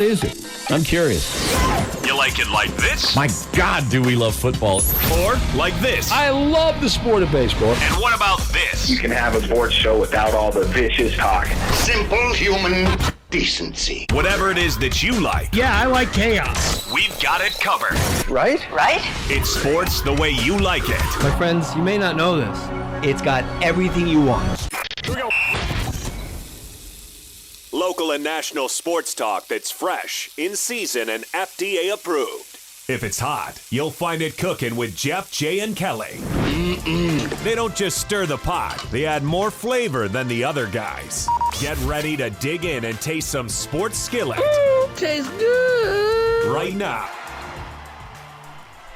is it? I'm curious. You like it like this? My God, do we love football. Or like this? I love the sport of baseball. And what about this? You can have a sports show without all the vicious talk. Simple human decency. Whatever it is that you like. Yeah, I like chaos. We've got it covered. Right? It's sports the way you like it. My friends, you may not know this. It's got everything you want. Here we go. Local and national sports talk that's fresh, in season, and FDA approved. If it's hot, you'll find it cooking with Jeff, Jay, and Kelly. They don't just stir the pot, they add more flavor than the other guys. Get ready to dig in and taste some Sports Skillet. Tastes good. Right now.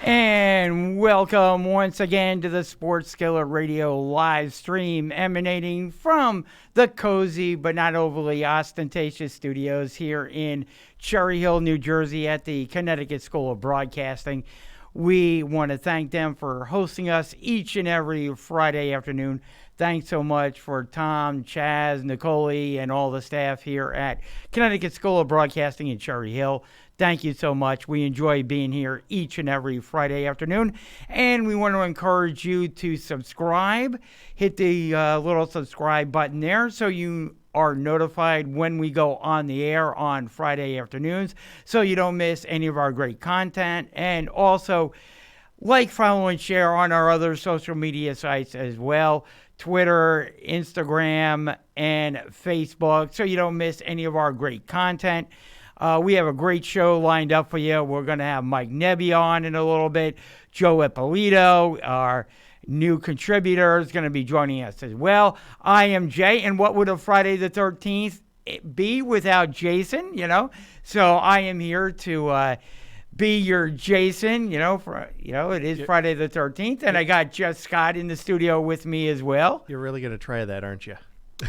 And welcome once again to the Sports Skillet Radio live stream emanating from the cozy but not overly ostentatious studios here in Cherry Hill, New Jersey at the Connecticut School of Broadcasting. We want to thank them for hosting us each and every Friday afternoon. Thanks so much for Tom, Chaz, Nicole, and all the staff here at Connecticut School of Broadcasting in Cherry Hill. Thank you so much. We enjoy being here each and every Friday afternoon. And we want to encourage you to subscribe. Hit the little subscribe button there so you are notified when we go on the air on Friday afternoons so you don't miss any of our great content. And also, like, follow, and share on our other social media sites as well. Twitter, Instagram, and Facebook so you don't miss any of our great content. We have a great show lined up for you. We're going to have Mike Nebby on in a little bit. Joe Ippolito, our new contributor, is going to be joining us as well. I am Jay, and what would a Friday the 13th be without Jason, So I am here to be your Jason, it is Friday the 13th, and I got Jeff Scott in the studio with me as well. You're really going to try that, aren't you?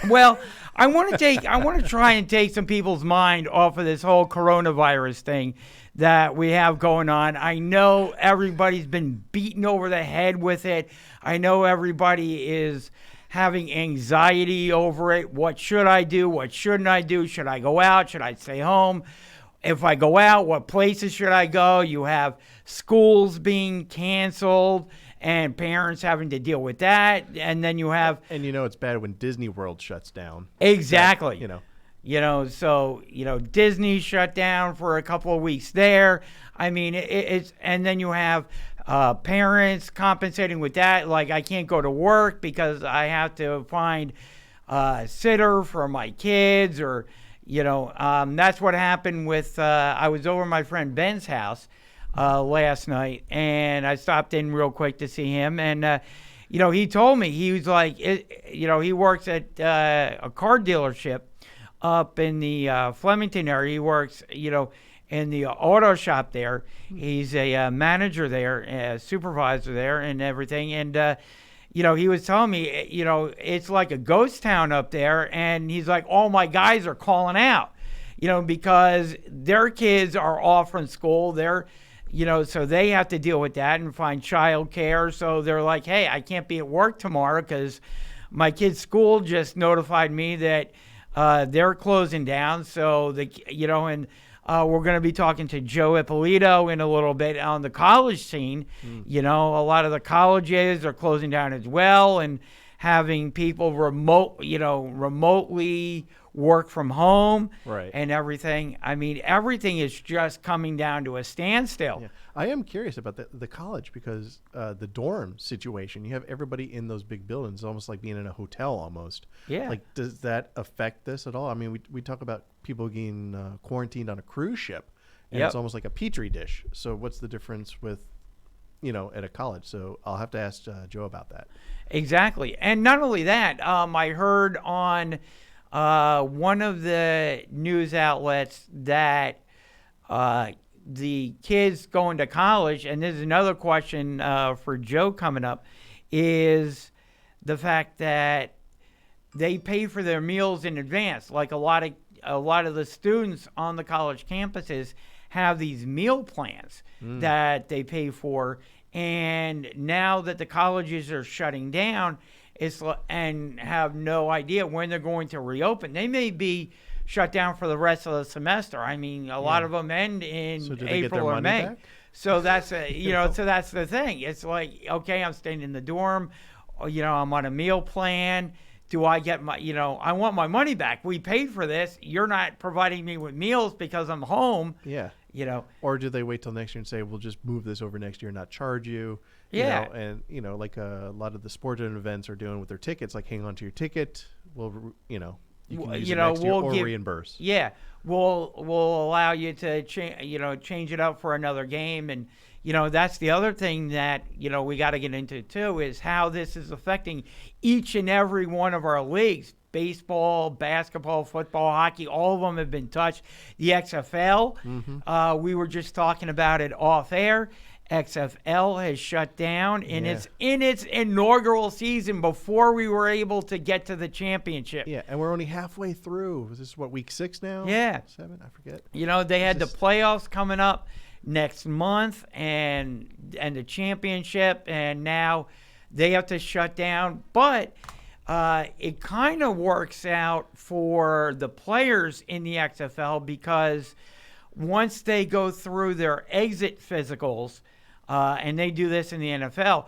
Well, I want to try and take some people's mind off of this whole coronavirus thing that we have going on. I know everybody's been beaten over the head with it. I know everybody is having anxiety over it. What should I do? What shouldn't I do? Should I go out? Should I stay home? If I go out, what places should I go? You have schools being canceled and parents having to deal with that. And then you have... And it's bad when Disney World shuts down. Exactly. So Disney shut down for a couple of weeks there. I mean, it's... And then you have parents compensating with that. Like, I can't go to work because I have to find a sitter for my kids or... that's what happened with, I was over at my friend Ben's house last night, and I stopped in real quick to see him. And, he told me, he was like, he works at a car dealership up in the Flemington area. He works, in the auto shop there. He's a manager there, a supervisor there and everything. And, he was telling me, it's like a ghost town up there. And he's like, all my guys are calling out, because their kids are off from school. They're, so they have to deal with that and find childcare. So they're like, hey, I can't be at work tomorrow because my kid's school just notified me that they're closing down. So, we're going to be talking to Joe Ippolito in a little bit on the college scene. A lot of the colleges are closing down as well and having people remotely work from home and everything. I mean, everything is just coming down to a standstill. Yeah. I am curious about the college because the dorm situation, you have everybody in those big buildings, almost like being in a hotel almost. Yeah. Like, does that affect this at all? I mean, we talk about people getting quarantined on a cruise ship, and it's almost like a petri dish. So what's the difference with, at a college? So I'll have to ask Joe about that. Exactly. And not only that, I heard on one of the news outlets that the kids going to college, and this is another question for Joe coming up, is the fact that they pay for their meals in advance. Like a lot of the students on the college campuses have these meal plans that they pay for. And now that the colleges are shutting down and have no idea when they're going to reopen, they may be shut down for the rest of the semester. I mean, a lot of them end in So do they get their April or money May. back? So that's so that's the thing. It's like, okay, I'm staying in the dorm. I'm on a meal plan. Do I get my, I want my money back. We paid for this. You're not providing me with meals because I'm home. Yeah. Or do they wait till next year and say, we'll just move this over next year and not charge you? Yeah. And, like a lot of the sporting events are doing with their tickets, like hang on to your ticket. We'll, you can use it next year or reimburse. Yeah. We'll allow you to change it up for another game. And, that's the other thing that, we got to get into too, is how this is affecting each and every one of our leagues. Baseball, basketball, football, hockey, all of them have been touched. The XFL, we were just talking about it off air. XFL has shut down in its inaugural season before we were able to get to the championship. Yeah, and we're only halfway through. Is this week 6 now? Yeah. 7? I forget. They had the playoffs coming up next month and the championship, and now they have to shut down. But it kind of works out for the players in the XFL because once they go through their exit physicals, and they do this in the NFL,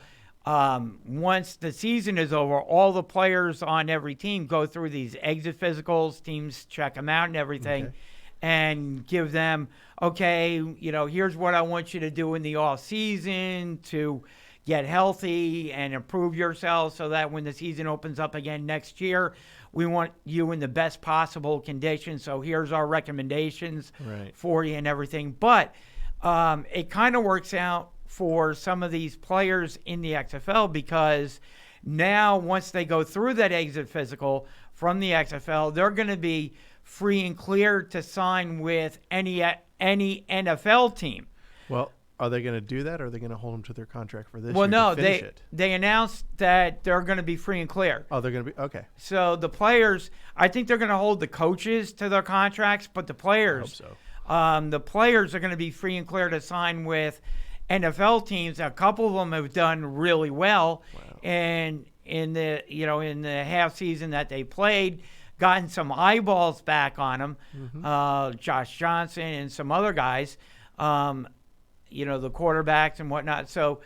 once the season is over, all the players on every team go through these exit physicals. Teams check them out and everything, and give them, okay, here's what I want you to do in the off season to get healthy and improve yourself so that when the season opens up again next year, we want you in the best possible condition. So here's our recommendations for you and everything. But it kind of works out for some of these players in the XFL because now once they go through that exit physical from the XFL, they're going to be free and clear to sign with any NFL team. Well, are they going to do that, or are they going to hold them to their contract for this year? Well, no, to finish it? They announced that they're going to be free and clear. Oh, they're going to be okay. So the players, I think they're going to hold the coaches to their contracts, but the players, I hope so. the players are going to be free and clear to sign with NFL teams. A couple of them have done really well, and in the half season that they played, gotten some eyeballs back on them. Josh Johnson and some other guys. The quarterbacks and whatnot. So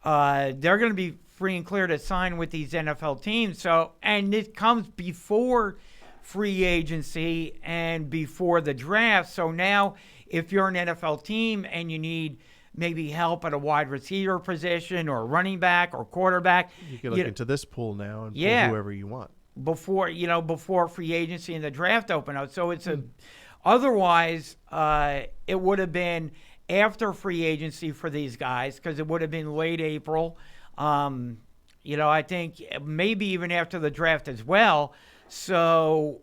they're going to be free and clear to sign with these NFL teams. So, and it comes before free agency and before the draft. So now if you're an NFL team and you need maybe help at a wide receiver position or running back or quarterback, you can look into this pool now and pull whoever you want. Before free agency and the draft open up. So it's otherwise it would have been after free agency for these guys because it would have been late April. I think maybe even after the draft as well. So,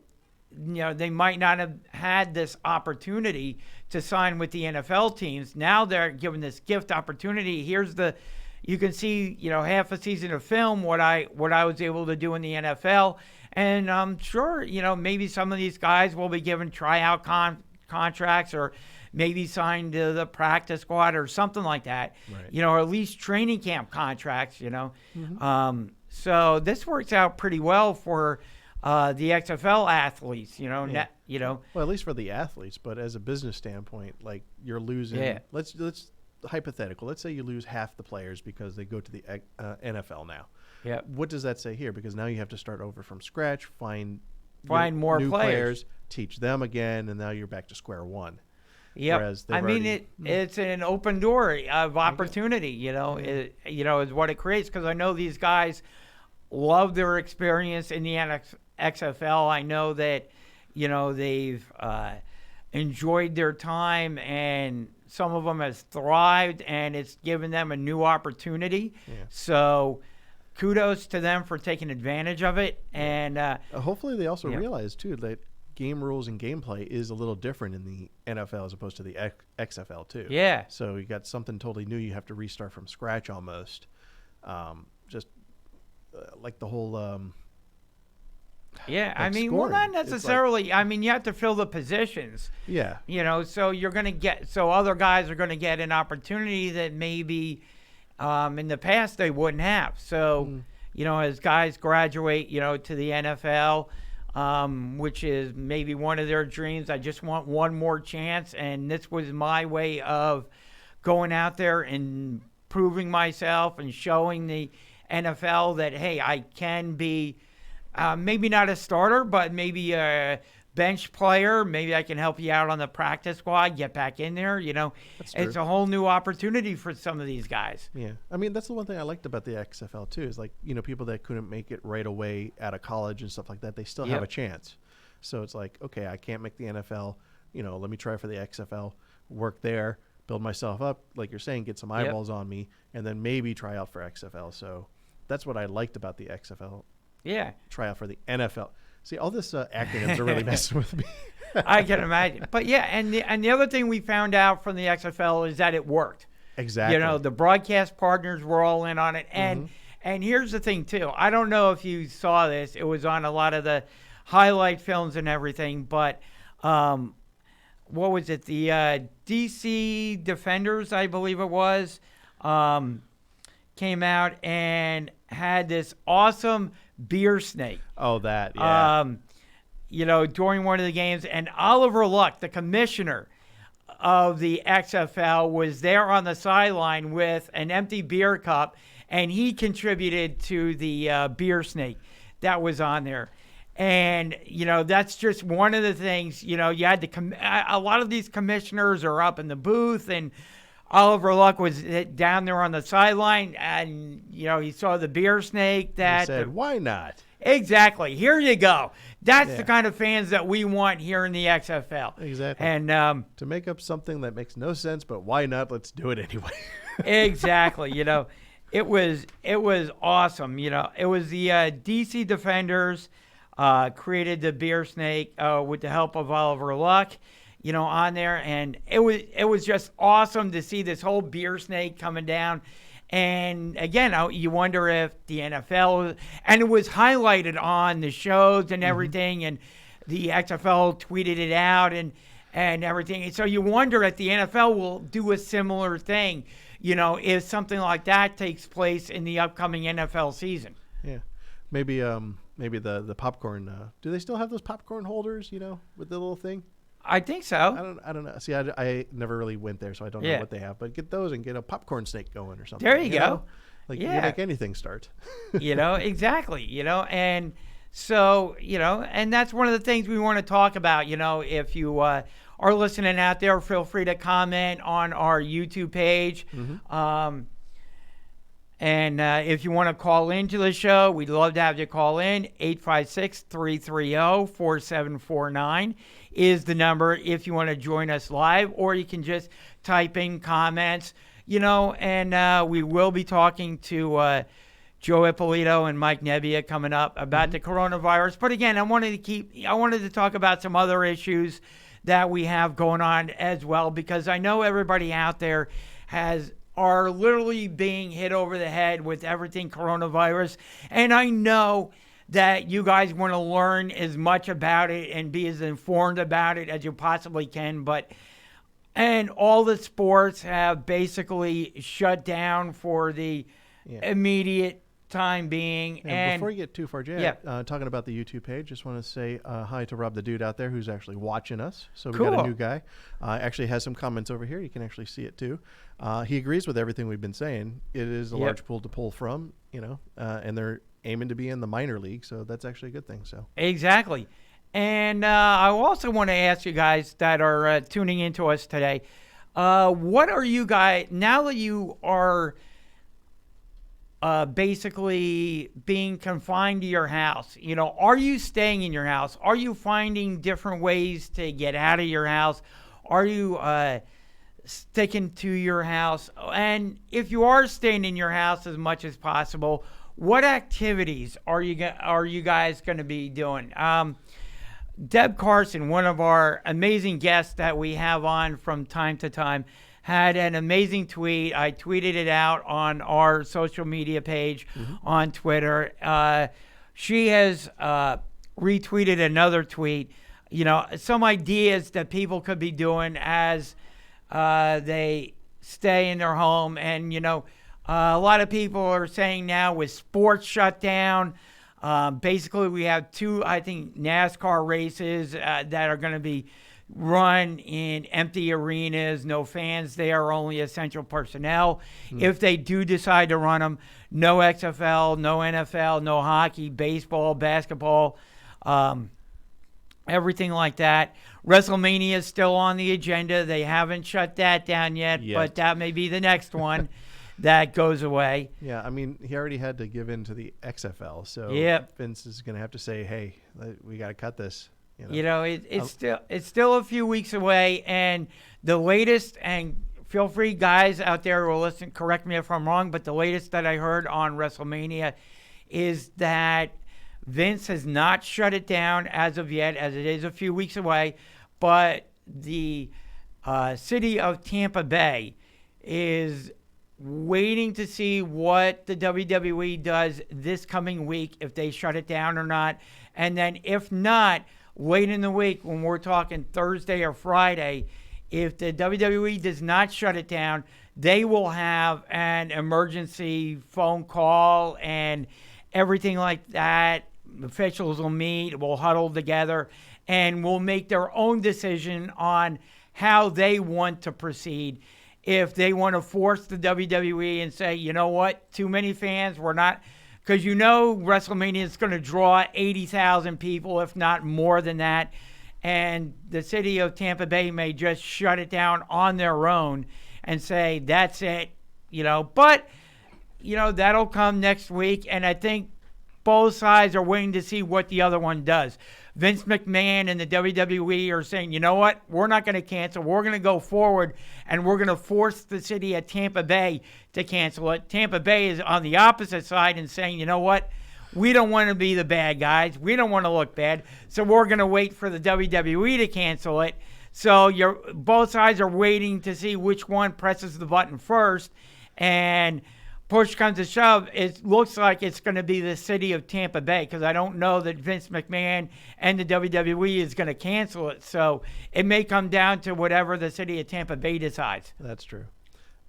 they might not have had this opportunity to sign with the NFL teams. Now they're given this gift opportunity. You can see, half a season of film, what I was able to do in the NFL. And I'm sure, maybe some of these guys will be given tryout contracts or maybe signed to the practice squad or something like that, or at least training camp contracts, So this works out pretty well for the XFL athletes, Well, at least for the athletes, but as a business standpoint, like you're losing. Let's hypothetical. Let's say you lose half the players because they go to the NFL now. Yeah. What does that say here? Because now you have to start over from scratch, find more new players, teach them again, and now you're back to square one. Yeah, it's an open door of opportunity. Is what it creates. Because I know these guys love their experience in the XFL. I know that they've enjoyed their time, and some of them has thrived, and it's given them a new opportunity. Yeah. So kudos to them for taking advantage of it. And hopefully they also realize too that game rules and gameplay is a little different in the NFL as opposed to the XFL too. Yeah. So you got something totally new. You have to restart from scratch almost. Like the whole. Not necessarily. You have to fill the positions. Yeah. So you're going to get. So other guys are going to get an opportunity that maybe, in the past they wouldn't have. So, as guys graduate, to the NFL. which is maybe one of their dreams. I just want one more chance, and this was my way of going out there and proving myself and showing the NFL that, hey, I can be maybe not a starter, but maybe a bench player. Maybe I can help you out on the practice squad, get back in there. It's a whole new opportunity for some of these guys. Yeah. I mean, that's the one thing I liked about the XFL too, is like, people that couldn't make it right away out of college and stuff like that, they still have a chance. So it's like, okay, I can't make the NFL, let me try for the XFL, work there, build myself up, like you're saying, get some eyeballs on me, and then maybe try out for XFL. So that's what I liked about the XFL. Yeah. Try out for the NFL. See, all this acronyms are really messing with me. I can imagine. But yeah, and the other thing we found out from the XFL is that it worked. Exactly. The broadcast partners were all in on it. And here's the thing too. I don't know if you saw this. It was on a lot of the highlight films and everything, but what was it? The DC Defenders, I believe it was, came out and had this awesome beer snake. Oh, that, yeah. During one of the games, and Oliver Luck, the commissioner of the XFL, was there on the sideline with an empty beer cup, and he contributed to the beer snake that was on there. And, that's just one of the things, you had a lot of these commissioners are up in the booth, and Oliver Luck was down there on the sideline, and, he saw the beer snake. That he said, why not? Exactly. Here you go. That's the kind of fans that we want here in the XFL. Exactly. And to make up something that makes no sense, but why not? Let's do it anyway. Exactly. It was awesome. It was the DC Defenders created the beer snake with the help of Oliver Luck. On there, and it was just awesome to see this whole beer snake coming down. And again, you wonder if the NFL, and it was highlighted on the shows and everything, and the XFL tweeted it out and everything. And so you wonder if the NFL will do a similar thing, if something like that takes place in the upcoming NFL season. Yeah, maybe the popcorn. Do they still have those popcorn holders? With the little thing. I think so. I don't know. See, I never really went there, so I don't know what they have. But get those and get a popcorn snake going or something. There you go. Like, you make anything start. Exactly. And so, and that's one of the things we want to talk about. If you are listening out there, feel free to comment on our YouTube page. And if you want to call into the show, we'd love to have you call in. 856-330-4749 is the number if you want to join us live, or you can just type in comments, and we will be talking to Joe Ippolito and Mike Nebbia coming up about the coronavirus. But again, I wanted to talk about some other issues that we have going on as well, because I know everybody out there are literally being hit over the head with everything coronavirus. And I know that you guys want to learn as much about it and be as informed about it as you possibly can. And all the sports have basically shut down for the immediate time being. And before you get too far, Jay, talking about the YouTube page, just want to say hi to Rob the Dude out there who's actually watching us. So we got a new guy. Actually has some comments over here. You can actually see it too. He agrees with everything we've been saying. It is a large pool to pull from, and they're aiming to be in the minor league, so that's actually a good thing. So exactly. And I also want to ask you guys that are tuning into us today, what are you guys, now that you are basically being confined to your house, are you staying in your house? Are you finding different ways to get out of your house? Are you sticking to your house? And if you are staying in your house as much as possible, what activities are you guys going to be doing? Deb Carson, one of our amazing guests that we have on from time to time, had an amazing tweet. I tweeted it out on our social media page on Twitter. She has retweeted another tweet, some ideas that people could be doing as they stay in their home. And, a lot of people are saying now with sports shut down, Basically, we have 2, I think, NASCAR races that are going to be run in empty arenas, no fans there, only essential personnel. If they do decide to run them, no XFL, no NFL, no hockey, baseball, basketball, everything like that. WrestleMania is still on the agenda. They haven't shut that down yet. But that may be the next one that goes away. Yeah, I mean, he already had to give in to the XFL, so Vince is going to have to say, hey, we got to cut this. It's still a few weeks away, and the latest, and feel free, guys out there who will listen, correct me if I'm wrong, but the latest that I heard on WrestleMania is that Vince has not shut it down as of yet, as it is a few weeks away, but the city of Tampa Bay is waiting to see what the WWE does this coming week, if they shut it down or not. And then if not, late in the week, when we're talking Thursday or Friday, if the WWE does not shut it down, they will have an emergency phone call and everything like that. Officials will meet, will huddle together, and will make their own decision on how they want to proceed. If they want to force the WWE and say, you know what, too many fans, we're not, because WrestleMania is going to draw 80,000 people, if not more than that. And the city of Tampa Bay may just shut it down on their own and say, that's it, But, that'll come next week. And I think both sides are waiting to see what the other one does. Vince McMahon and the WWE are saying, you know what, we're not going to cancel. We're going to go forward, and we're going to force the city of Tampa Bay to cancel it. Tampa Bay is on the opposite side and saying, you know what, we don't want to be the bad guys. We don't want to look bad, so we're going to wait for the WWE to cancel it. So both sides are waiting to see which one presses the button first, and push comes to shove, it looks like it's going to be the city of Tampa Bay, because I don't know that Vince McMahon and the WWE is going to cancel it. So it may come down to whatever the city of Tampa Bay decides. That's true.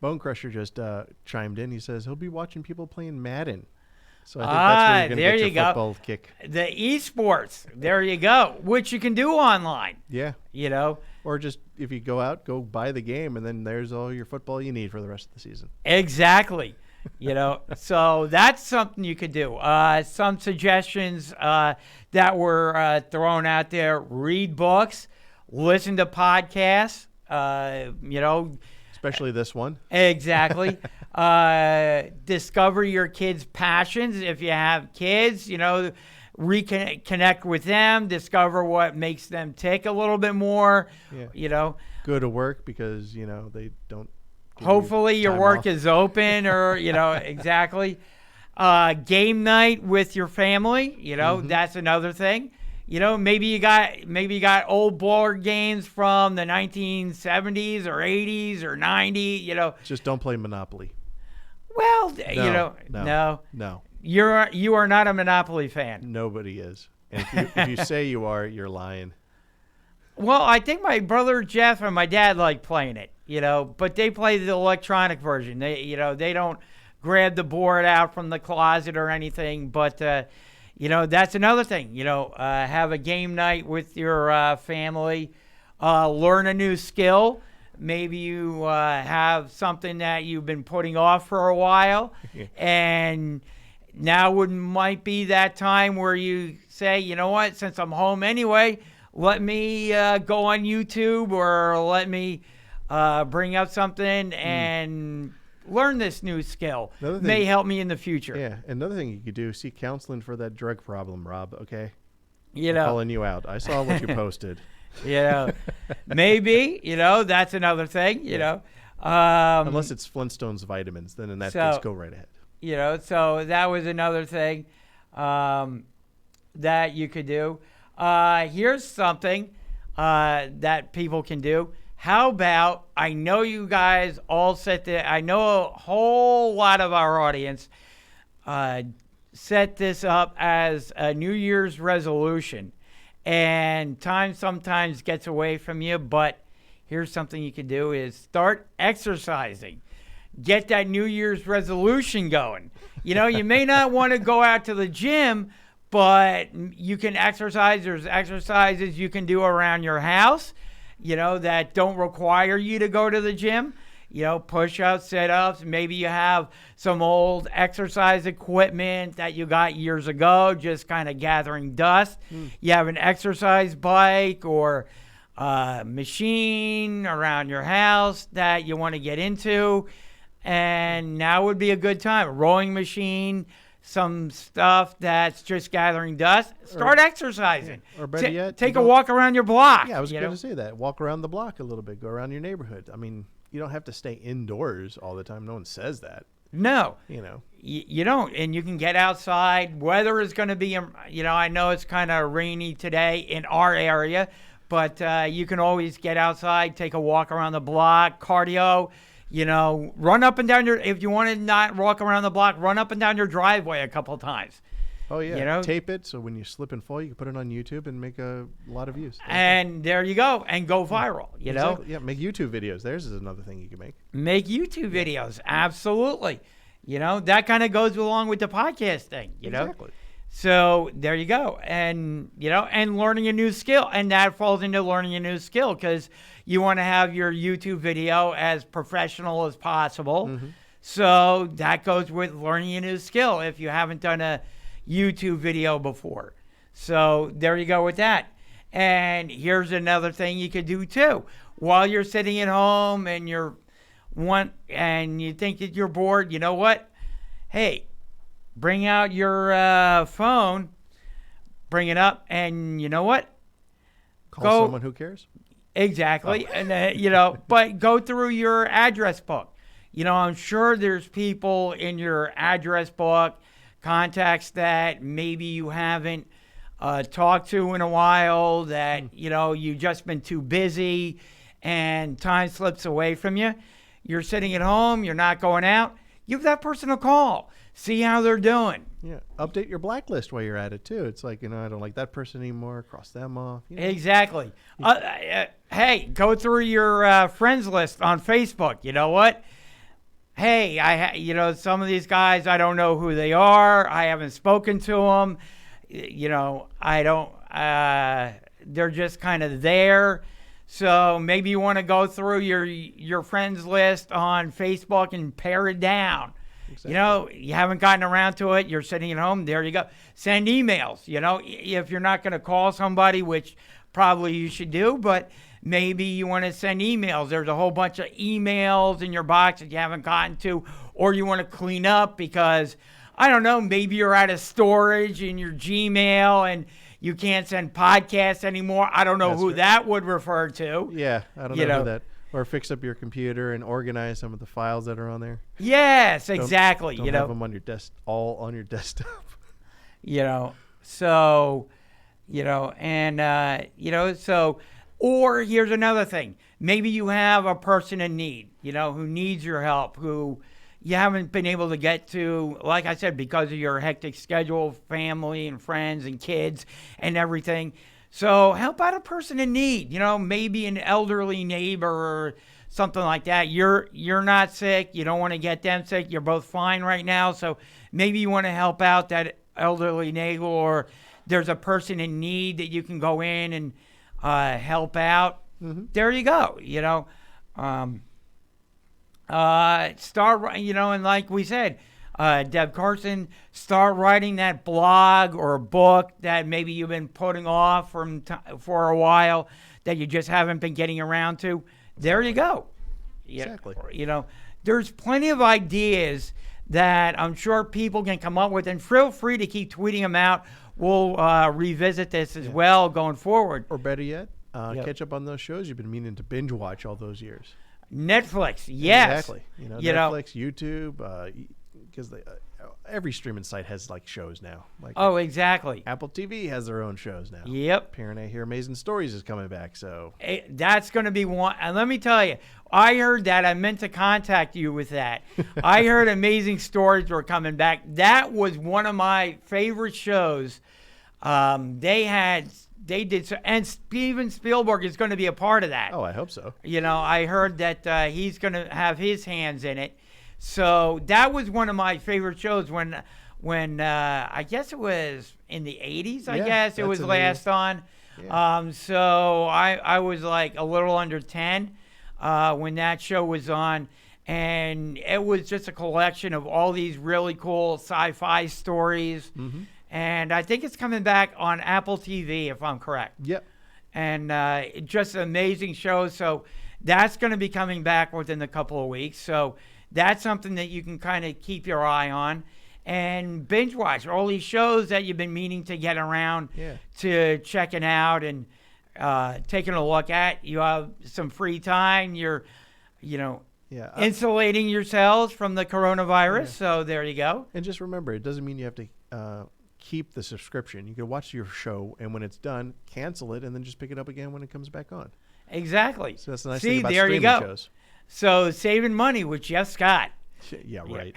Bone Crusher just chimed in. He says he'll be watching people playing Madden. So I think that's where you're going to get your football kick. The esports, there you go, which you can do online. Yeah. Or just, if you go out, go buy the game, and then there's all your football you need for the rest of the season. Exactly. So that's something you could do. Some suggestions that were thrown out there: read books, listen to podcasts, especially this one. Exactly. Discover your kids' passions. If you have kids, reconnect with them, discover what makes them tick a little bit more. Go to work because, they don't. Hopefully your work is open, or, exactly. Game night with your family, that's another thing. Maybe you got old board games from the 1970s or 80s or 90s, Just don't play Monopoly. Well, No. You are not a Monopoly fan. Nobody is. And if you say you are, you're lying. Well, I think my brother Jeff and my dad like playing it, but they play the electronic version. They don't grab the board out from the closet or anything. But, that's another thing. Have a game night with your family. Learn a new skill. Maybe you have something that you've been putting off for a while, and now might be that time where you say, you know what, since I'm home anyway, let me go on YouTube, or let me bring up something and learn this new skill. May help me in the future. Yeah, another thing you could do, seek counseling for that drug problem, Rob, okay? I'm calling you out. I saw what you posted. Maybe, that's another thing, Unless it's Flintstones vitamins, then in that case, go right ahead. So that was another thing that you could do. Here's something that people can do. How about, I know you guys all I know a whole lot of our audience set this up as a New Year's resolution. And time sometimes gets away from you, but here's something you can do is start exercising. Get that New Year's resolution going. You may not want to go out to the gym, but you can exercise. There's exercises you can do around your house, that don't require you to go to the gym. Push-ups, sit-ups. Maybe you have some old exercise equipment that you got years ago, just kind of gathering dust. You have an exercise bike or machine around your house that you want to get into, and now would be a good time. A rowing machine, some stuff that's just gathering dust. Start exercising. Or better yet, take a walk around your block. Yeah, I was going to say that. Walk around the block a little bit. Go around your neighborhood. I mean, you don't have to stay indoors all the time. No one says that. No. You don't. And you can get outside. Weather is going to be, I know it's kind of rainy today in our area, but you can always get outside, take a walk around the block, cardio, run up and down if you want to not walk around the block, run up and down your driveway a couple of times. Oh, yeah. Tape it so when you slip and fall, you can put it on YouTube and make a lot of views. And there you go. And go viral, Exactly. Yeah, make YouTube videos. There's another thing you can make. Make YouTube videos. Absolutely. That kind of goes along with the podcast thing, Exactly. So there you go. And, and learning a new skill. And that falls into learning a new skill because you want to have your YouTube video as professional as possible. Mm-hmm. So that goes with learning a new skill if you haven't done a YouTube video before. So there you go with that. And here's another thing you could do too. While you're sitting at home and you think that you're bored, you know what? Hey, bring out your phone, bring it up, and you know what? Call someone who cares. Exactly. Oh. And but go through your address book. I'm sure there's people in your address book, contacts that maybe you haven't talked to in a while, that you've just been too busy and time slips away from you. You're sitting at home, you're not going out, give that person a call, see how they're doing. Yeah, update your blacklist while you're at it too. It's like, I don't like that person anymore, cross them off. Exactly. Hey, go through your friends list on Facebook. You know what? Hey, some of these guys, I don't know who they are. I haven't spoken to them. I don't, they're just kind of there. So maybe you want to go through your friends list on Facebook and pare it down. Exactly. You haven't gotten around to it. You're sitting at home. There you go. Send emails. If you're not going to call somebody, which probably you should do, but maybe you want to send emails. There's a whole bunch of emails in your box that you haven't gotten to, or you want to clean up because, I don't know, maybe you're out of storage in your Gmail and you can't send podcasts anymore. I don't know who that would refer to. Yeah, I don't know who that. Or fix up your computer and organize some of the files that are on there. Yes, exactly. Don't have them on your all on your desktop. Or here's another thing. Maybe you have a person in need, who needs your help, who you haven't been able to get to, like I said, because of your hectic schedule, family and friends and kids and everything. So help out a person in need, maybe an elderly neighbor or something like that. You're not sick. You don't want to get them sick. You're both fine right now. So maybe you want to help out that elderly neighbor, or there's a person in need that you can go in and help out. Mm-hmm. There you go. Start, and like we said, Deb Carson, start writing that blog or book that maybe you've been putting off for a while that you just haven't been getting around to. There you go. Exactly. There's plenty of ideas that I'm sure people can come up with, and feel free to keep tweeting them out. We'll revisit this as well going forward. Or better yet, catch up on those shows you've been meaning to binge watch all those years. Netflix, yes. Exactly. Netflix, YouTube, because every streaming site has shows now. Exactly. Apple TV has their own shows now. Yep. Apparently, I hear Amazing Stories is coming back. So that's going to be one. And let me tell you, I heard that. I meant to contact you with that. I heard Amazing Stories were coming back. That was one of my favorite shows. They did so, and Steven Spielberg is going to be a part of that. Oh, I hope so. I heard that he's going to have his hands in it. So that was one of my favorite shows. When when I guess it was in the 80s. I Yeah, guess it that's was in last on. Yeah. So I was like a little under 10 when that show was on. And it was just a collection of all these really cool sci-fi stories. Mm-hmm. And I think it's coming back on Apple TV, if I'm correct. Yep. And just an amazing show. So that's going to be coming back within a couple of weeks. So that's something that you can kind of keep your eye on and binge watch all these shows that you've been meaning to get around to checking out and taking a look at. You have some free time. You're, insulating yourselves from the coronavirus. So there you go. And just remember, it doesn't mean you have to keep the subscription. You can watch your show, and when it's done, cancel it, and then just pick it up again when it comes back on. Exactly. So that's the nice See, thing about there you streaming go. shows. So saving money with Jeff Scott. Yeah, right.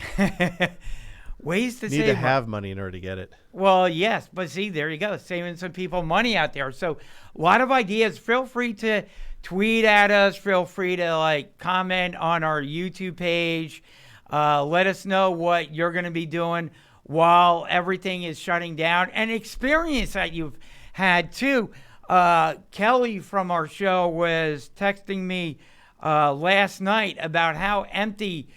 Ways to Need save to have money in order to get it. Well, yes, but see, there you go, saving some people money out there. So a lot of ideas. Feel free to tweet at us. Feel free to comment on our YouTube page. Let us know what you're going to be doing while everything is shutting down, and experience that you've had too. Kelly from our show was texting me last night about how empty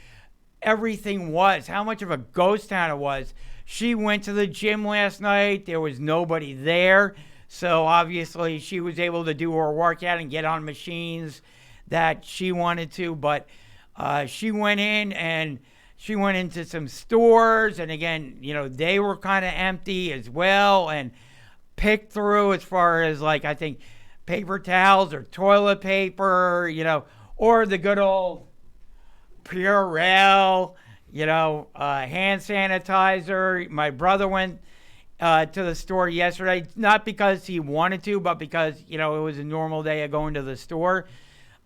everything was, how much of a ghost town it was. She went to the gym last night. There was nobody there. So obviously she was able to do her workout and get on machines that she wanted to. But she went in and she went into some stores. And again, they were kind of empty as well, and picked through as far as I think paper towels or toilet paper, or the good old Purell, hand sanitizer. My brother went to the store yesterday, not because he wanted to, but because, it was a normal day of going to the store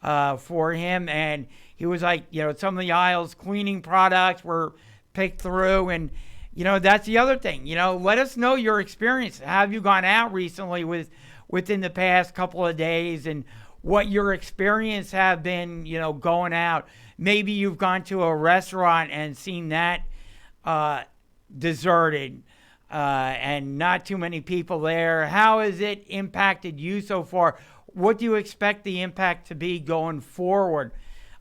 for him. And he was like, some of the aisles, cleaning products were picked through. And, that's the other thing. Let us know your experience. Have you gone out recently within the past couple of days, and what your experience have been, going out? Maybe you've gone to a restaurant and seen that deserted and not too many people there. How has it impacted you so far? What do you expect the impact to be going forward?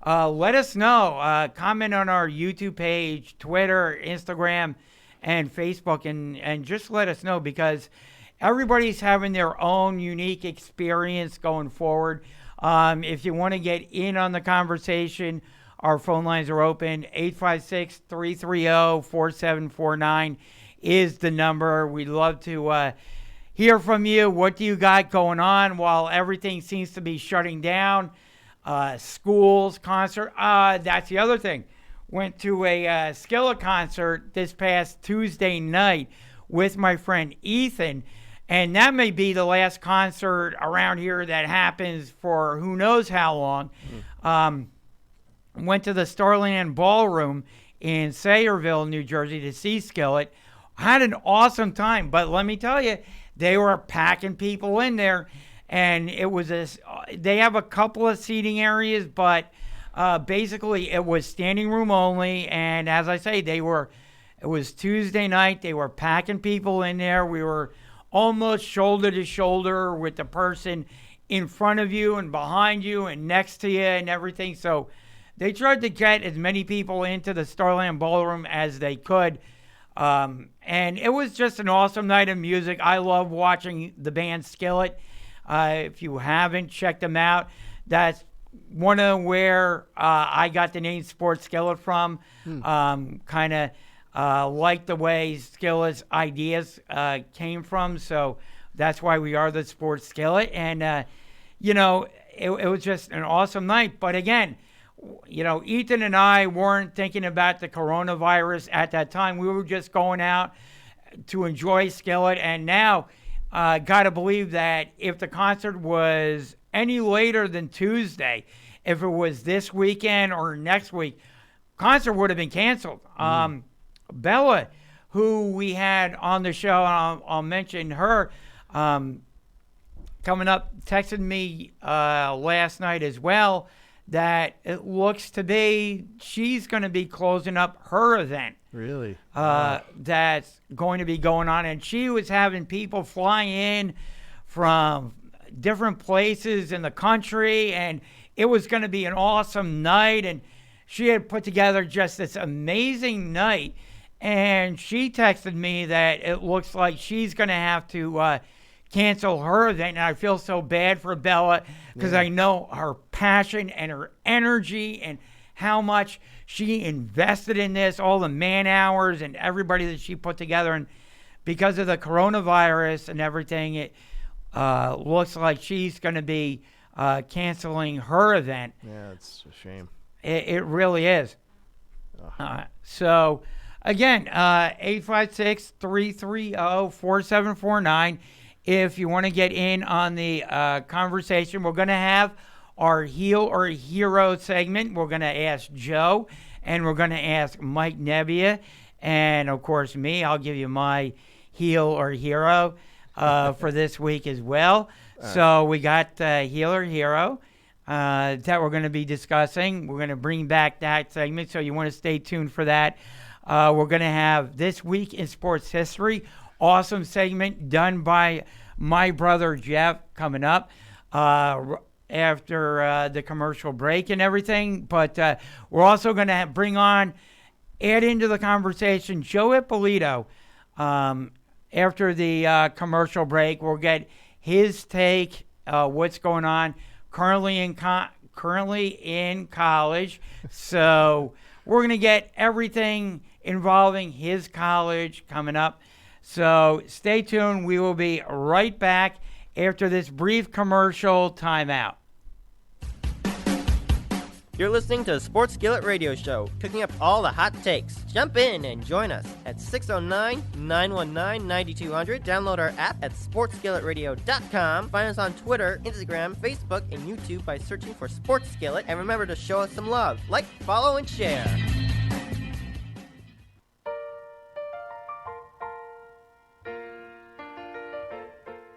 Let us know. Comment on our YouTube page, Twitter, Instagram, and Facebook, and just let us know, because everybody's having their own unique experience going forward. If you want to get in on the conversation, our phone lines are open. 856-330-4749 is the number. We'd love to hear from you. What do you got going on while everything seems to be shutting down? Schools, concert. That's the other thing. Went to a Skillet concert this past Tuesday night with my friend Ethan. And that may be the last concert around here that happens for who knows how long. Went to the Starland Ballroom in Sayreville, New Jersey to see Skillet. Had an awesome time, but let me tell you, they were packing people in there. And it was they have a couple of seating areas, but basically it was standing room only. And as I say, it was Tuesday night. They were packing people in there. We were almost shoulder to shoulder with the person in front of you and behind you and next to you and everything. So they tried to get as many people into the Starland Ballroom as they could. And it was just an awesome night of music. I love watching the band Skillet. If you haven't checked them out, that's one of where I got the name Sports Skillet from. Kind of like the way Skillet's ideas came from. So that's why we are the Sports Skillet. And, it was just an awesome night. But again, Ethan and I weren't thinking about the coronavirus at that time. We were just going out to enjoy Skillet. And now, got to believe that if the concert was any later than Tuesday, if it was this weekend or next week, concert would have been canceled. Bella, who we had on the show, and I'll mention her, coming up, texted me last night as well that it looks to be she's going to be closing up her event. Really? That's going to be going on. And she was having people flying in from different places in the country, and it was going to be an awesome night. And she had put together just this amazing night. And she texted me that it looks like she's going to have to cancel her event. And I feel so bad for Bella because I know her passion and her energy and how much she invested in this, all the man hours and everybody that she put together. And because of the coronavirus and everything, it looks like she's going to be canceling her event. Yeah, it's a shame. It really is. So, again, 856-330-4749. If you want to get in on the conversation, we're going to have our heel or hero segment. We're going to ask Joe, and we're going to ask Mike Nebbia, and, of course, me. I'll give you my heel or hero for this week as well. So we got heel or hero that we're going to be discussing. We're going to bring back that segment, so you want to stay tuned for that. We're going to have This Week in Sports History, awesome segment done by my brother Jeff coming up after the commercial break and everything. But we're also going to add into the conversation Joe Ippolito. After the commercial break, we'll get his take, what's going on currently in college. So we're going to get everything involving his college coming up. So stay tuned. We will be right back after this brief commercial timeout. You're listening to the Sports Skillet Radio Show, cooking up all the hot takes. Jump in and join us at 609-919-9200. Download our app at sportsskilletradio.com. Find us on Twitter, Instagram, Facebook, and YouTube by searching for Sports Skillet. And remember to show us some love. Like, follow, and share.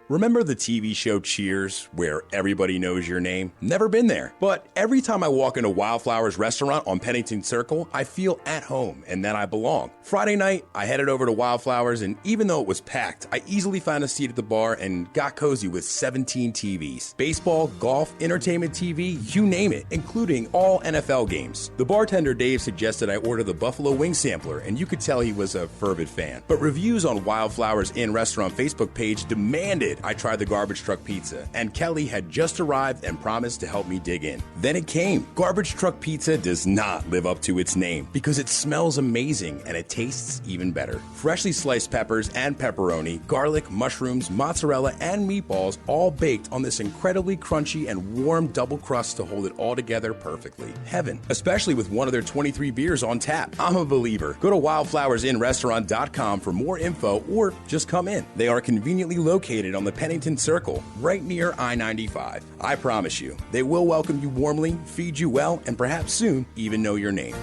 Remember the TV show Cheers, where everybody knows your name? Never been there. But every time I walk into Wildflowers restaurant on Pennington Circle, I feel at home and that I belong. Friday night, I headed over to Wildflowers, and even though it was packed, I easily found a seat at the bar and got cozy with 17 TVs. Baseball, golf, entertainment TV, you name it, including all NFL games. The bartender Dave suggested I order the Buffalo Wing Sampler, and you could tell he was a fervent fan. But reviews on Wildflowers Inn Restaurant Facebook page demanded I tried the garbage truck pizza, and Kelly had just arrived and promised to help me dig in. Then it came. Garbage truck pizza does not live up to its name because it smells amazing and it tastes even better. Freshly sliced peppers and pepperoni, garlic, mushrooms, mozzarella, and meatballs all baked on this incredibly crunchy and warm double crust to hold it all together perfectly. Heaven, especially with one of their 23 beers on tap. I'm a believer. Go to wildflowersinrestaurant.com for more info or just come in. They are conveniently located on the Pennington Circle, right near I-95. I promise you, they will welcome you warmly, feed you well, and perhaps soon even know your name.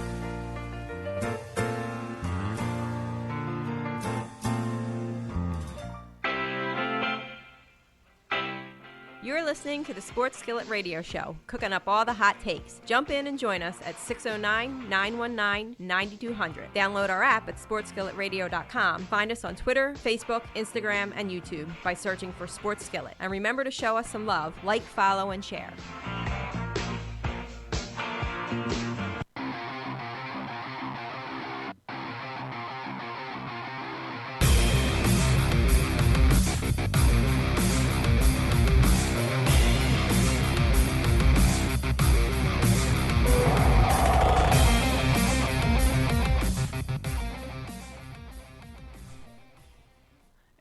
You're listening to the Sports Skillet Radio Show, cooking up all the hot takes. Jump in and join us at 609-919-9200. Download our app at sportsskilletradio.com. Find us on Twitter, Facebook, Instagram, and YouTube by searching for Sports Skillet. And remember to show us some love. Like, follow, and share.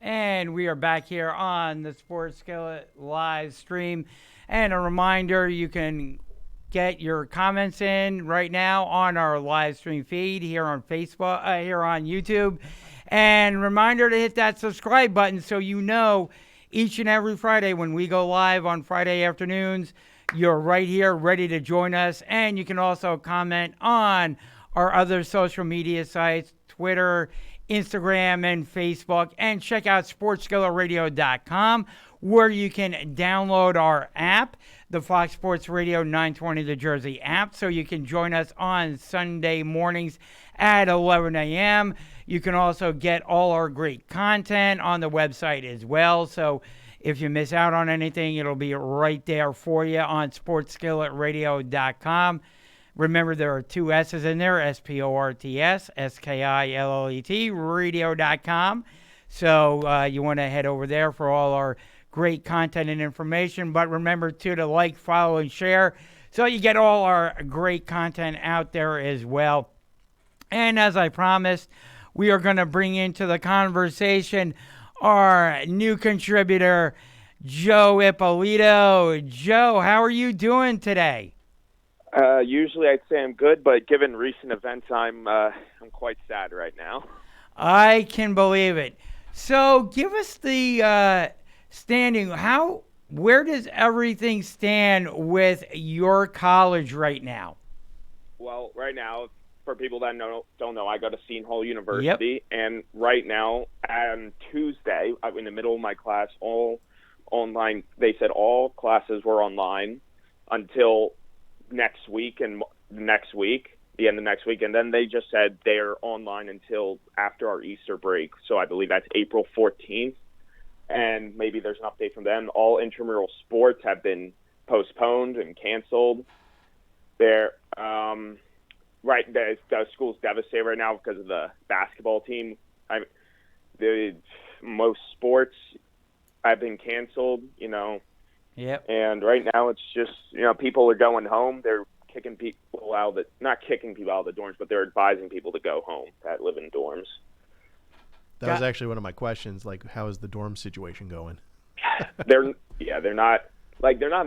And we are back here on the Sports Skillet live stream. And a reminder, you can get your comments in right now on our live stream feed here on Facebook, here on YouTube. And reminder to hit that subscribe button so you know each and every Friday when we go live on Friday afternoons, you're right here ready to join us. And you can also comment on our other social media sites, Twitter, Instagram, and Facebook, and check out sportsskilletradio.com, where you can download our app, the Fox Sports Radio 920 The Jersey app, so you can join us on Sunday mornings at 11 a.m. You can also get all our great content on the website as well. So if you miss out on anything, it'll be right there for you on sportskilletradio.com. Remember, there are 2 S's in there, S-P-O-R-T-S, S-K-I-L-L-E-T, radio.com. So you want to head over there for all our great content and information. But remember, too, to like, follow, and share so you get all our great content out there as well. And as I promised, we are going to bring into the conversation our new contributor, Joe Ippolito. Joe, how are you doing today? Usually I'd say I'm good, but given recent events, I'm quite sad right now. I can believe it. So give us the standing. Where does everything stand with your college right now? Well, right now, for people that don't know, I go to Seton Hall University, and right now, on Tuesday, in the middle of my class, all online. They said all classes were online until next week, the end of next week, and then they just said they're online until after our Easter break. So I believe that's April 14th, and maybe there's an update from them. All intramural sports have been postponed and canceled. The school's devastated right now because of the basketball team. Most sports have been canceled, Yep. And right now it's just, people are going home. They're kicking people out not kicking people out of the dorms, but they're advising people to go home that live in dorms. That was actually one of my questions. Like, how is the dorm situation going? They're not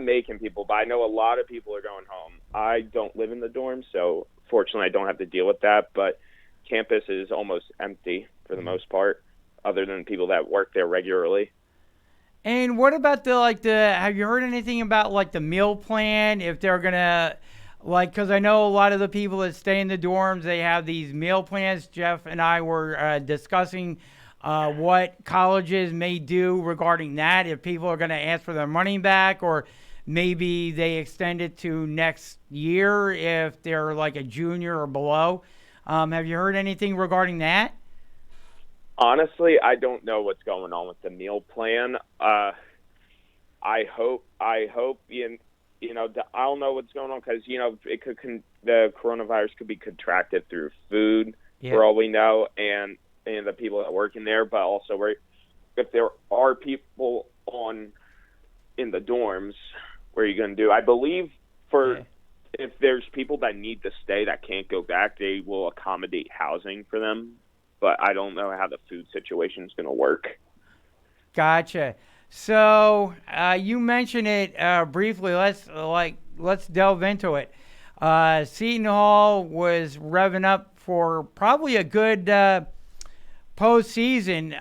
making people, but I know a lot of people are going home. I don't live in the dorms, so fortunately I don't have to deal with that, but campus is almost empty for the most part, other than people that work there regularly. And what about have you heard anything about the meal plan? If they're going to, because I know a lot of the people that stay in the dorms, they have these meal plans. Jeff and I were discussing what colleges may do regarding that, if people are going to ask for their money back, or maybe they extend it to next year if they're like a junior or below. Have you heard anything regarding that? Honestly, I don't know what's going on with the meal plan. I hope I don't know what's going on because the coronavirus could be contracted through food for all we know, and the people that work in there. But also, if there are people in the dorms, what are you going to do? I believe if there's people that need to stay that can't go back, they will accommodate housing for them. But I don't know how the food situation is going to work. Gotcha. So you mentioned it briefly. Let's delve into it. Seton Hall was revving up for probably a good postseason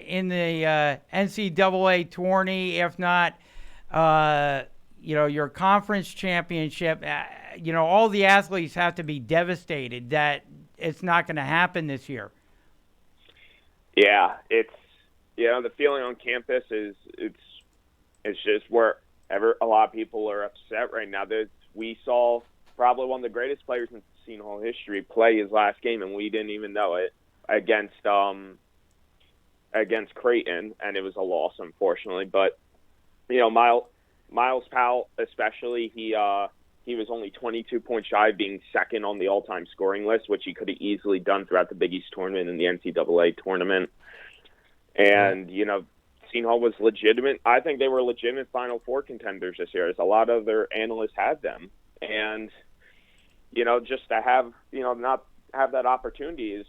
in the NCAA tourney, if not, your conference championship. All the athletes have to be devastated that it's not going to happen this year. Yeah, it's the feeling on campus is it's just wherever a lot of people are upset right now. We saw probably one of the greatest players in Seton Hall history play his last game, and we didn't even know it against Creighton, and it was a loss, unfortunately. But Miles Powell, especially, he was only 22 points shy of being second on the all-time scoring list, which he could have easily done throughout the Big East tournament and the NCAA tournament. And, Seton Hall was legitimate. I think they were legitimate Final Four contenders this year, as a lot of their analysts had them. And, just to have, not have that opportunity is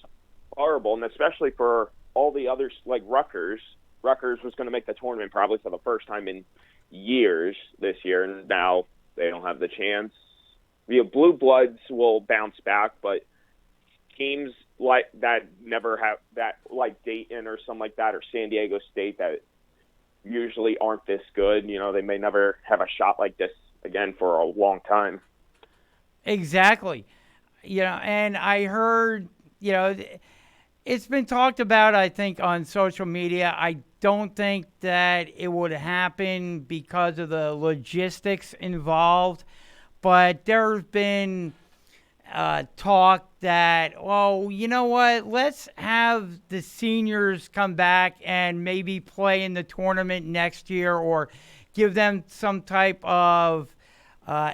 horrible, and especially for all the others, like Rutgers. Rutgers was going to make the tournament probably for the first time in years this year, and now they don't have the chance. Blue Bloods will bounce back, but teams like that never have that, like Dayton or something like that, or San Diego State, that usually aren't this good. They may never have a shot like this again for a long time. Exactly. And I heard, It's been talked about, I think, on social media. I don't think that it would happen because of the logistics involved, but there's been talk that, well, you know what, let's have the seniors come back and maybe play in the tournament next year, or give them some type of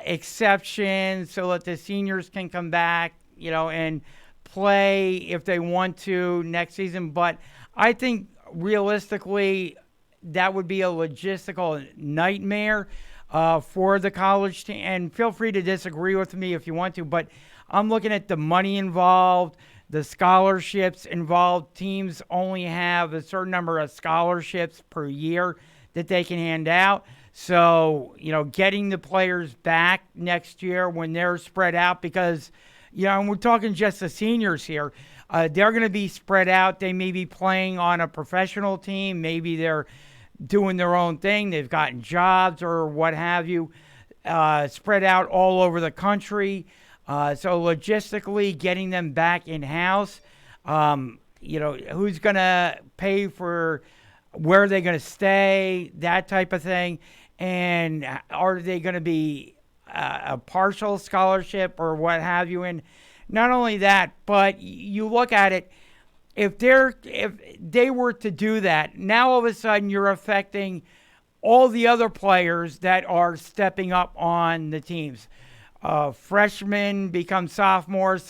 exception so that the seniors can come back, and play if they want to next season. But I think realistically that would be a logistical nightmare for the college team. And feel free to disagree with me if you want to, but I'm looking at the money involved, the scholarships involved. Teams only have a certain number of scholarships per year that they can hand out. So, getting the players back next year when they're spread out, because and we're talking just the seniors here. They're going to be spread out. They may be playing on a professional team. Maybe they're doing their own thing. They've gotten jobs or what have you, spread out all over the country. So logistically, getting them back in-house, who's going to pay for where they're going to stay, that type of thing. And are they going to be a partial scholarship or what have you? And not only that, but you look at it, if they were to do that, now all of a sudden you're affecting all the other players that are stepping up on the teams. Freshmen become sophomores,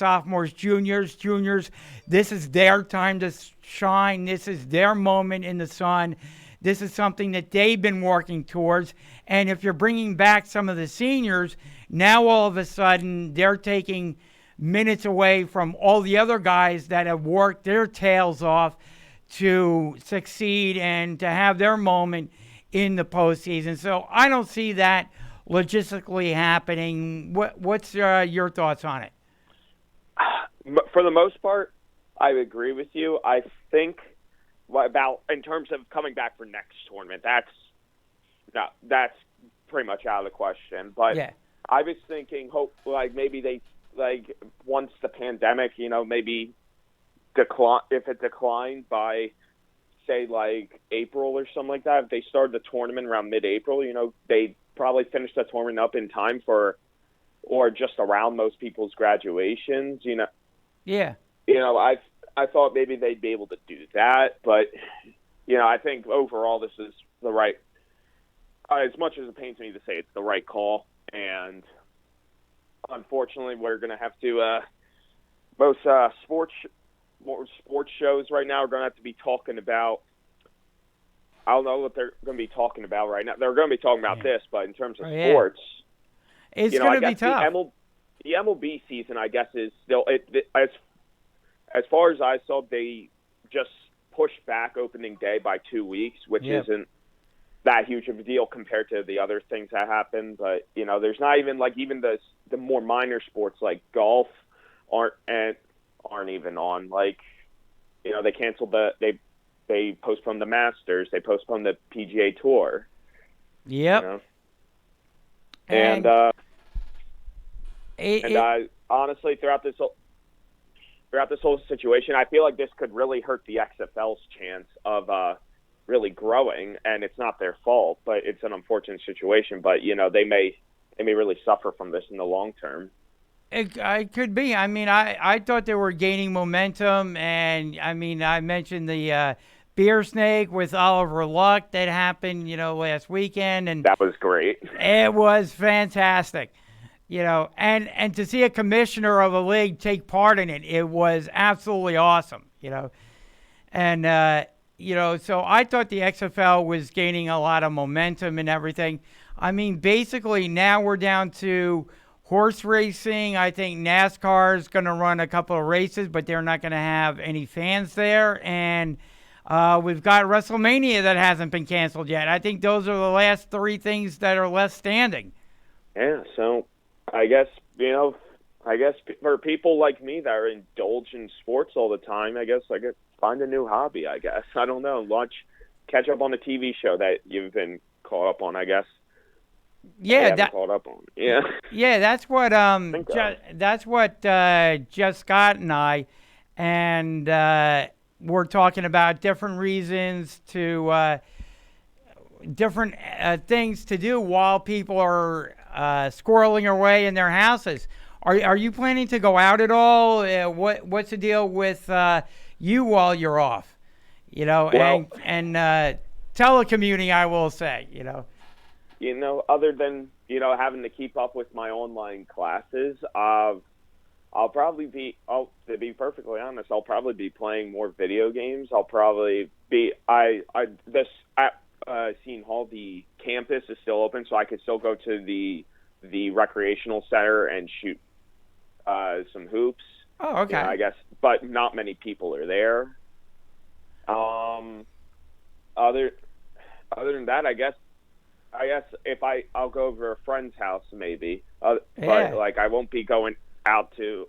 juniors. This is their time to shine. This is their moment in the sun. This is something that they've been working towards. And if you're bringing back some of the seniors, now all of a sudden they're taking minutes away from all the other guys that have worked their tails off to succeed and to have their moment in the postseason. So I don't see that logistically happening. What's your thoughts on it? For the most part, I agree with you. I think about in terms of coming back for next tournament, that's pretty much out of the question. But yeah. I was thinking, maybe they once the pandemic, maybe if it declined by say April or something like that. If they started the tournament around mid-April, they probably finish the tournament up in time for, or just around most people's graduations. Yeah. I thought maybe they'd be able to do that, but I think overall this is the right. As much as it pains me to say, it's the right call, and unfortunately, we're going to have to. Most sports shows right now are going to have to be talking about. I don't know what they're going to be talking about right now. They're going to be talking about this, but in terms of sports, it's going to be tough. The MLB season, I guess, is still as far as I saw, they just pushed back opening day by 2 weeks, which isn't that huge of a deal compared to the other things that happened. But there's not even even the more minor sports like golf aren't even on. They canceled they postponed the Masters, they postponed the PGA Tour. Yep. And honestly, throughout this whole situation, I feel like this could really hurt the XFL's chance of really growing, and it's not their fault, but it's an unfortunate situation. But they may really suffer from this in the long term. It could be. I mean, I thought they were gaining momentum, and I mean, I mentioned the beer snake with Oliver Luck that happened, last weekend, and that was great. It was fantastic. And to see a commissioner of a league take part in it, it was absolutely awesome, And, so I thought the XFL was gaining a lot of momentum and everything. I mean, basically now we're down to horse racing. I think NASCAR is going to run a couple of races, but they're not going to have any fans there. And we've got WrestleMania that hasn't been canceled yet. I think those are the last three things that are left standing. Yeah, so I guess for people like me that are indulged in sports all the time, I guess I could find a new hobby, I guess. I don't know. Catch up on a TV show that you've been caught up on, I guess. Yeah, caught up on. Yeah. Yeah, that's what Jeff Scott and I, and we're talking about different reasons to different things to do while people are squirreling away in their houses. Are you planning to go out at all? What's the deal with you while you're off? And telecommuting, I will say. Other than having to keep up with my online classes, I'll probably be. To be perfectly honest, I'll probably be playing more video games. I'll probably be. Seton Hall, the campus is still open, so I could still go to the recreational center and shoot some hoops. Oh, okay. I guess, but not many people are there. Other than that, I guess if I'll go over a friend's house maybe. But I won't be going out to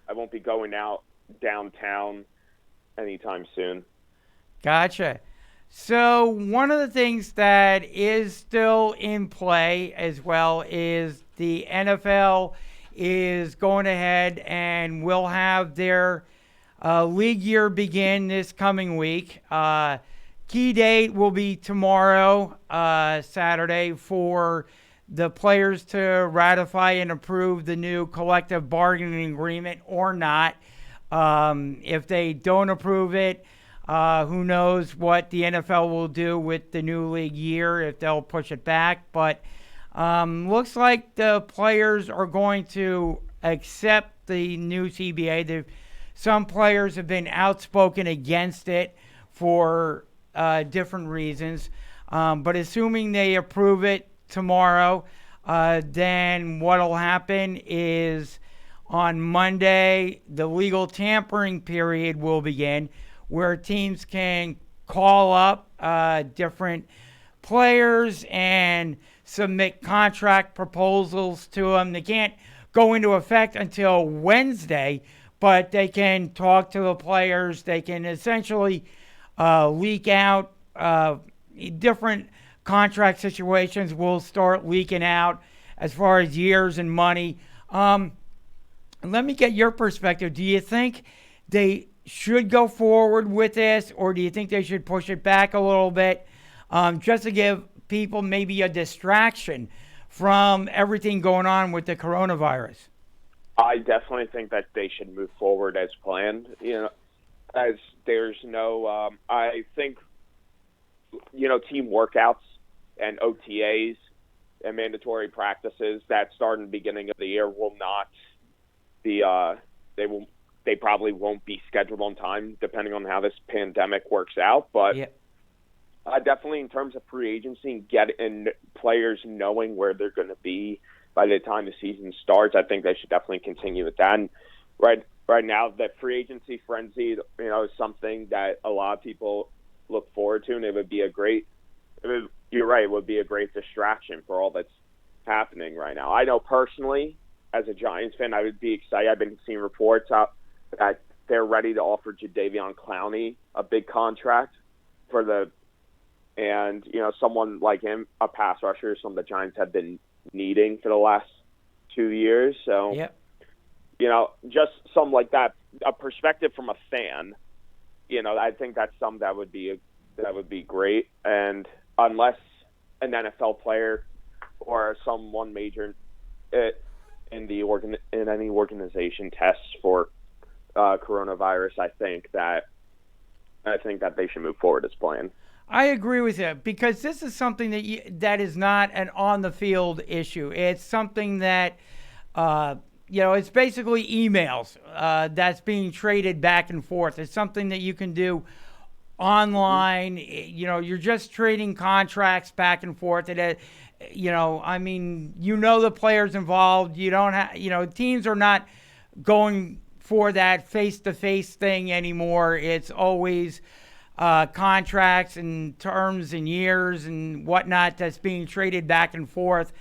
I won't be going out downtown anytime soon. Gotcha. So one of the things that is still in play as well is the NFL is going ahead and will have their league year begin this coming week. Key date will be tomorrow, Saturday, for the players to ratify and approve the new collective bargaining agreement or not. If they don't approve it, who knows what the NFL will do with the new league year, if they'll push it back. But looks like the players are going to accept the new CBA. Some players have been outspoken against it for different reasons. But assuming they approve it tomorrow, then what will happen is on Monday, the legal tampering period will begin, where teams can call up different players and submit contract proposals to them. They can't go into effect until Wednesday, but they can talk to the players. They can essentially leak out different contract situations will start leaking out as far as years and money. Let me get your perspective. Do you think they should go forward with this, or do you think they should push it back a little bit just to give people maybe a distraction from everything going on with the coronavirus? I definitely think that they should move forward as planned. As there's no, I think, team workouts and OTAs and mandatory practices that start in the beginning of the year will not be, they probably won't be scheduled on time depending on how this pandemic works out. But definitely in terms of free agency and players knowing where they're going to be by the time the season starts, I think they should definitely continue with that. And right now, the free agency frenzy, is something that a lot of people look forward to, and it would be you're right, it would be a great distraction for all that's happening right now. I know personally, as a Giants fan, I would be excited. I've been seeing reports out that they're ready to offer Jadeveon Clowney a big contract and someone like him, a pass rusher, some of the Giants have been needing for the last 2 years. So, just something like that, a perspective from a fan, I think that's something that would be great. And unless an NFL player or someone major in any organization tests for coronavirus, I think that they should move forward as planned. I agree with you, because this is something that is not an on-the-field issue. It's something that, it's basically emails that's being traded back and forth. It's something that you can do online. You're just trading contracts back and forth. The players involved. You don't have, teams are not going for that face-to-face thing anymore. It's always contracts and terms and years and whatnot that's being traded back and forth.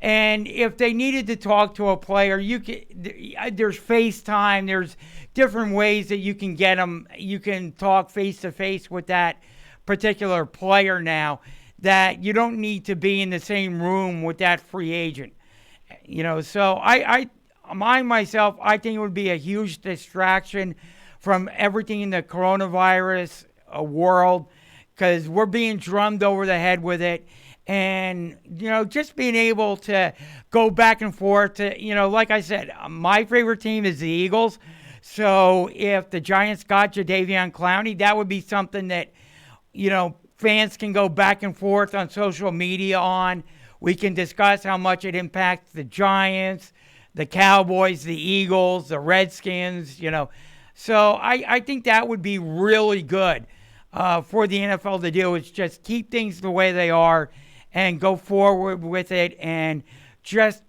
And if they needed to talk to a player, there's FaceTime, there's different ways that you can get them. You can talk face-to-face with that particular player now, that you don't need to be in the same room with that free agent. So I think it would be a huge distraction from everything in the coronavirus world, because we're being drummed over the head with it. And, just being able to go back and forth to, like I said, my favorite team is the Eagles. So if the Giants got Jadeveon Clowney, that would be something that, fans can go back and forth on social media on. We can discuss how much it impacts the Giants, the Cowboys, the Eagles, the Redskins, So I think that would be really good for the NFL to do, is just keep things the way they are and go forward with it and just,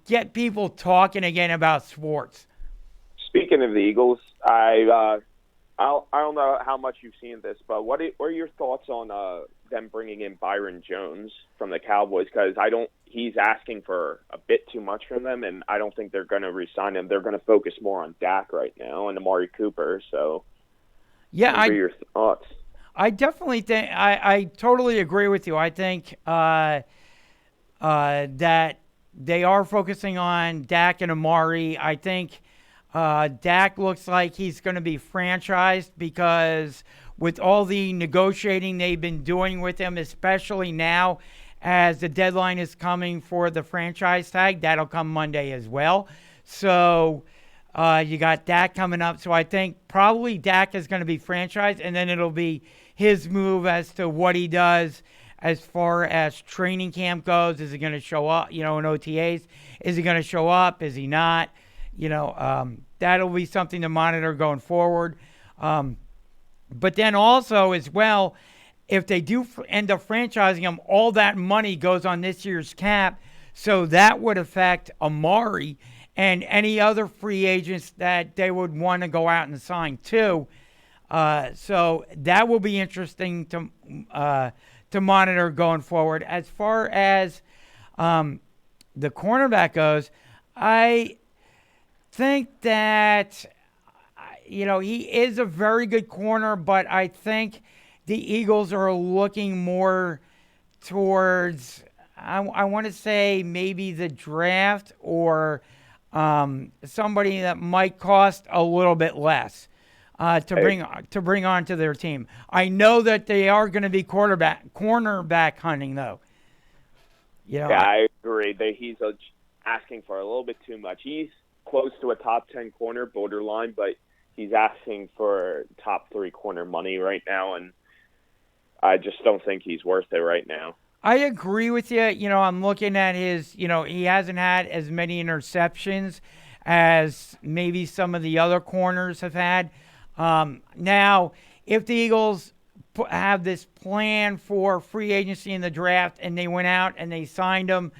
get people talking again about sports. Speaking of the Eagles, I don't know how much you've seen this, but what are your thoughts on them bringing in Byron Jones from the Cowboys? Because he's asking for a bit too much from them, and I don't think they're going to re-sign him. They're going to focus more on Dak right now and Amari Cooper. So, yeah, what are your thoughts? I definitely think I totally agree with you. I think that they are focusing on Dak and Amari. I think Dak looks like he's going to be franchised because with all the negotiating they've been doing with him, especially now as the deadline is coming for the franchise tag, that'll come Monday as well. So you got Dak coming up. So I think probably Dak is going to be franchised, and then it'll be his move as to what he does as far as training camp goes. Is he going to show up, in OTAs? Is he going to show up? Is he not? That'll be something to monitor going forward. But then also as well, if they do end up franchising him, all that money goes on this year's cap. So that would affect Amari and any other free agents that they would want to go out and sign too. So that will be interesting to monitor going forward. As far as the cornerback goes, I think that, he is a very good corner, but I think the Eagles are looking more towards, I want to say maybe the draft or somebody that might cost a little bit less to bring onto their team. I know that they are going to be cornerback hunting, though. Yeah, I agree. He's asking for a little bit too much. He's close to a top 10 corner, borderline, but he's asking for top 3 corner money right now, and I just don't think he's worth it right now. I agree with you. I'm looking at his, he hasn't had as many interceptions as maybe some of the other corners have had. Now, if the Eagles have this plan for free agency in the draft and they went out and they signed him,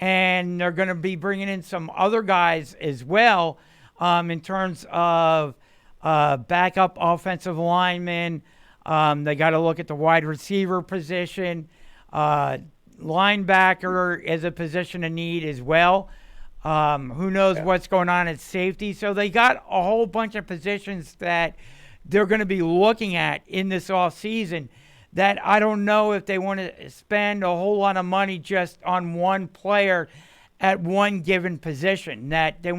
and they're going to be bringing in some other guys as well in terms of backup offensive linemen. They got to look at the wide receiver position. Linebacker is a position of need as well. Who knows what's going on at safety. So they got a whole bunch of positions that they're going to be looking at in this offseason that I don't know if they want to spend a whole lot of money just on one player at one given position, that they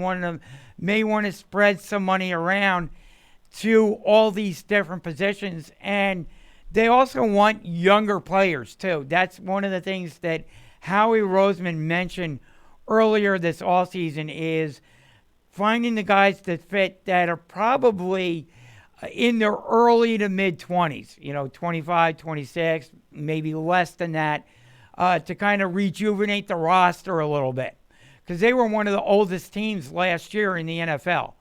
may want to spread some money around to all these different positions. And they also want younger players too. That's one of the things that Howie Roseman mentioned earlier this offseason, is finding the guys that fit that are probably in their early to mid-20s, 25, 26, maybe less than that, to kind of rejuvenate the roster a little bit. Because they were one of the oldest teams last year in the NFL.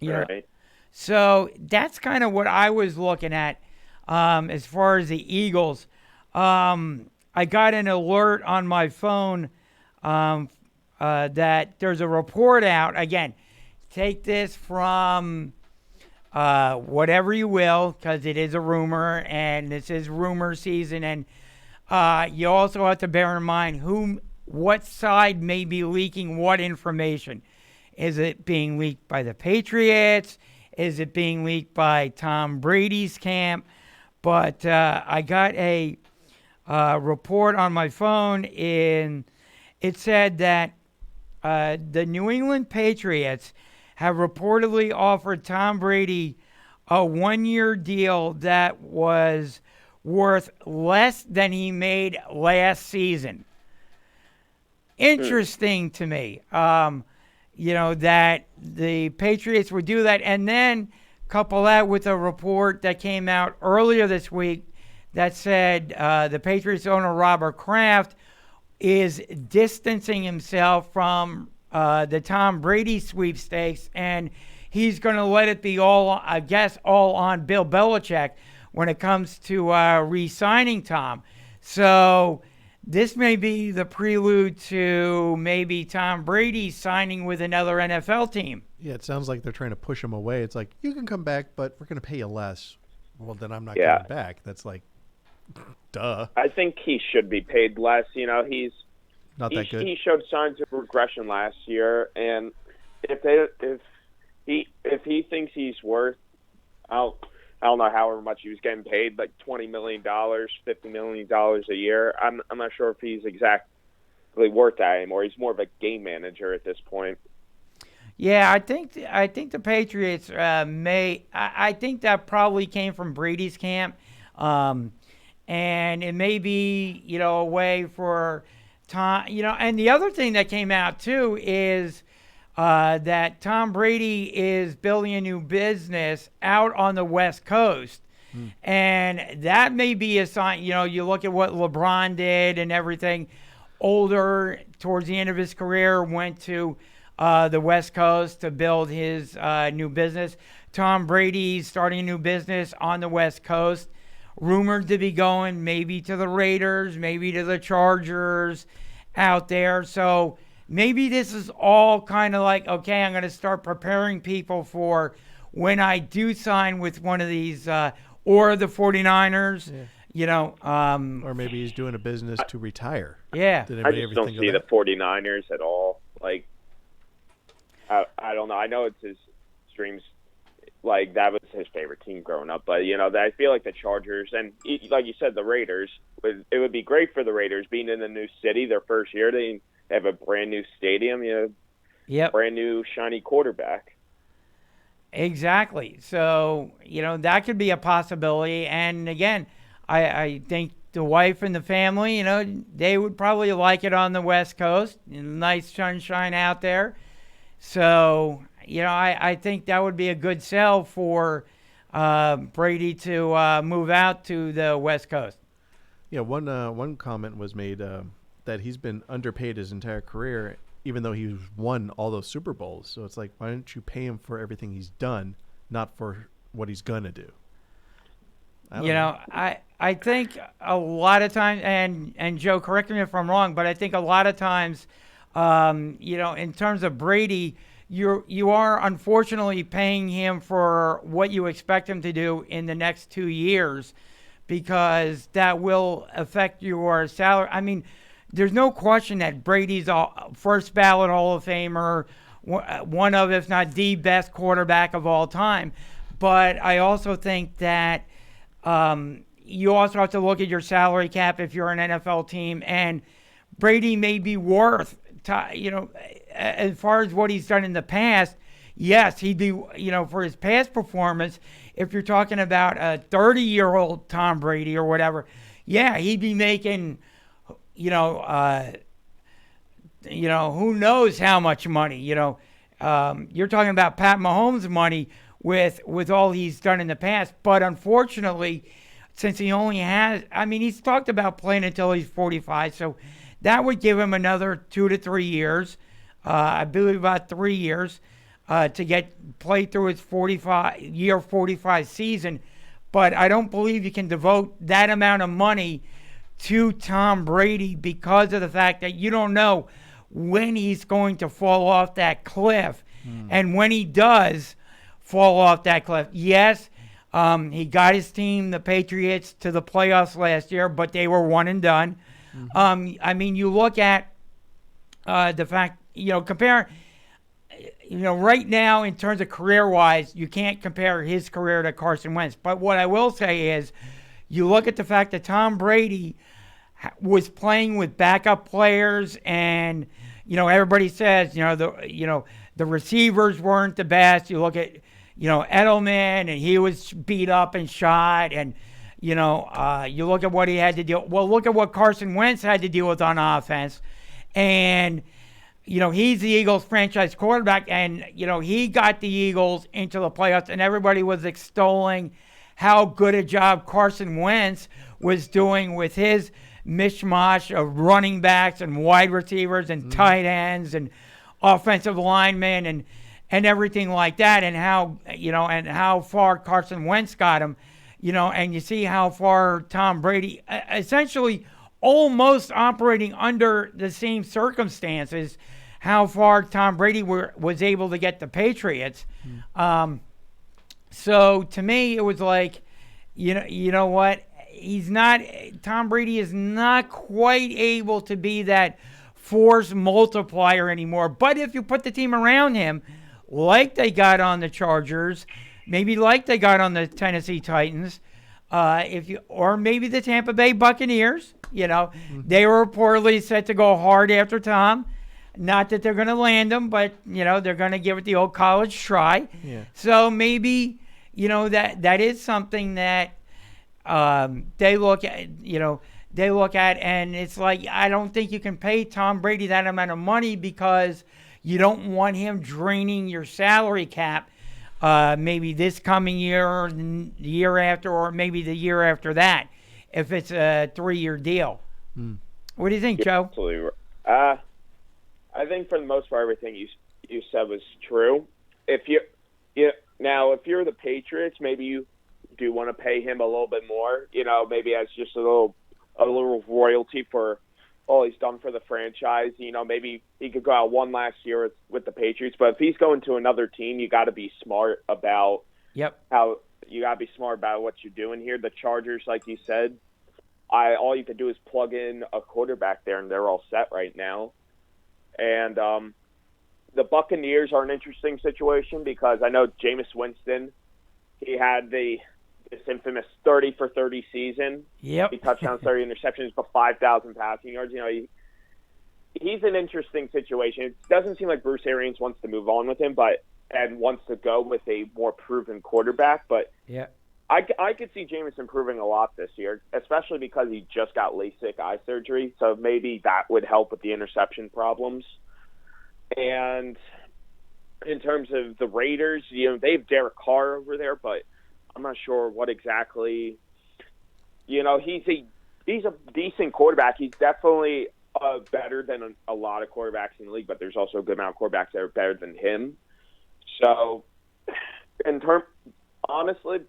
Right. So that's kind of what I was looking at as far as the Eagles. I got an alert on my phone that there's a report out. Again, take this from whatever you will, because it is a rumor, and this is rumor season. And you also have to bear in mind what side may be leaking what information. Is it being leaked by the Patriots? Is it being leaked by Tom Brady's camp? But I got a report on my phone, and it said that the New England Patriots have reportedly offered Tom Brady a 1-year deal that was worth less than he made last season. Interesting to me, that the Patriots would do that. And then couple that with a report that came out earlier this week that said the Patriots owner Robert Kraft is distancing himself from the Tom Brady sweepstakes, and he's going to let it be all on Bill Belichick when it comes to re-signing Tom. So this may be the prelude to maybe Tom Brady signing with another NFL team. Yeah, it sounds like they're trying to push him away. It's like, you can come back, but we're going to pay you less. Well, then I'm not coming back. That's like, duh. I think he should be paid less. He's not that good. He showed signs of regression last year, and if he thinks he's worth, I don't know however much he was getting paid, like $20 million, $50 million a year. I'm not sure if he's exactly worth that anymore. He's more of a game manager at this point. Yeah, I think the Patriots may. I think that probably came from Brady's camp, and it may be a way for Tom. And the other thing that came out too is that Tom Brady is building a new business out on the West Coast, and that may be a sign. You look at what LeBron did and everything. Older towards the end of his career, went to the West Coast to build his new business. Tom Brady starting a new business on the West Coast, rumored to be going maybe to the Raiders, maybe to the Chargers out there. So maybe this is all kind of like, okay, I'm going to start preparing people for when I do sign with one of these or the 49ers. Yeah. Or maybe he's doing a business to retire. Yeah. I just don't see the 49ers at all. Like, I don't know. I know it's his dreams. Like, that was his favorite team growing up. But, I feel like the Chargers and, like you said, the Raiders, it would be great for the Raiders being in a new city their first year. They have a brand new stadium, brand new shiny quarterback. Exactly. So, that could be a possibility. And, again, I think the wife and the family, they would probably like it on the West Coast. Nice sunshine out there. So, I think that would be a good sell for Brady to move out to the West Coast. Yeah, one comment was made that he's been underpaid his entire career, even though he's won all those Super Bowls. So it's like, why don't you pay him for everything he's done, not for what he's going to do? I think a lot of times, and Joe, correct me if I'm wrong, but I think a lot of times, in terms of Brady, you are unfortunately paying him for what you expect him to do in the next 2 years, because that will affect your salary. I mean, there's no question that Brady's a first ballot Hall of Famer, one of, if not the best quarterback of all time. But I also think that you also have to look at your salary cap if you're an NFL team, and Brady may be worth, as far as what he's done in the past, yes, he'd be, for his past performance, if you're talking about a 30-year-old Tom Brady or whatever, yeah, he'd be making, who knows how much money, you're talking about Pat Mahomes' money with all he's done in the past. But unfortunately, since he only has, he's talked about playing until he's 45, so that would give him another 2 to 3 years, I believe about 3 years, to play through his 45 season. But I don't believe you can devote that amount of money to Tom Brady because of the fact that you don't know when he's going to fall off that cliff. And when he does fall off that cliff, yes, he got his team, the Patriots, to the playoffs last year, but they were one and done. You look at the fact, compare, right now in terms of career-wise, you can't compare his career to Carson Wentz. But what I will say is, you look at the fact that Tom Brady was playing with backup players, and everybody says, the receivers weren't the best. You look at, Edelman, and he was beat up and shot. And, you look at what he had to deal. Well, look at what Carson Wentz had to deal with on offense. And, he's the Eagles franchise quarterback. And, he got the Eagles into the playoffs. And everybody was extolling how good a job Carson Wentz was doing with his mishmash of running backs and wide receivers and tight ends and offensive linemen and everything like that, and how far Carson Wentz got him, and you see how far Tom Brady, essentially almost operating under the same circumstances, how far Tom Brady was able to get the Patriots. So to me, it was like, you know what? Tom Brady is not quite able to be that force multiplier anymore. But if you put the team around him, like they got on the Chargers, maybe like they got on the Tennessee Titans, or maybe the Tampa Bay Buccaneers, they were reportedly set to go hard after Tom. Not that they're going to land him, but, they're going to give it the old college try. Yeah. So maybe, that is something that they look at, and it's like, I don't think you can pay Tom Brady that amount of money because you don't want him draining your salary cap maybe this coming year or the year after, or maybe the year after that, if it's a 3-year deal. What do you think, Joe? Absolutely. I think for the most part, everything you said was true. If you're the Patriots, maybe you do want to pay him a little bit more, maybe as just a little royalty for all he's done for the franchise. Maybe he could go out one last year with the Patriots, but if he's going to another team, you got to be smart about what you're doing here. The Chargers, like you said, all you can do is plug in a quarterback there, and they're all set right now. And the Buccaneers are an interesting situation because I know Jameis Winston, he had this infamous 30 for 30 season. Yep. 30 touchdowns, 30 interceptions, but 5,000 passing yards. He's an interesting situation. It doesn't seem like Bruce Arians wants to move on with him, and wants to go with a more proven quarterback. But yeah, I could see Jameis improving a lot this year, especially because he just got LASIK eye surgery. So maybe that would help with the interception problems. And in terms of the Raiders, they have Derek Carr over there, but I'm not sure what exactly. He's a decent quarterback. He's definitely better than a lot of quarterbacks in the league, but there's also a good amount of quarterbacks that are better than him. So, honestly,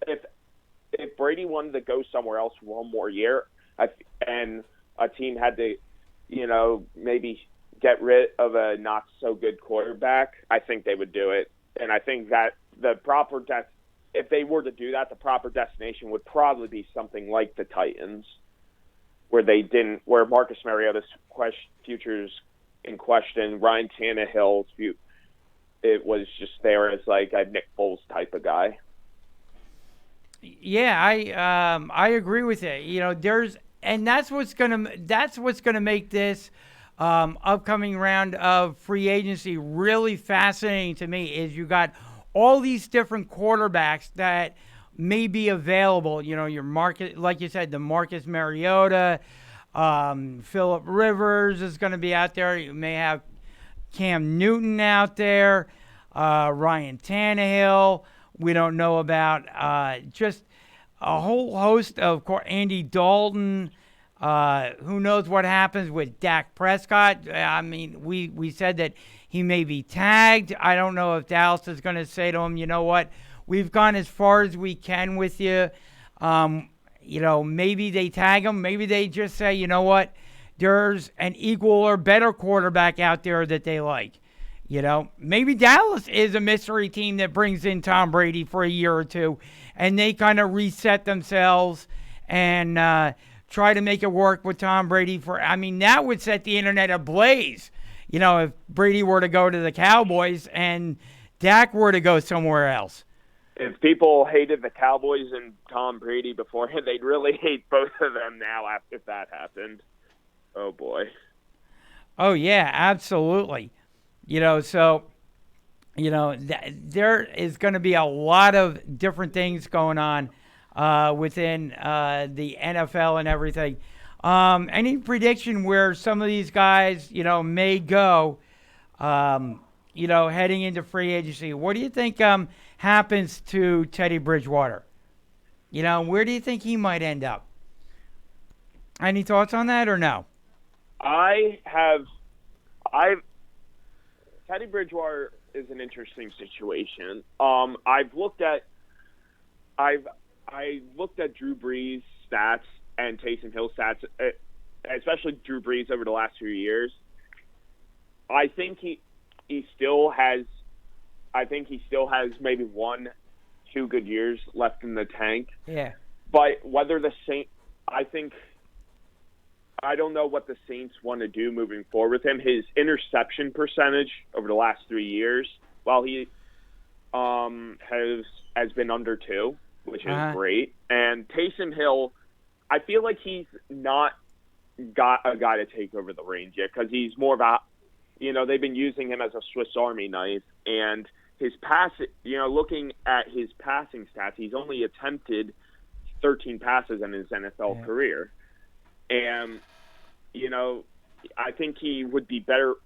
if Brady wanted to go somewhere else one more year, and a team had to, maybe get rid of a not so good quarterback, I think they would do it. And I think that if they were to do that, the proper destination would probably be something like the Titans, where Marcus Mariota's future is in question, Ryan Tannehill's it was just there as like a Nick Foles type of guy. Yeah, I agree with it. That's what's gonna make this upcoming round of free agency really fascinating to me. Is you got all these different quarterbacks that may be available. Your market, like you said, the Marcus Mariota, Phillip Rivers is going to be out there. You may have Cam Newton out there, Ryan Tannehill. We don't know about just a whole host of Andy Dalton. Who knows what happens with Dak Prescott? I mean, we said that he may be tagged. I don't know if Dallas is going to say to him, you know what, we've gone as far as we can with you. Maybe they tag him. Maybe they just say, you know what, there's an equal or better quarterback out there that they like. Maybe Dallas is a mystery team that brings in Tom Brady for a year or two, and they kind of reset themselves and try to make it work with Tom Brady that would set the internet ablaze. If Brady were to go to the Cowboys and Dak were to go somewhere else. If people hated the Cowboys and Tom Brady beforehand, they'd really hate both of them now if that happened. Oh, boy. Oh, yeah, absolutely. So there is going to be a lot of different things going on within the NFL and everything. Any prediction where some of these guys, may go, heading into free agency? What do you think happens to Teddy Bridgewater? Where do you think he might end up? Any thoughts on that or no? Teddy Bridgewater is an interesting situation. I looked at Drew Brees' stats and Taysom Hill stats, especially Drew Brees over the last few years. I think he still has maybe 1-2 good years left in the tank. Yeah. But whether the Saints, I don't know what the Saints want to do moving forward with him. His interception percentage over the last 3 years, while he has been under 2, which is great. And Taysom Hill, I feel like he's not got a guy to take over the reins yet because he's more of a, they've been using him as a Swiss Army knife. And his pass, looking at his passing stats, he's only attempted 13 passes in his NFL career. And, I think he would be better.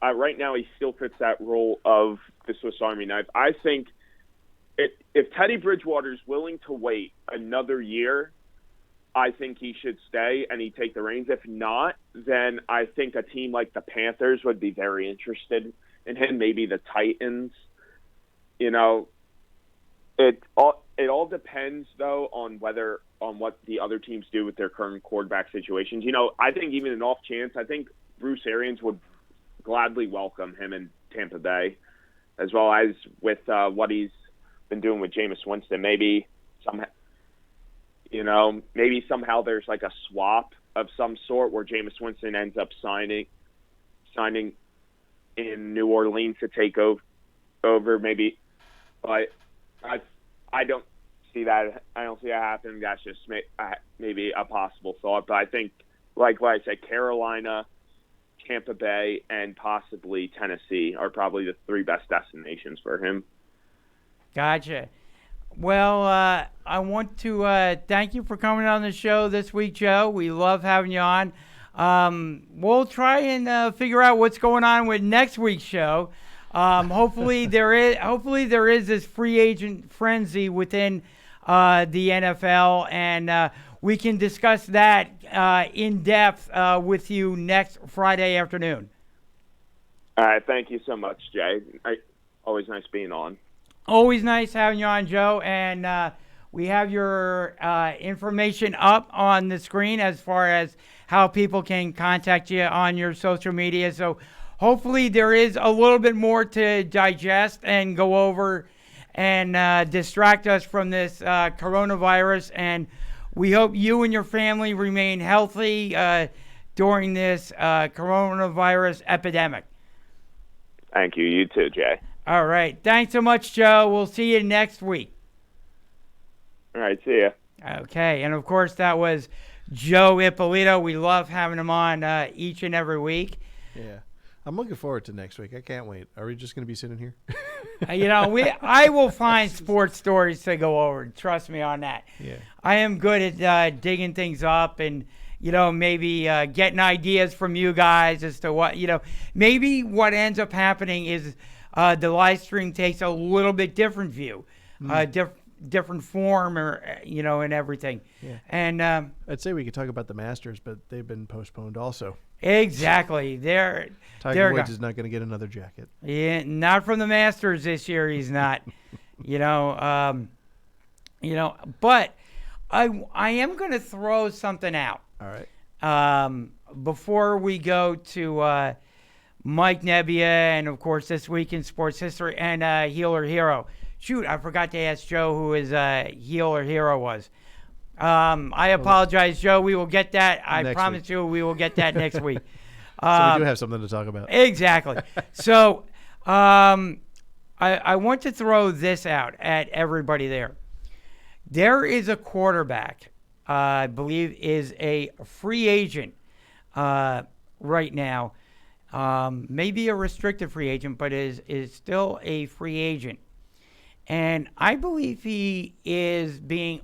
Right now, he still fits that role of the Swiss Army knife. I think if Teddy Bridgewater is willing to wait another year, I think he should stay and he'd take the reins. If not, then I think a team like the Panthers would be very interested in him, maybe the Titans. It all depends, though, on what the other teams do with their current quarterback situations. I think even an off chance, I think Bruce Arians would gladly welcome him in Tampa Bay, as well as with what he's been doing with Jameis Winston. Maybe somehow there's like a swap of some sort where Jameis Winston ends up signing in New Orleans to take over maybe. But I don't see that. I don't see that happening. That's just maybe a possible thought. But I think, like what I said, Carolina, Tampa Bay, and possibly Tennessee are probably the 3 best destinations for him. Gotcha. Well, I want to thank you for coming on the show this week, Joe. We love having you on. We'll try and figure out what's going on with next week's show. Hopefully there is this free agent frenzy within the NFL, and we can discuss that in depth with you next Friday afternoon. All right, thank you so much, Jay. Always nice being on. Always nice having you on, Joe, and we have your information up on the screen as far as how people can contact you on your social media. So hopefully there is a little bit more to digest and go over and distract us from this coronavirus. And we hope you and your family remain healthy during this coronavirus epidemic. Thank you. You too, Jay. All right. Thanks so much, Joe. We'll see you next week. All right. See ya. Okay. And, of course, that was Joe Ippolito. We love having him on each and every week. Yeah. I'm looking forward to next week. I can't wait. Are we just going to be sitting here? I will find sports stories to go over. Trust me on that. Yeah. I am good at digging things up and, maybe getting ideas from you guys as to what, maybe what ends up happening is the live stream takes a little bit different view, different form, or and everything. Yeah. And I'd say we could talk about the Masters, but they've been postponed also. Exactly. Tiger Woods is not going to get another jacket. Yeah, not from the Masters this year. He's not. But I am going to throw something out. All right. Before we go to Mike Nebbia and, of course, This Week in Sports History and Heel or Hero. Shoot, I forgot to ask Joe who his heel or hero was. I apologize, Joe. We will get that. I promise you we will get that next week. So we do have something to talk about. Exactly. So I want to throw this out at everybody there. There is a quarterback, I believe is a free agent right now. maybe a restricted free agent, but is still a free agent. And I believe he is being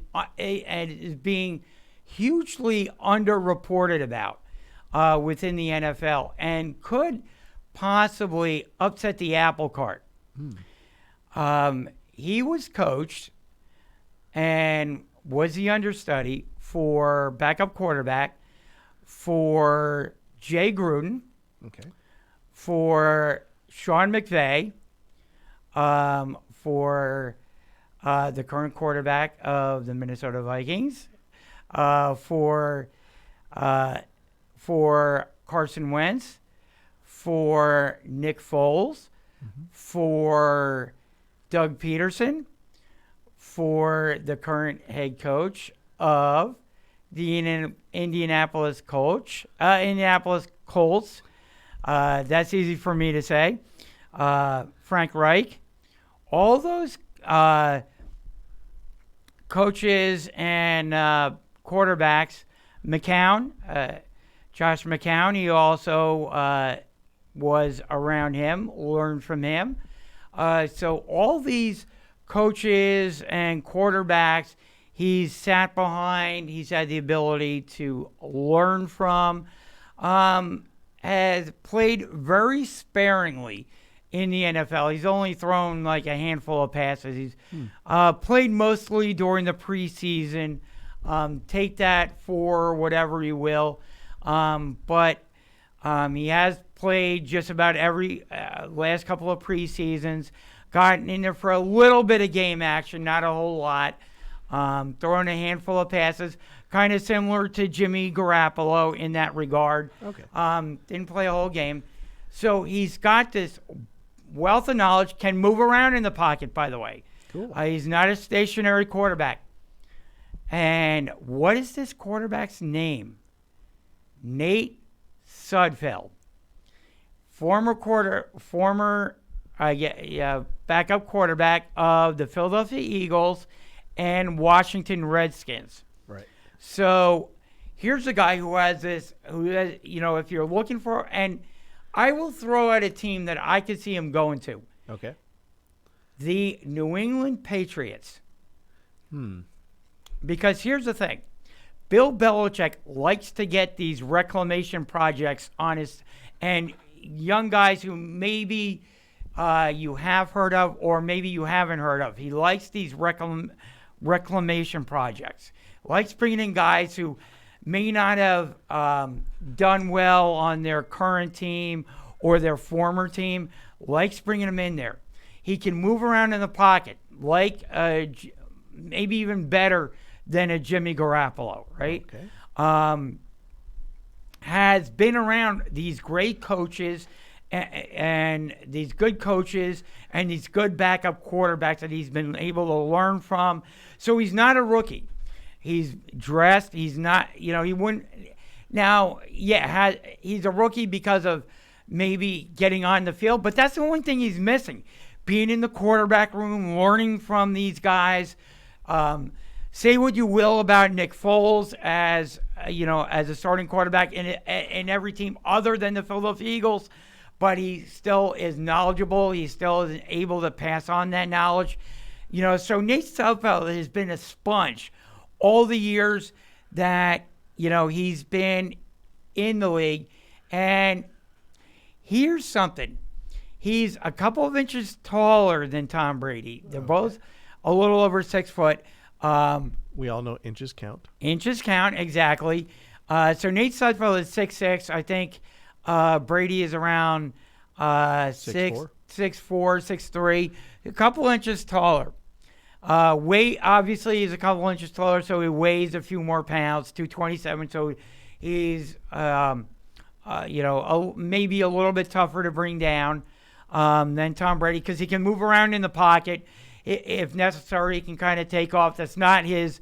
hugely underreported about within the NFL and could possibly upset the apple cart. He was coached and was the understudy for backup quarterback for Jay Gruden, for Sean McVay, for the current quarterback of the Minnesota Vikings, for Carson Wentz, for Nick Foles, for Doug Peterson, for the current head coach of the Indianapolis Colts. That's easy for me to say. Frank Reich. All those coaches and quarterbacks, Josh McCown, he also was around him, learned from him. So all these coaches and quarterbacks he's sat behind, he's had the ability to learn from, has played very sparingly in the NFL. He's only thrown like a handful of passes. He's played mostly during the preseason. Take that for whatever you will. But he has played just about every last couple of preseasons, gotten in there for a little bit of game action, not a whole lot, throwing a handful of passes, kind of similar to Jimmy Garoppolo in that regard. Didn't play a whole game. So he's got this wealth of knowledge, can move around in the pocket, by the way. He's not a stationary quarterback. And what is this quarterback's name? Nate Sudfeld. Former backup quarterback of the Philadelphia Eagles and Washington Redskins. Right. So here's a guy who has, if you're looking for, and I will throw out a team that I could see him going to. Okay. The New England Patriots. Because here's the thing. Bill Belichick likes to get these reclamation projects on his, and young guys who maybe you have heard of or maybe you haven't heard of. He likes these reclamation projects. Likes bringing in guys who may not have done well on their current team or their former team. Likes bringing them in there. He can move around in the pocket, like maybe even better than a Jimmy Garoppolo, right? Has been around these great coaches and these good coaches and these good backup quarterbacks that he's been able to learn from. So he's not a rookie. He's dressed. He's not, he wouldn't. Now, he's a rookie because of maybe getting on the field, but that's the only thing he's missing. Being in the quarterback room, learning from these guys. Say what you will about Nick Foles as a starting quarterback in every team other than the Philadelphia Eagles, but he still is knowledgeable. He still is able to pass on that knowledge. So Nate Sudfeld has been a sponge all the years that, he's been in the league. And here's something. He's a couple of inches taller than Tom Brady. They're both a little over 6 foot. We all know inches count. Inches count, exactly. So Nate Sudfeld is 6'6". I think Brady is around 6'4", 6'3", a couple inches taller. Weight, obviously, is a couple inches taller, so he weighs a few more pounds, 227. So he's, maybe a little bit tougher to bring down than Tom Brady because he can move around in the pocket. If necessary, he can kind of take off. That's not his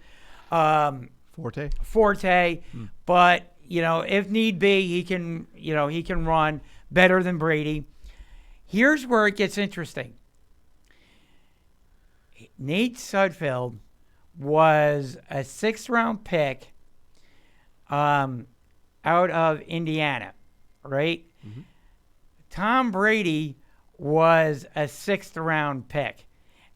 forte. But if need be, he can run better than Brady. Here's where it gets interesting. Nate Sudfeld was a 6th-round pick out of Indiana, right? Tom Brady was a 6th round pick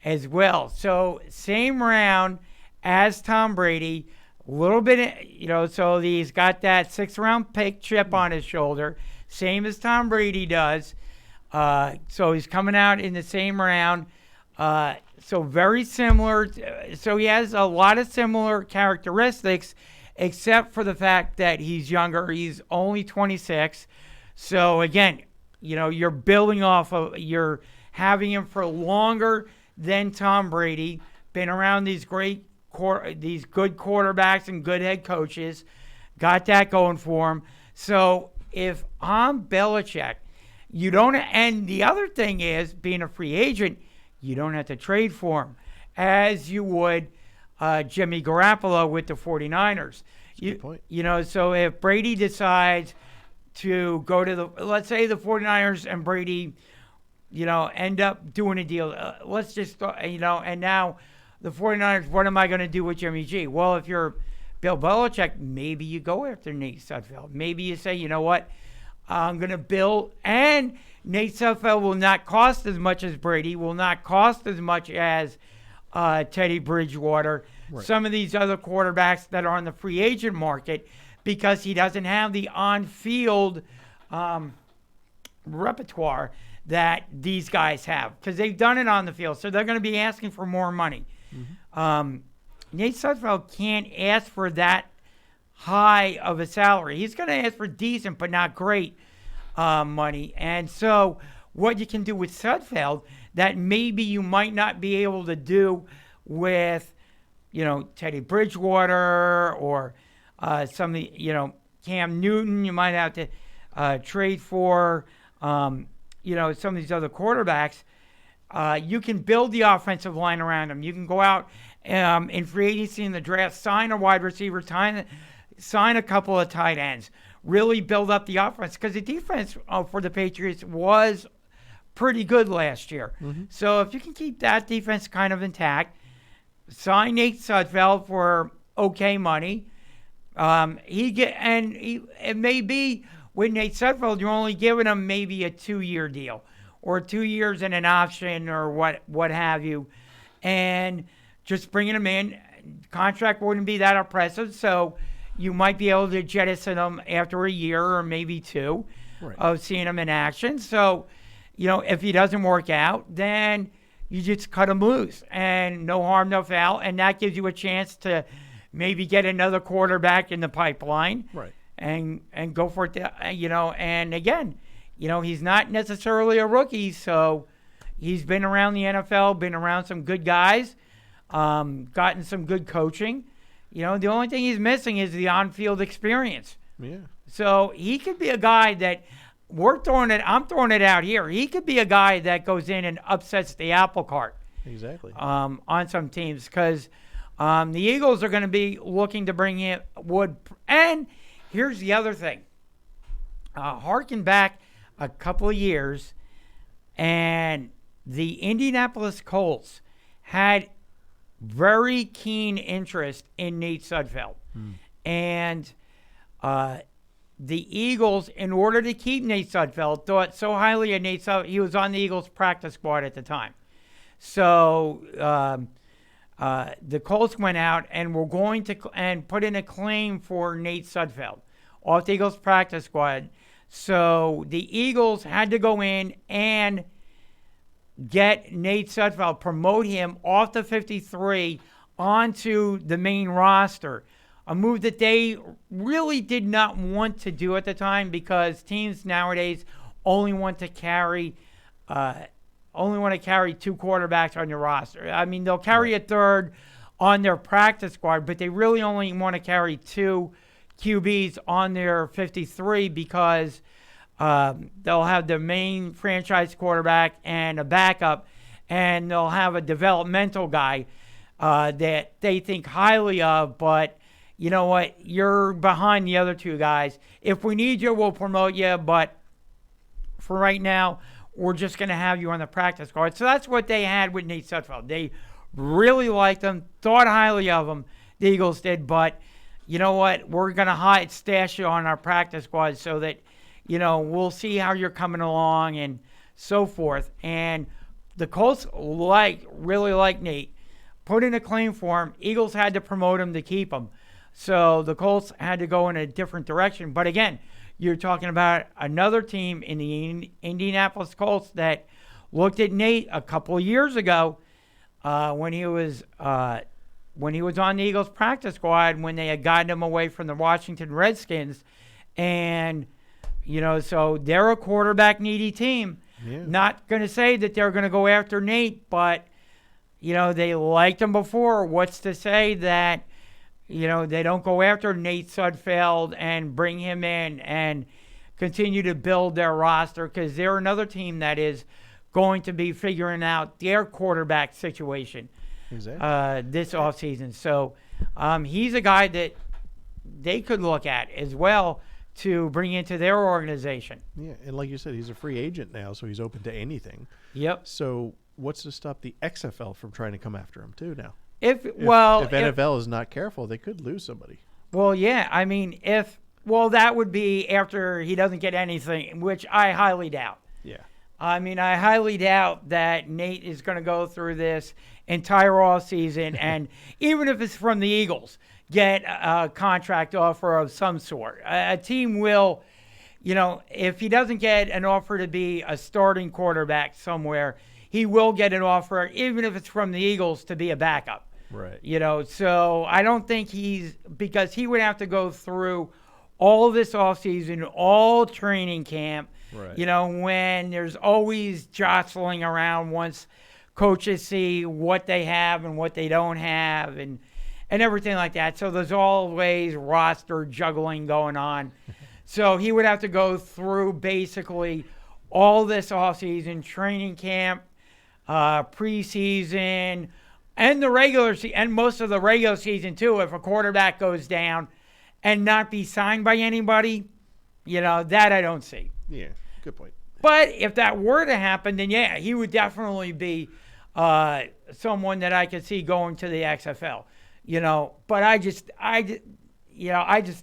as well. So same round as Tom Brady, a little bit, so he's got that 6th round pick chip on his shoulder, same as Tom Brady does. So he's coming out in the same round. So very similar. So he has a lot of similar characteristics, except for the fact that he's younger. He's only 26. So again, you're building off of, you're having him for longer than Tom Brady. Been around these good quarterbacks and good head coaches. Got that going for him. So if I'm Belichick, you don't, and the other thing is, being a free agent, you don't have to trade for him as you would Jimmy Garoppolo with the 49ers. Good point. So if Brady decides to go to let's say the 49ers and Brady, end up doing a deal. Let's just, and now the 49ers, what am I going to do with Jimmy G? Well, if you're Bill Belichick, maybe you go after Nate Sudfeld. Maybe you say, you know what, I'm going to build, and Nate Sudfeld will not cost as much as Brady, will not cost as much as Teddy Bridgewater, right. Some of these other quarterbacks that are on the free agent market, because he doesn't have the on-field repertoire that these guys have, because they've done it on the field, so they're going to be asking for more money. Mm-hmm. Nate Sudfeld can't ask for that high of a salary. He's going to ask for decent but not great money. And so what you can do with Sudfeld that maybe you might not be able to do with, Teddy Bridgewater or some of the, Cam Newton, you might have to trade for, some of these other quarterbacks. You can build the offensive line around them. You can go out in free agency in the draft, sign a wide receiver, sign a couple of tight ends, really build up the offense, because the defense for the Patriots was pretty good last year. Mm-hmm. So if you can keep that defense kind of intact, sign Nate Sudfeld for okay money. It may be with Nate Sudfeld, you're only giving him maybe a 2-year deal or 2 years and an option or what have you, and just bringing him in. Contract wouldn't be that oppressive, so you might be able to jettison him after a year or maybe 2 of seeing him in action. So, if he doesn't work out, then you just cut him loose, and no harm, no foul, and that gives you a chance to maybe get another quarterback in the pipeline, right? And go for it, and again, he's not necessarily a rookie, so he's been around the NFL, been around some good guys, gotten some good coaching. The only thing he's missing is the on-field experience. Yeah. So he could be a guy that I'm throwing it out here. He could be a guy that goes in and upsets the apple cart. Exactly. On some teams, because the Eagles are going to be looking to bring in Wood. And here's the other thing. Harken back a couple of years, and the Indianapolis Colts had very keen interest in Nate Sudfeld. And the Eagles, in order to keep Nate Sudfeld, thought so highly of Nate Sudfeld. He was on the Eagles practice squad at the time. So the Colts went out and were going to put in a claim for Nate Sudfeld off the Eagles practice squad. So the Eagles had to go in and get Nate Sudfeld, promote him off the 53 onto the main roster. A move that they really did not want to do at the time, because teams nowadays only want to carry 2 quarterbacks on your roster. I mean, they'll carry a third on their practice squad, but they really only want to carry 2 QBs on their 53, because they'll have the main franchise quarterback and a backup, and they'll have a developmental guy that they think highly of, but you know what? You're behind the other 2 guys. If we need you, we'll promote you, but for right now, we're just going to have you on the practice squad. So that's what they had with Nate Sudfeld. They really liked him, thought highly of him, the Eagles did, but you know what? We're going to stash you on our practice squad so that, we'll see how you're coming along and so forth. And the Colts really like Nate, put in a claim for him. Eagles had to promote him to keep him. So the Colts had to go in a different direction. But again, you're talking about another team in the Indianapolis Colts that looked at Nate a couple of years ago when he was on the Eagles practice squad when they had gotten him away from the Washington Redskins. And, so they're a quarterback needy team. Yeah. Not going to say that they're going to go after Nate, but, they liked him before. What's to say that, they don't go after Nate Sudfeld and bring him in and continue to build their roster, because they're another team that is going to be figuring out their quarterback situation this offseason. So he's a guy that they could look at as well to bring into their organization. Yeah, and like you said, he's a free agent now, so he's open to anything. Yep. So what's to stop the XFL from trying to come after him too now? If NFL is not careful, they could lose somebody. Well, yeah. I mean, that would be after he doesn't get anything, which I highly doubt. Yeah. I mean, I highly doubt that Nate is going to go through this entire offseason and even if it's from the Eagles, get a contract offer of some sort. A team will, if he doesn't get an offer to be a starting quarterback somewhere, he will get an offer, even if it's from the Eagles, to be a backup. Right. So I don't think because he would have to go through all this offseason, all training camp, right. When there's always jostling around once coaches see what they have and what they don't have and everything like that. So there's always roster juggling going on. So he would have to go through basically all this offseason, training camp, preseason, and the regular season, and most of the regular season too, if a quarterback goes down, and not be signed by anybody, that I don't see. Yeah, good point. But if that were to happen, then yeah, he would definitely be someone that I could see going to the XFL. But I just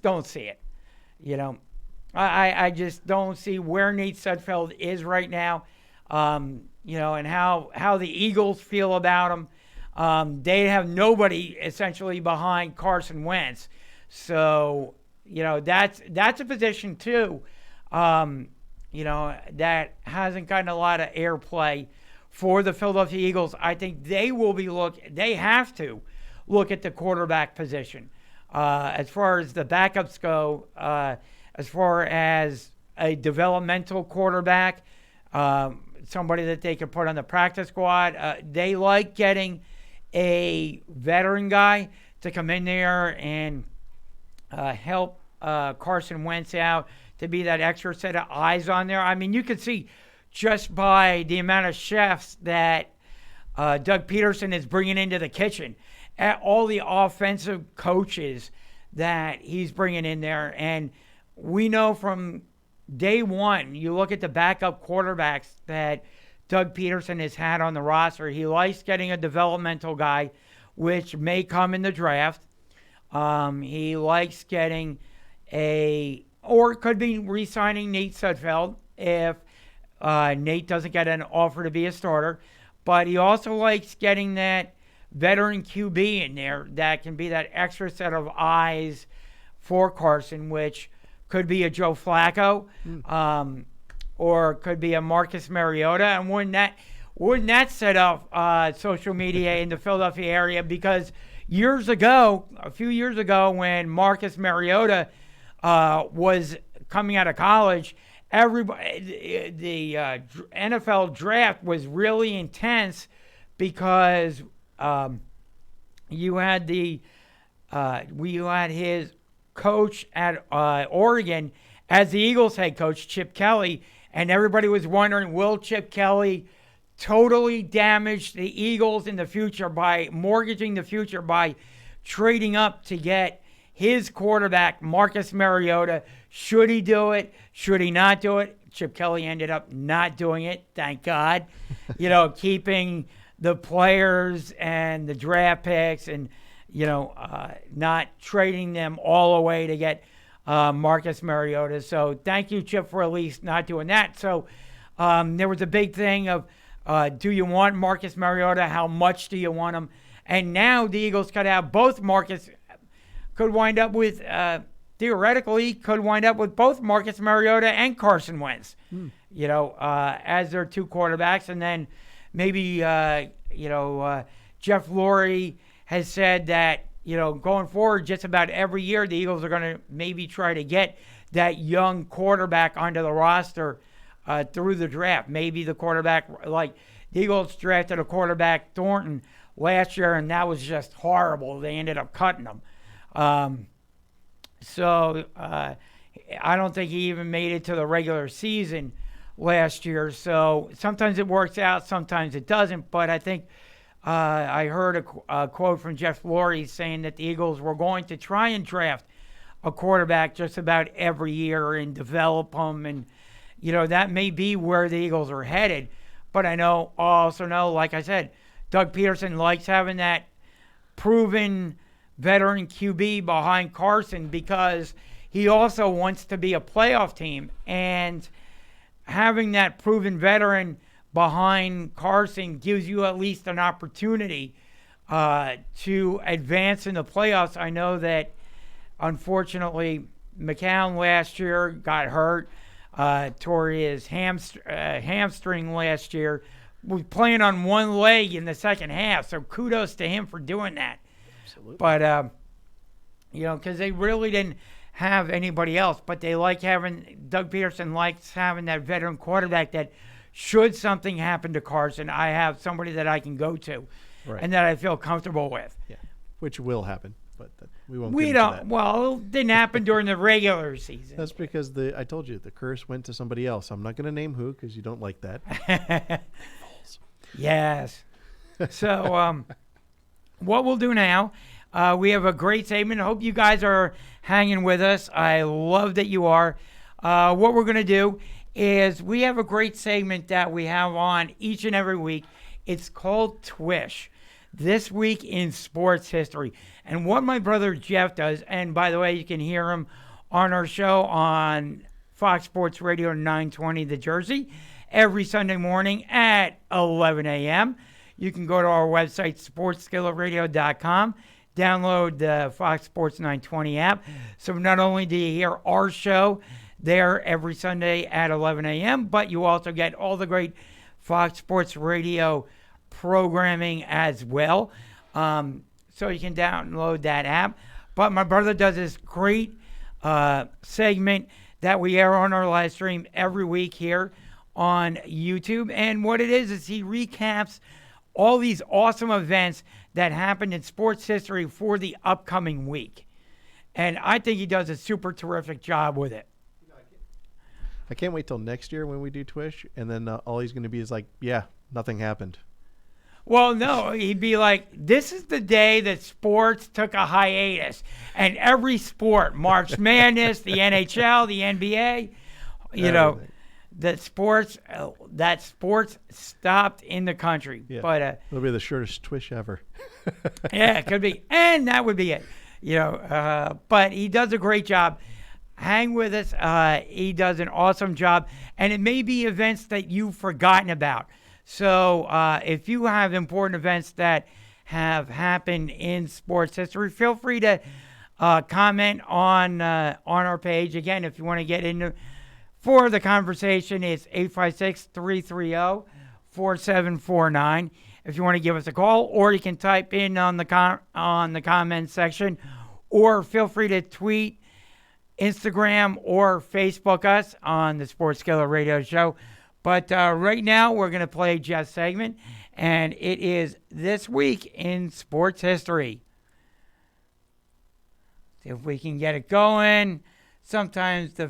don't see it. I just don't see where Nate Sudfeld is right now. And how the Eagles feel about him. They have nobody essentially behind Carson Wentz. So, that's a position too, that hasn't gotten a lot of airplay for the Philadelphia Eagles. I think they have to look at the quarterback position. As far as the backups go, as far as a developmental quarterback, somebody that they can put on the practice squad, they like getting a veteran guy to come in there and help Carson Wentz out, to be that extra set of eyes on there. I mean, you can see just by the amount of chefs that Doug Peterson is bringing into the kitchen, at all the offensive coaches that he's bringing in there. And we know from day one, you look at the backup quarterbacks that Doug Peterson has had on the roster. He likes getting a developmental guy, which may come in the draft. He likes getting or it could be re-signing Nate Sudfeld if Nate doesn't get an offer to be a starter. But he also likes getting that veteran QB in there that can be that extra set of eyes for Carson, which could be a Joe Flacco, or it could be a Marcus Mariota. And wouldn't that set up social media in the Philadelphia area? Because a few years ago, when Marcus Mariota was coming out of college, everybody, the NFL draft was really intense because you had his coach at Oregon as the Eagles head coach, Chip Kelly, and everybody was wondering, will Chip Kelly totally damage the Eagles in the future by mortgaging the future by trading up to get his quarterback, Marcus Mariota? Should he do it? Should he not do it? Chip Kelly ended up not doing it, thank God. Keeping the players and the draft picks and, not trading them all away to get Marcus Mariota. So thank you, Chip, for at least not doing that. So there was a big thing of, do you want Marcus Mariota? How much do you want him? And now the Eagles could have both Marcus, could wind up with, theoretically, could wind up with both Marcus Mariota and Carson Wentz, as their two quarterbacks. And then maybe, Jeff Lurie has said that, going forward, just about every year, the Eagles are going to maybe try to get that young quarterback onto the roster through the draft. Maybe the quarterback, like the Eagles drafted a quarterback, Thornton, last year, and that was just horrible. They ended up cutting him. So I don't think he even made it to the regular season last year. So sometimes it works out, sometimes it doesn't. But I think I heard a quote from Jeff Lurie saying that the Eagles were going to try and draft a quarterback just about every year and develop them. And, that may be where the Eagles are headed. But I also know, like I said, Doug Peterson likes having that proven veteran QB behind Carson because he also wants to be a playoff team. And having that proven veteran behind Carson gives you at least an opportunity to advance in the playoffs. I know that, unfortunately, McCown last year got hurt, tore his hamstring last year, was playing on one leg in the second half. So kudos to him for doing that. Absolutely. But, because they really didn't have anybody else, but they like having, Doug Peterson likes having that veteran quarterback that should something happen to Carson, I have somebody that I can go to and that I feel comfortable with. Yeah, which will happen, but we won't. We don't. That. Well, it didn't happen during the regular season. That's because I told you the curse went to somebody else. I'm not going to name who because you don't like that. Yes. So what we'll do now, we have a great segment. I hope you guys are hanging with us. I love that you are. What we're going to do is we have a great segment that we have on each and every week. It's called Twish, This Week in Sports History. And what my brother Jeff does, and by the way, you can hear him on our show on Fox Sports Radio 920 The Jersey every Sunday morning at 11 a.m. You can go to our website, sportsskilletradio.com, download the Fox Sports 920 app. So not only do you hear our show there every Sunday at 11 a.m., but you also get all the great Fox Sports Radio programming as well. So you can download that app. But my brother does this great segment that we air on our live stream every week here on YouTube. And what it is he recaps all these awesome events that happened in sports history for the upcoming week. And I think he does a super terrific job with it. I can't wait till next year when we do Twish, and then all he's going to be is like, yeah, nothing happened. Well, no, he'd be like, this is the day that sports took a hiatus. And every sport, March Madness, the NHL, the NBA, that sports stopped in the country. Yeah. But it'll be the shortest Twish ever. Yeah, it could be. And that would be it. But he does a great job. Hang with us. He does an awesome job. And it may be events that you've forgotten about. So if you have important events that have happened in sports history, feel free to comment on our page. Again, if you want to get into for the conversation, it's 856-330-4749. If you want to give us a call, or you can type in on the comment section, or feel free to tweet, Instagram, or Facebook us on the Sports Skillet Radio Show. But right now, we're going to play Jeff's segment, and it is This Week in Sports History. See if we can get it going. Sometimes the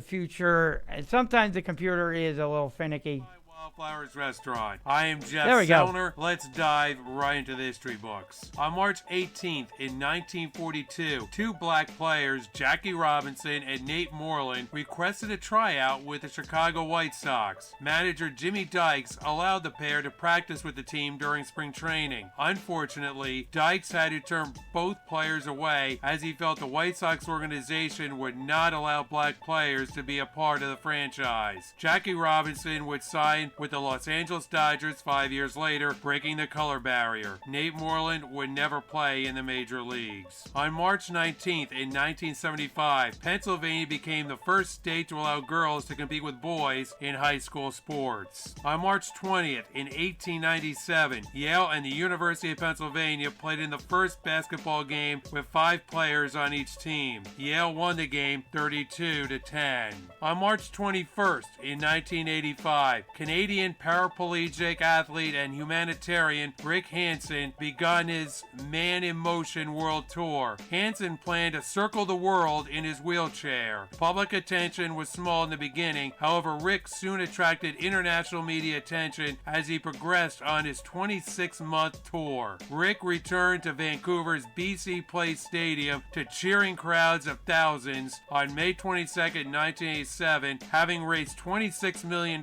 computer is a little finicky. Wildflowers Restaurant. I am Jeff There we go. Sellner. Let's dive right into the history books. On March 18th in 1942, two black players, Jackie Robinson and Nate Moreland, requested a tryout with the Chicago White Sox. Manager Jimmy Dykes allowed the pair to practice with the team during spring training. Unfortunately, Dykes had to turn both players away as he felt the White Sox organization would not allow black players to be a part of the franchise. Jackie Robinson would sign with the Los Angeles Dodgers 5 years later, breaking the color barrier. Nate Moreland would never play in the major leagues. On March 19th in 1975, Pennsylvania became the first state to allow girls to compete with boys in high school sports. On March 20th in 1897, Yale and the University of Pennsylvania played in the first basketball game with 5 players on each team. Yale won the game 32-10. On March 21st in 1985, Canadian paraplegic athlete and humanitarian Rick Hansen begun his Man in Motion World Tour. Hansen planned to circle the world in his wheelchair. Public attention was small in the beginning, however Rick soon attracted international media attention as he progressed on his 26-month tour. Rick returned to Vancouver's BC Place Stadium to cheering crowds of thousands on May 22, 1987, having raised $26 million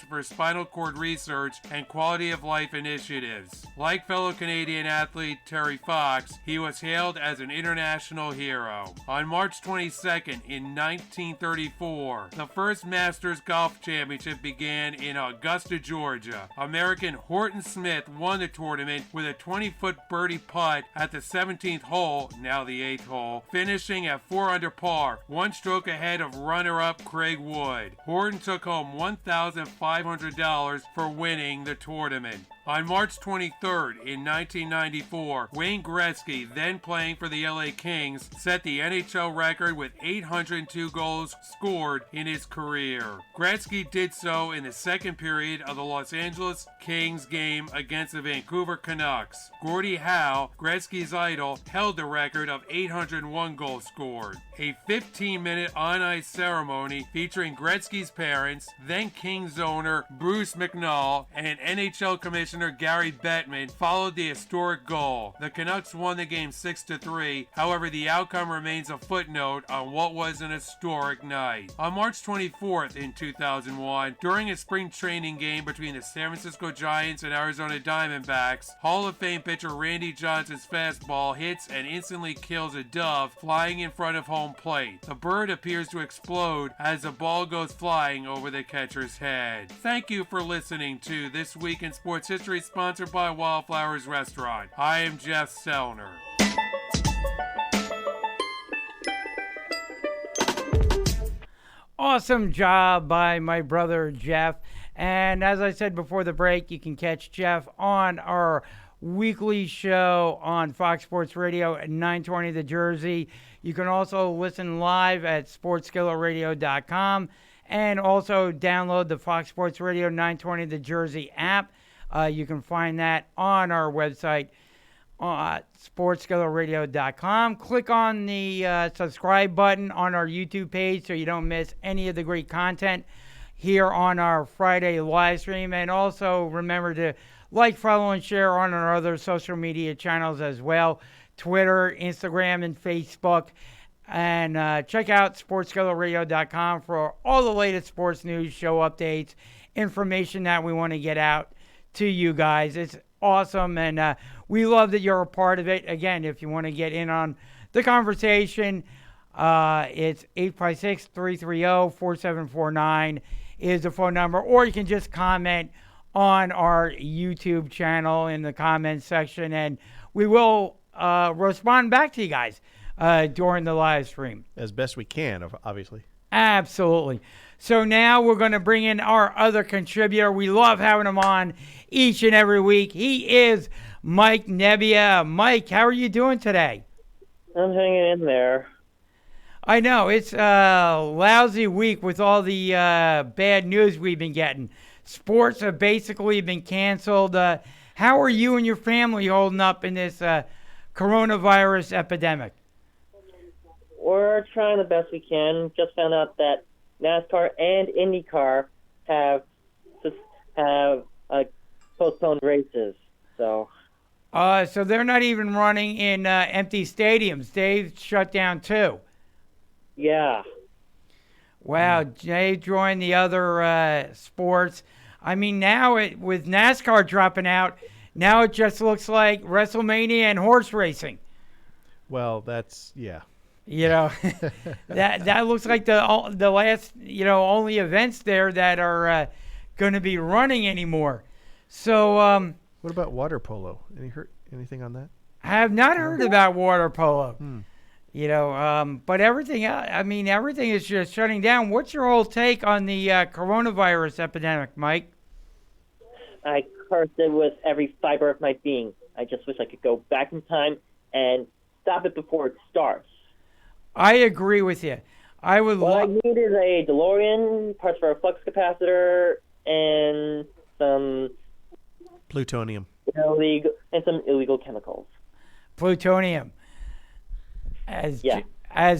for spinal cord research and quality of life initiatives. Like fellow Canadian athlete Terry Fox, he was hailed as an international hero. On March 22nd in 1934, the first Masters Golf Championship began in Augusta, Georgia. American Horton Smith won the tournament with a 20-foot birdie putt at the 17th hole, now the 8th hole, finishing at 4 under par, one stroke ahead of runner-up Craig Wood. Horton took home $1,500 for winning the tournament. On March 23rd in 1994, Wayne Gretzky, then playing for the LA Kings, set the NHL record with 802 goals scored in his career. Gretzky did so in the second period of the Los Angeles Kings game against the Vancouver Canucks. Gordie Howe, Gretzky's idol, held the record of 801 goals scored. A 15-minute on-ice ceremony featuring Gretzky's parents, then Kings owner Bruce McNall, and NHL Commissioner Gary Bettman followed the historic goal. The Canucks won the game 6-3, however the outcome remains a footnote on what was an historic night. On March 24th in 2001, during a spring training game between the San Francisco Giants and Arizona Diamondbacks, Hall of Fame pitcher Randy Johnson's fastball hits and instantly kills a dove flying in front of home plate. The bird appears to explode as the ball goes flying over the catcher's head. Thank you for listening to This Week in Sports History, sponsored by Wildflowers Restaurant. I am Jeff Sellner. Awesome job by my brother Jeff. And as I said before the break, you can catch Jeff on our weekly show on Fox Sports Radio at 920 The Jersey. You can also listen live at sportsskilletradio.com and also download the Fox Sports Radio 920 The Jersey app. You can find that on our website, sportsskilletradio.com. Click on the subscribe button on our YouTube page so you don't miss any of the great content here on our Friday live stream. And also remember to like, follow, and share on our other social media channels as well, Twitter, Instagram, and Facebook. And check out sportsskilletradio.com for all the latest sports news, show updates, information that we want to get out to you guys. It's awesome, and we love that you're a part of it. Again, if you want to get in on the conversation, it's 856-330-4749 is the phone number, or you can just comment on our YouTube channel in the comments section, and we will respond back to you guys during the live stream. As best we can, obviously. Absolutely. So now we're going to bring in our other contributor. We love having him on each and every week. He is Mike Nebbia. Mike, how are you doing today? I'm hanging in there. I know. It's a lousy week with all the bad news we've been getting. Sports have basically been canceled. How are you and your family holding up in this coronavirus epidemic? We're trying the best we can. Just found out that NASCAR and IndyCar have have postponed races. So So they're not even running in empty stadiums. They've shut down too. yeah. Wow, they joined the other sports. I mean, now with NASCAR dropping out, now it just looks like WrestleMania and horse racing. Well, that's You know, that looks like the last only events there that are going to be running anymore. So what about water polo? Anything on that? I have not heard about water polo. But everything is just shutting down. What's your whole take on the coronavirus epidemic, Mike? I curse it with every fiber of my being. I just wish I could go back in time and stop it before it starts. I agree with you. I would. What I need is a DeLorean, parts for a flux capacitor, and some plutonium. Some illegal chemicals. Plutonium, as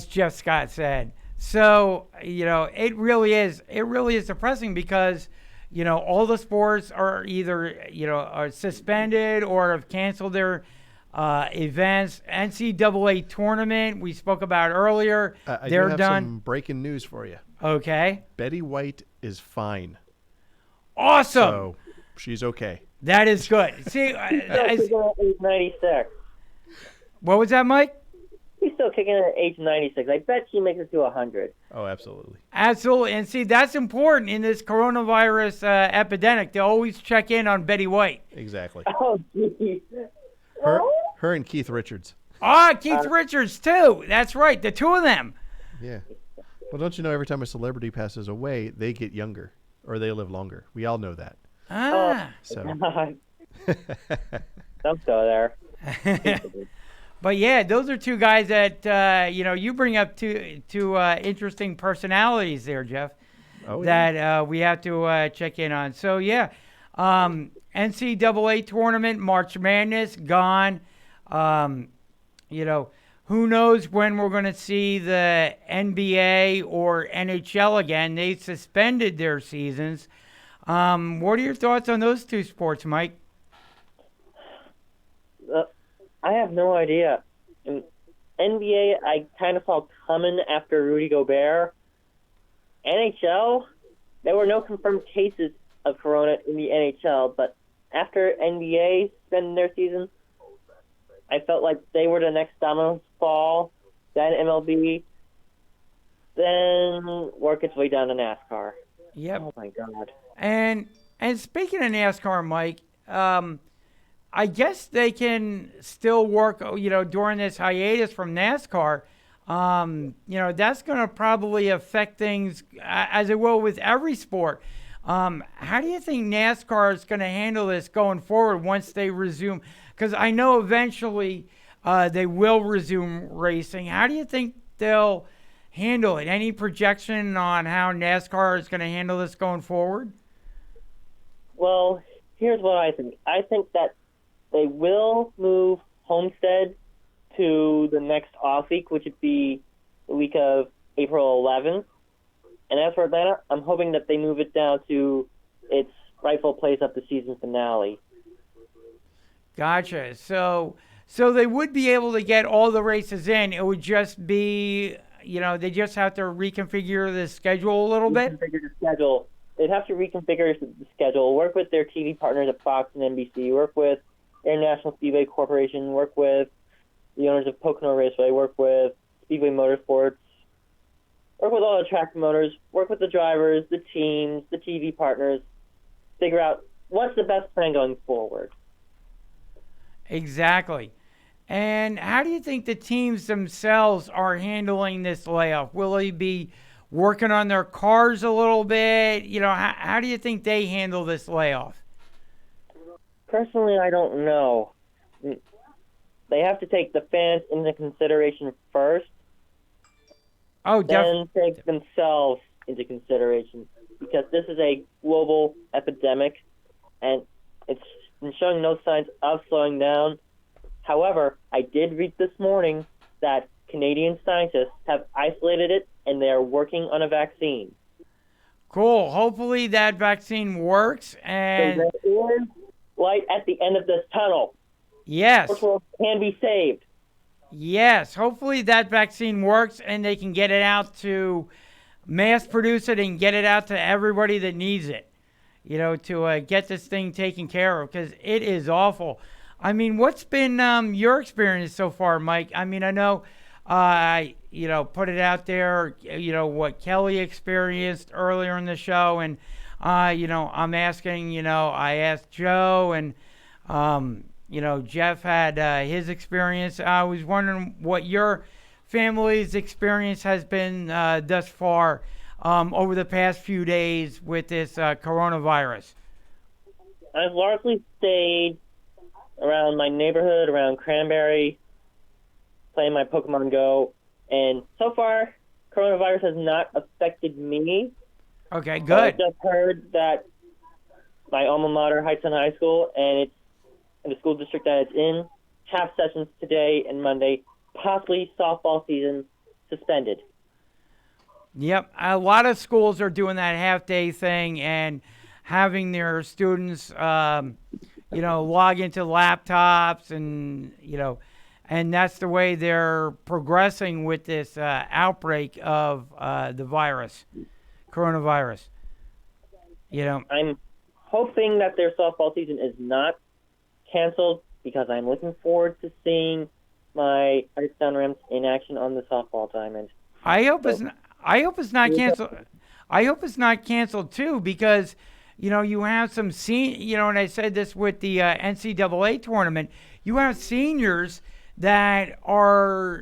Jeff Scott said. So it really is depressing because all the sports are either are suspended or have canceled their events. NCAA tournament we spoke about earlier. I they're do have done. Some breaking news for you. Okay. Betty White is fine. Awesome. So she's okay. That is good. See, age 96. What was that, Mike? He's still kicking at age 96. I bet she makes it to 100. Oh, absolutely. Absolutely. And see, that's important in this coronavirus epidemic. They always check in on Betty White. Exactly. Oh, geez. Her and Keith Richards. Keith Richards, too. That's right. The two of them. Yeah. Well, don't you know every time a celebrity passes away, they get younger or they live longer? We all know that. So. Don't go there. But yeah, those are two guys that you bring up two interesting personalities there, Jeff. Oh, yeah. That we have to check in on. So yeah, NCAA tournament, March Madness gone. Who knows when we're going to see the NBA or NHL again? They suspended their seasons. What are your thoughts on those two sports, Mike? I have no idea. In NBA, I kind of saw coming after Rudy Gobert. NHL, there were no confirmed cases of corona in the NHL, but after NBA spending their season, I felt like they were the next dominoes fall, then MLB, then work its way down to NASCAR. Yep. Oh, my God. And speaking of NASCAR, Mike, I guess they can still work, during this hiatus from NASCAR. That's going to probably affect things as it will with every sport. How do you think NASCAR is going to handle this going forward once they resume? Because I know eventually they will resume racing. How do you think they'll handle it? Any projection on how NASCAR is going to handle this going forward? Well, here's what I think. I think that they will move Homestead to the next off week, which would be the week of April 11th. And as for Atlanta, I'm hoping that they move it down to its rightful place at the season finale. Gotcha. So they would be able to get all the races in. It would just be, they just have to reconfigure the schedule a little bit? Reconfigure the schedule. They'd have to reconfigure the schedule, work with their TV partners at Fox and NBC, work with International Speedway Corporation, work with the owners of Pocono Raceway, work with Speedway Motorsports, work with all the track promoters, work with the drivers, the teams, the TV partners, figure out what's the best plan going forward. Exactly. And how do you think the teams themselves are handling this layoff? Will they be working on their cars a little bit? How do you think they handle this layoff? Personally, I don't know. They have to take the fans into consideration first. Oh, then take themselves into consideration, because this is a global epidemic, and it's been showing no signs of slowing down. However, I did read this morning that Canadian scientists have isolated it, and they are working on a vaccine. Cool. Hopefully that vaccine works. And So there is light at the end of this tunnel. yes. Sports world can be saved. Yes. Hopefully that vaccine works and they can get it out to mass produce it and get it out to everybody that needs it, to get this thing taken care of, because it is awful. I mean, what's been your experience so far, Mike? I mean, I know, put it out there, what Kelly experienced earlier in the show. And, I'm asking, I asked Joe and, Jeff had his experience. I was wondering what your family's experience has been thus far over the past few days with this coronavirus. I've largely stayed around my neighborhood, around Cranberry, playing my Pokemon Go, and so far, coronavirus has not affected me. Okay, good. I've just heard that my alma mater, Hightstown High School, and it's in the school district that it's in, have sessions today and Monday, possibly softball season suspended. Yep, a lot of schools are doing that half-day thing and having their students, log into laptops and, and that's the way they're progressing with this outbreak of the virus, coronavirus. I'm hoping that their softball season is not canceled because I'm looking forward to seeing my Hightstown Rams in action on the softball diamond. I hope it's not canceled. I hope it's not canceled too, because you have some and I said this with the NCAA tournament. You have seniors that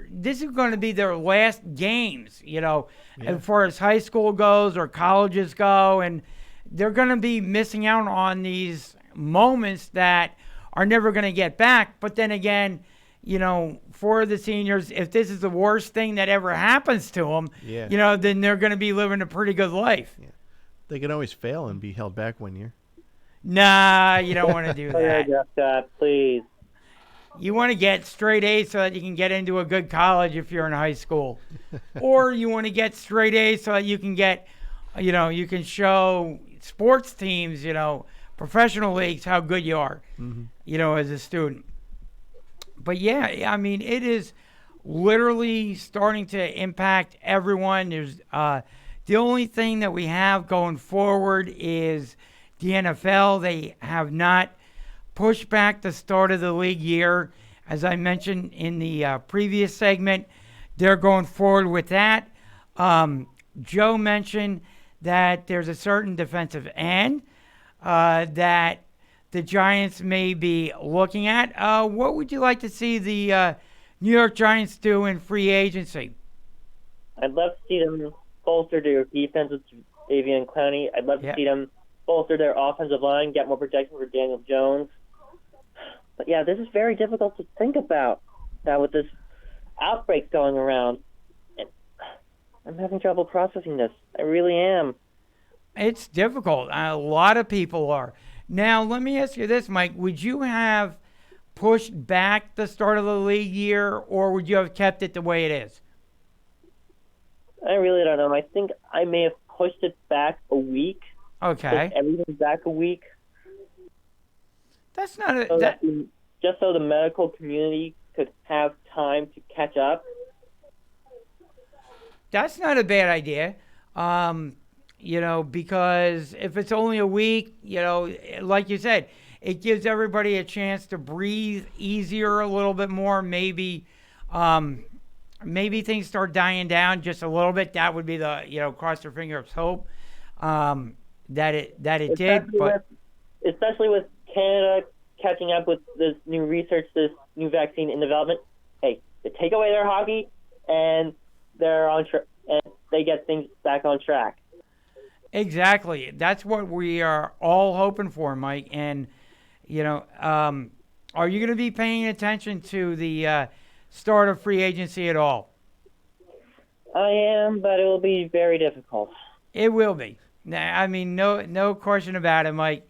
this is going to be their last games, as far as high school goes or colleges go, and they're going to be missing out on these moments that are never going to get back. But then again, for the seniors, if this is the worst thing that ever happens to them, then they're going to be living a pretty good life. Yeah. They can always fail and be held back 1 year. Nah, you don't want to do that. Please. You want to get straight A's so that you can get into a good college if you're in high school. Or you want to get straight A's so that you can get, you can show sports teams, professional leagues, how good you are, as a student. But yeah, I mean, it is literally starting to impact everyone. There's the only thing that we have going forward is the NFL. They have not pushed back the start of the league year. As I mentioned in the previous segment, they're going forward with that. Joe mentioned that there's a certain defensive end that the Giants may be looking at. What would you like to see the New York Giants do in free agency? I'd love to see them bolster their defense with Avian Clowney. I'd love to see them bolster their offensive line, get more protection for Daniel Jones. But yeah, this is very difficult to think about now with this outbreak going around. And I'm having trouble processing this. I really am. It's difficult. A lot of people are. Now, let me ask you this, Mike. Would you have pushed back the start of the league year, or would you have kept it the way it is? I really don't know. I think I may have pushed it back a week. Okay. Pushed everything back a week. That's not a... So just so the medical community could have time to catch up. That's not a bad idea. Because if it's only a week, like you said, it gives everybody a chance to breathe easier a little bit more. Maybe things start dying down just a little bit. That would be the, cross your fingers hope that it did. But especially with Canada catching up with this new research, this new vaccine in development. Hey, they take away their hockey and they're on and they get things back on track. Exactly. That's what we are all hoping for, Mike. And, are you going to be paying attention to the start of free agency at all? I am, but it will be very difficult. It will be. I mean, no question about it, Mike.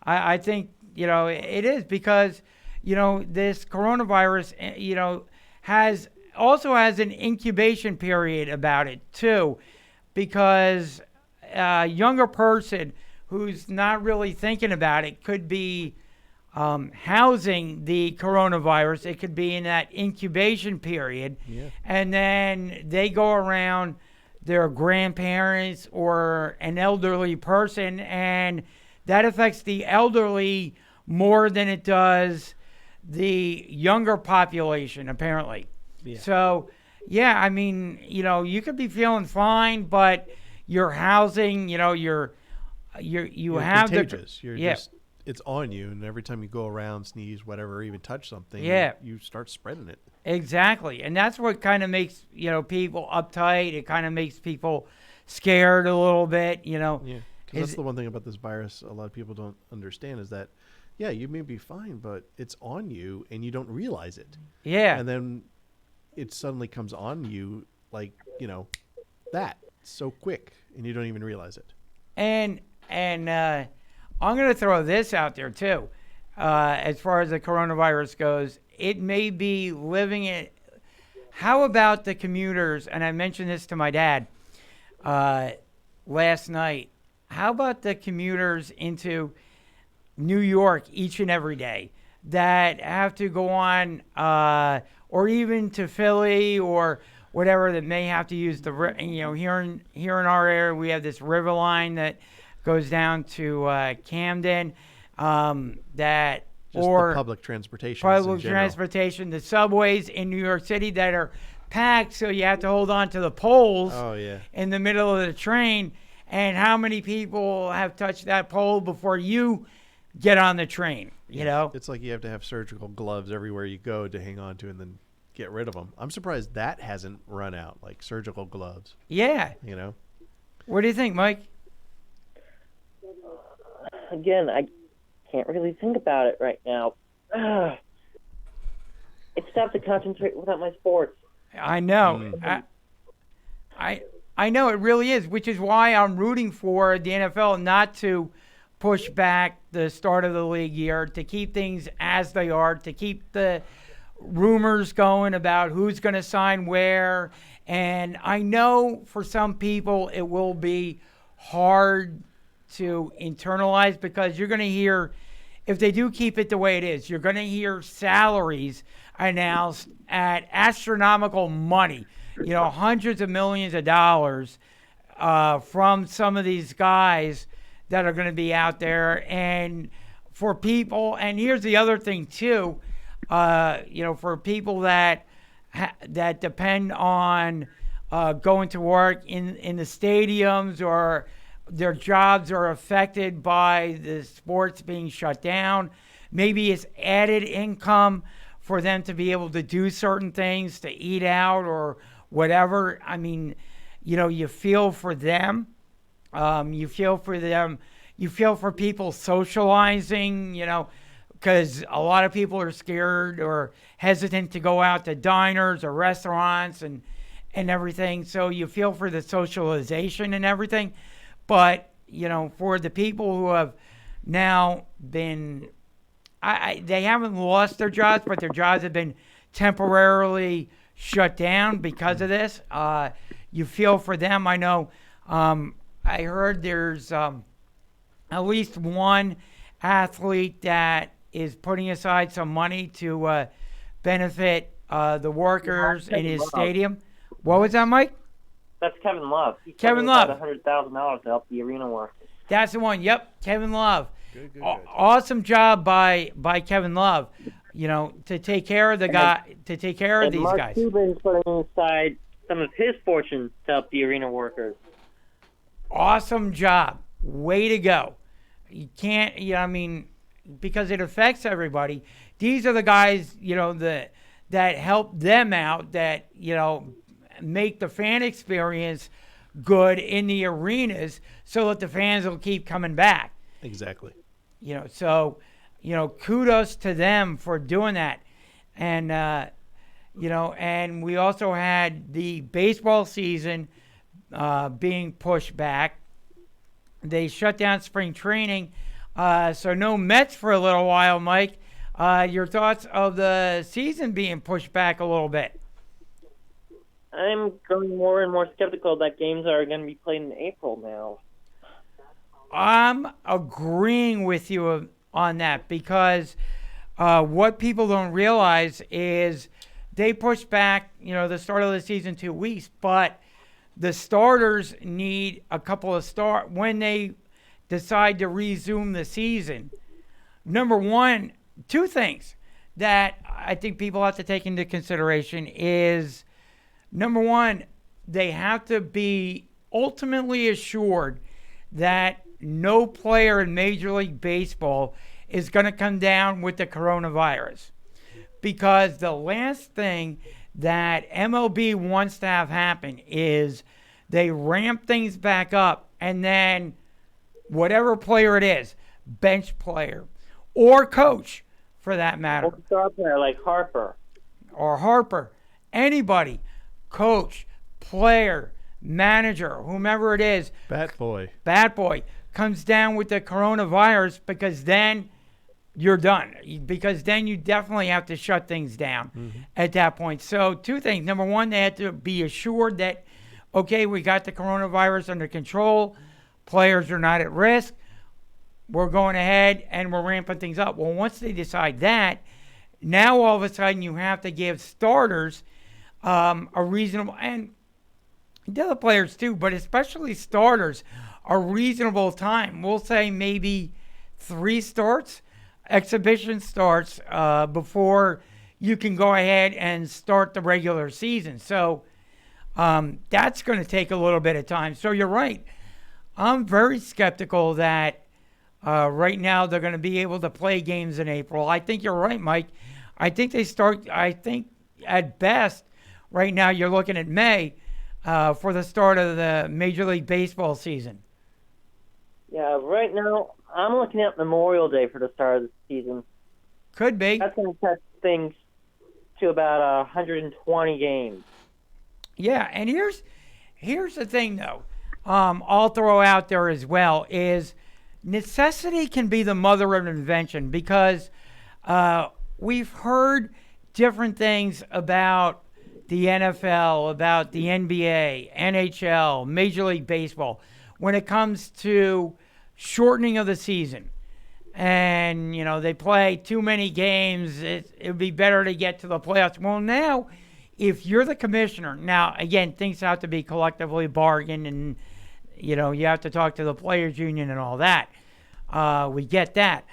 I think, it is because, this coronavirus, has an incubation period about it too, because a younger person who's not really thinking about it could be housing the coronavirus. It could be in that incubation period. Yeah. And then they go around their grandparents or an elderly person, and that affects the elderly more than it does the younger population, apparently. Yeah. So, yeah, I mean, you could be feeling fine, but your housing, you You're have contagious. the Just, it's on you, and every time you go around, sneeze, whatever, even touch something, you start spreading it. Exactly. And that's what kind of makes, people uptight. It kind of makes people scared a little bit, Yeah, because that's the one thing about this virus a lot of people don't understand is that, yeah, you may be fine, but it's on you, and you don't realize it. Yeah. And then it suddenly comes on you like, that so quick, and you don't even realize it. And I'm going to throw this out there, too. As far as the coronavirus goes, it may be living it. How about the commuters? And I mentioned this to my dad last night. How about the commuters into New York each and every day that have to go on, or even to Philly or whatever, that may have to use the, here in our area, we have this river line that goes down to Camden, that Just or the public transportation. public transportation, the subways in New York City that are packed, so you have to hold on to the poles in the middle of the train. And how many people have touched that pole before you get on the train? It's like you have to have surgical gloves everywhere you go to hang on to and then get rid of them. I'm surprised that hasn't run out, like surgical gloves. Yeah. What do you think, Mike? Again, I can't really think about it right now. It's tough to concentrate without my sports. I know. I know it really is, which is why I'm rooting for the NFL not to push back the start of the league year, to keep things as they are, to keep the rumors going about who's going to sign where. And I know for some people it will be hard to internalize, because you're going to hear, if they do keep it the way it is, you're going to hear salaries announced at astronomical money, hundreds of millions of dollars from some of these guys that are going to be out there. And for people, and here's the other thing too, for people that depend on going to work in the stadiums, or their jobs are affected by the sports being shut down. Maybe it's added income for them to be able to do certain things, to eat out or whatever. I mean, you feel for them. You feel for them. You feel for people socializing, because a lot of people are scared or hesitant to go out to diners or restaurants and everything. So you feel for the socialization and everything. But, for the people who have now been, they haven't lost their jobs, but their jobs have been temporarily shut down because of this. You feel for them. I know, I heard there's at least one athlete that is putting aside some money to benefit the workers in his stadium. What was that, Mike? That's Kevin Love. Kevin Love. $100,000 to help the arena work. That's the one. Yep, Kevin Love. Good. Awesome job by Kevin Love. To take care of the guy, to take care of these Mark guys. Cuban's putting aside some of his fortune to help the arena workers. Awesome job. Way to go. You can't, because it affects everybody. These are the guys, that help them out, that, make the fan experience good in the arenas so that the fans will keep coming back. Exactly. So, kudos to them for doing that. And, and we also had the baseball season being pushed back. They shut down spring training. So no Mets for a little while, Mike. Your thoughts of the season being pushed back a little bit? I'm growing more and more skeptical that games are going to be played in April now. I'm agreeing with you on that because what people don't realize is they push back, the start of the season 2 weeks, but the starters need a couple of when they decide to resume the season. Number one, two things that I think people have to take into consideration is, number one, they have to be ultimately assured that no player in Major League Baseball is going to come down with the coronavirus. Because the last thing that MLB wants to have happen is they ramp things back up and then whatever player it is, bench player or coach for that matter. Or star player like Harper. Or Harper. Anybody, coach, player, manager, whomever it is. Bat boy. Comes down with the coronavirus because then you're done. Because then you definitely have to shut things down at that point. So two things. Number one, they have to be assured that, okay, we got the coronavirus under control. Players are not at risk. We're going ahead and we're ramping things up. Well, once they decide that, now all of a sudden you have to give starters a reasonable, and the other players too, but especially starters, a reasonable time. We'll say maybe 3 starts, exhibition starts, before you can go ahead and start the regular season. So that's going to take a little bit of time. So you're right. I'm very skeptical that right now they're going to be able to play games in April. I think you're right, Mike. I think at best right now you're looking at May for the start of the Major League Baseball season. Yeah, right now I'm looking at Memorial Day for the start of the season. Could be. That's going to set things to about 120 games. Yeah, and here's the thing, though. I'll throw out there as well is necessity can be the mother of invention because we've heard different things about the NFL, about the NBA, NHL, Major League Baseball when it comes to shortening of the season. And, they play too many games. It would be better to get to the playoffs. Well, now, if you're the commissioner, now, again, things have to be collectively bargained and, you have to talk to the players union and all that. We get that.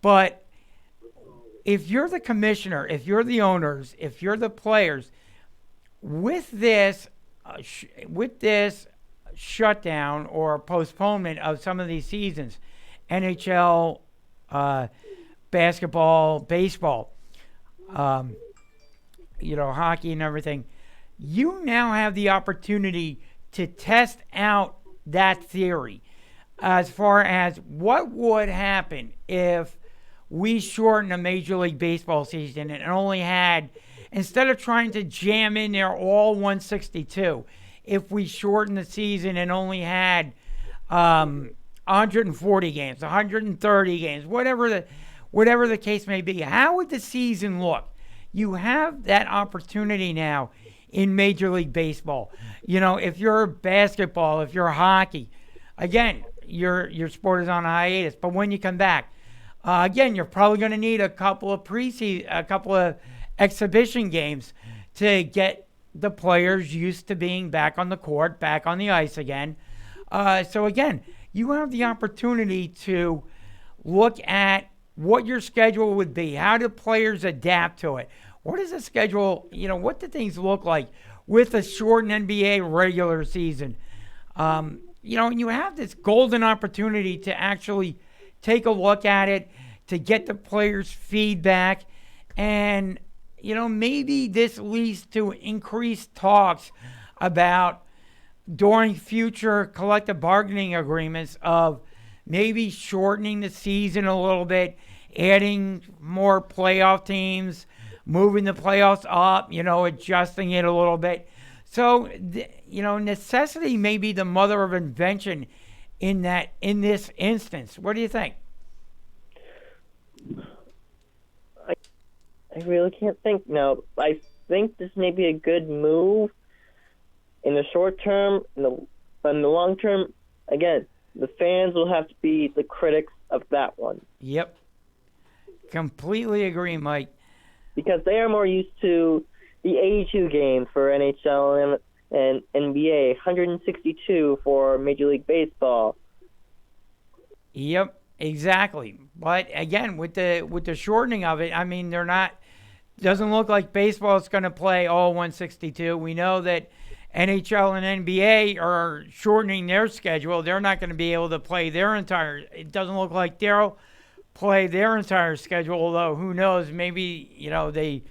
But if you're the commissioner, if you're the owners, if you're the players, with this shutdown or postponement of some of these seasons, NHL, basketball, baseball, hockey and everything, you now have the opportunity to test out that theory as far as what would happen if we shortened a Major League Baseball season and only had, instead of trying to jam in there all 162, if we shortened the season and only had 140 games, 130 games, whatever the case may be, how would the season look? You have that opportunity now in Major League Baseball. If you're basketball, if you're hockey, again, your sport is on a hiatus. But when you come back, again, you're probably going to need a couple of exhibition games to get the players used to being back on the court, back on the ice again. So again, you have the opportunity to look at what your schedule would be. How do players adapt to it? What is the schedule? What do things look like with a shortened NBA regular season? And you have this golden opportunity to actually take a look at it, to get the players' feedback, and maybe this leads to increased talks about during future collective bargaining agreements of maybe shortening the season a little bit, adding more playoff teams, moving the playoffs up, adjusting it a little bit. So, necessity may be the mother of invention in this instance. What do you think? I really can't think now. I think this may be a good move in the short term, but in the long term, again, the fans will have to be the critics of that one. Yep. Completely agree, Mike. Because they are more used to the 82 games for NHL and NBA, 162 for Major League Baseball. Yep, exactly. But again, with the shortening of it, I mean, they're not. Doesn't look like baseball is going to play all 162. We know that NHL and NBA are shortening their schedule. They're not going to be able to play their entire. It doesn't look like they'll play their entire schedule. Although who knows? Maybe they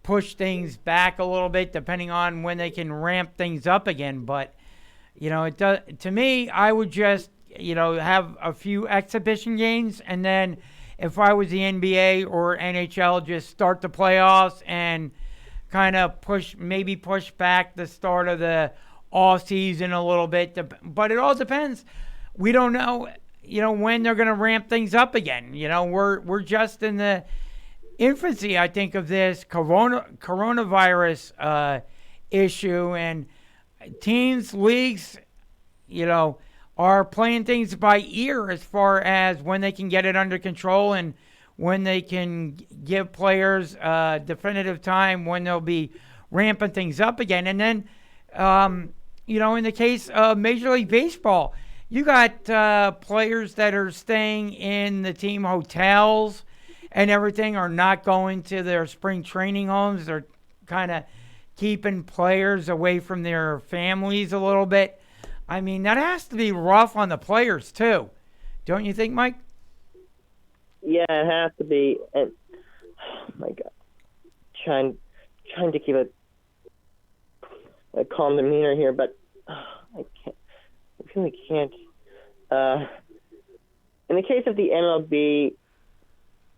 push things back a little bit depending on when they can ramp things up again. But it does. To me, I would just have a few exhibition games, and then if I was the NBA or NHL, just start the playoffs and kind of push back the start of the off season a little bit. But it all depends. We don't know, when they're going to ramp things up again. We're just in the infancy, I think, of this coronavirus issue, and teams, leagues, are playing things by ear as far as when they can get it under control and when they can give players definitive time when they'll be ramping things up again. And then, in the case of Major League Baseball, you got players that are staying in the team hotels and everything, are not going to their spring training homes. They're kind of keeping players away from their families a little bit. I mean, that has to be rough on the players, too. Don't you think, Mike? Yeah, it has to be. And, oh, my God. Trying to keep a calm demeanor here, but I can't. I really can't. In the case of the MLB,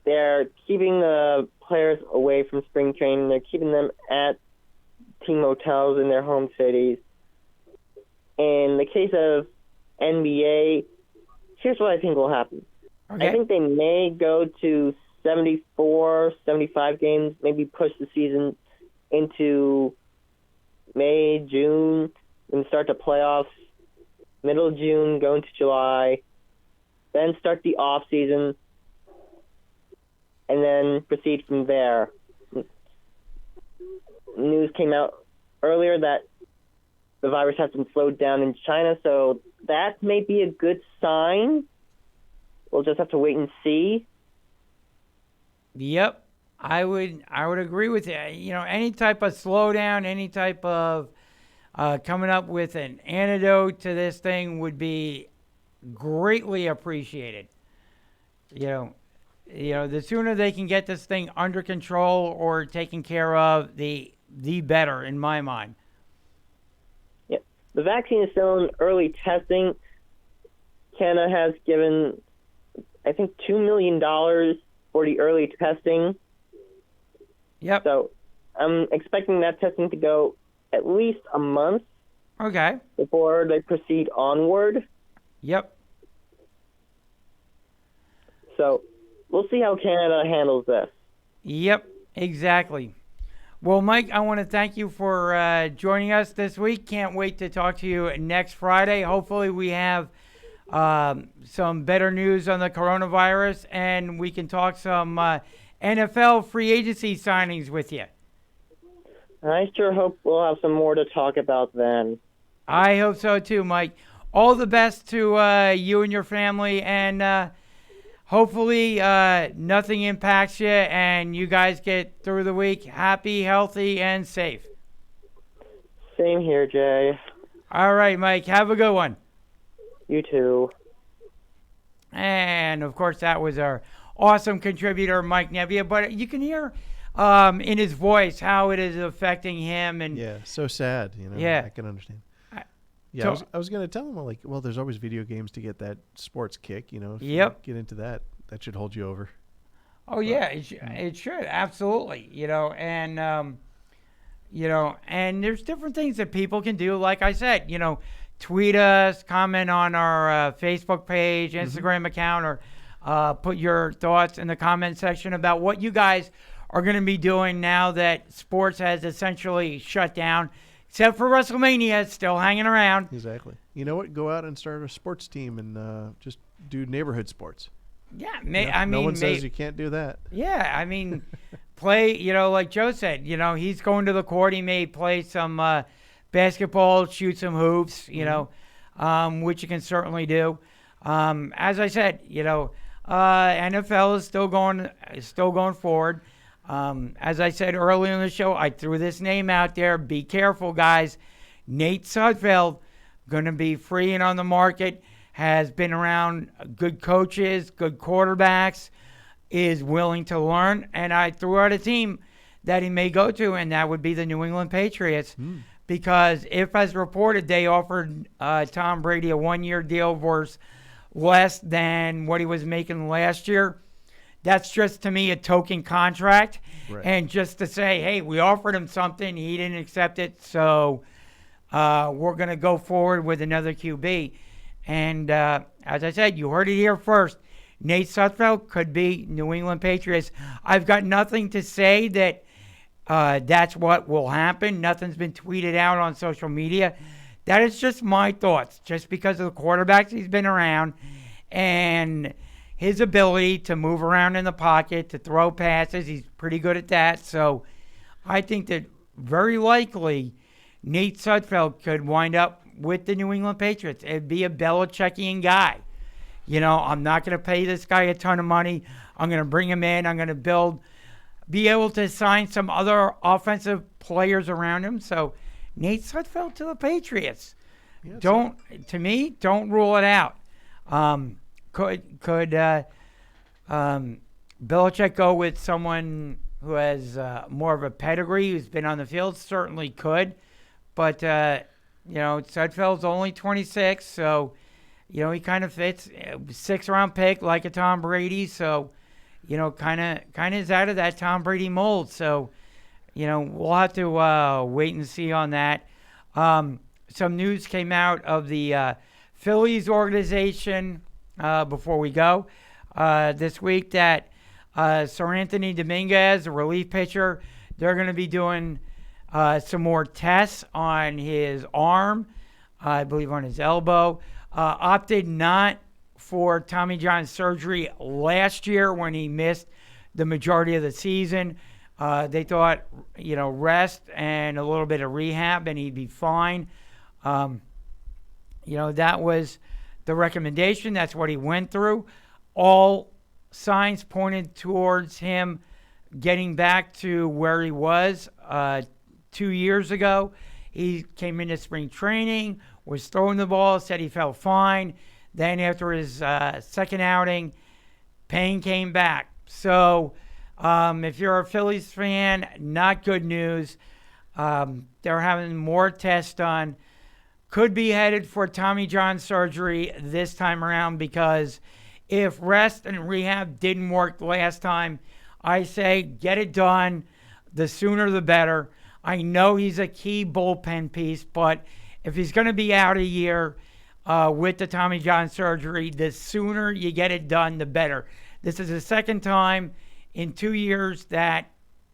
they're keeping the players away from spring training. They're keeping them at team hotels in their home cities. In the case of NBA, here's what I think will happen. Okay. I think they may go to 74, 75 games, maybe push the season into May, June, and start the playoffs middle of June, go into July, then start the off season, and then proceed from there. News came out earlier that the virus has been slowed down in China, so that may be a good sign. We'll just have to wait and see. Yep, I would agree with you. Any type of slowdown, any type of coming up with an antidote to this thing would be greatly appreciated. The sooner they can get this thing under control or taken care of, the better, in my mind. Yep. The vaccine is still in early testing. Canada has given, I think, $2 million for the early testing. Yep. So I'm expecting that testing to go at least a month. Okay. Before they proceed onward. Yep. So we'll see how Canada handles this. Yep, exactly. Well, Mike, I want to thank you for joining us this week. Can't wait to talk to you next Friday. Hopefully we have some better news on the coronavirus, and we can talk some NFL free agency signings with you. I sure hope we'll have some more to talk about then. I hope so too, Mike. All the best to you and your family, and hopefully nothing impacts you and you guys get through the week happy, healthy, and safe. Same here, Jay. All right, Mike. Have a good one. You too. And, of course, that was our awesome contributor, Mike Nebbia. But you can hear in his voice how it is affecting him. And yeah, so sad. Yeah. I can understand. Yeah, I was going to tell him, there's always video games to get that sports kick, If you get into that, that should hold you over. Oh, yeah, it should, absolutely, and, and there's different things that people can do. Like I said, tweet us, comment on our Facebook page, Instagram account, or put your thoughts in the comment section about what you guys are going to be doing now that sports has essentially shut down. except for WrestleMania, it's still hanging around. Exactly. You know what? Go out and start a sports team and just do neighborhood sports. Yeah, No one says you can't do that. Yeah, I mean, play, like Joe said, he's going to the court. He may play some basketball, shoot some hoops, which you can certainly do. As I said, NFL is still going forward. As I said earlier in the show, I threw this name out there. Be careful, guys. Nate Sudfeld, going to be free and on the market, has been around good coaches, good quarterbacks, is willing to learn. And I threw out a team that he may go to, and that would be the New England Patriots. Because if, as reported, they offered Tom Brady a one-year deal versus less than what he was making last year, that's just, to me, a token contract. Right. And just to say, hey, we offered him something, he didn't accept it, so we're going to go forward with another QB. And as I said, you heard it here first. Nate Sudfeld could be New England Patriots. I've got nothing to say that that's what will happen. Nothing's been tweeted out on social media. That is just my thoughts, just because of the quarterbacks he's been around and his ability to move around in the pocket, to throw passes. He's pretty good at that. So I think that very likely Nate Sudfeld could wind up with the New England Patriots. It'd be a Belichickian guy. I'm not going to pay this guy a ton of money. I'm going to bring him in. I'm going to be able to sign some other offensive players around him. So Nate Sudfeld to the Patriots. Yeah, don't rule it out. Could Belichick go with someone who has more of a pedigree, who's been on the field? Certainly could. But, Sudfeld's only 26, so, he kind of fits. 6th-round pick like a Tom Brady, so, kind of is out of that Tom Brady mold. So, we'll have to wait and see on that. Some news came out of the Phillies organization before we go this week that Sir Anthony Dominguez, a relief pitcher, they're going to be doing some more tests on his arm, I believe on his elbow. Opted not for Tommy John surgery last year when he missed the majority of the season. They thought, rest and a little bit of rehab and he'd be fine. That was the recommendation. That's what he went through. All signs pointed towards him getting back to where he was 2 years ago. He came into spring training, was throwing the ball, said he felt fine. Then after his second outing, pain came back. So if you're a Phillies fan, not good news. They're having more tests done. Could be headed for Tommy John surgery this time around because if rest and rehab didn't work last time, I say get it done. The sooner the better. I know he's a key bullpen piece, but if he's going to be out a year with the Tommy John surgery, the sooner you get it done, the better. This is the second time in 2 years that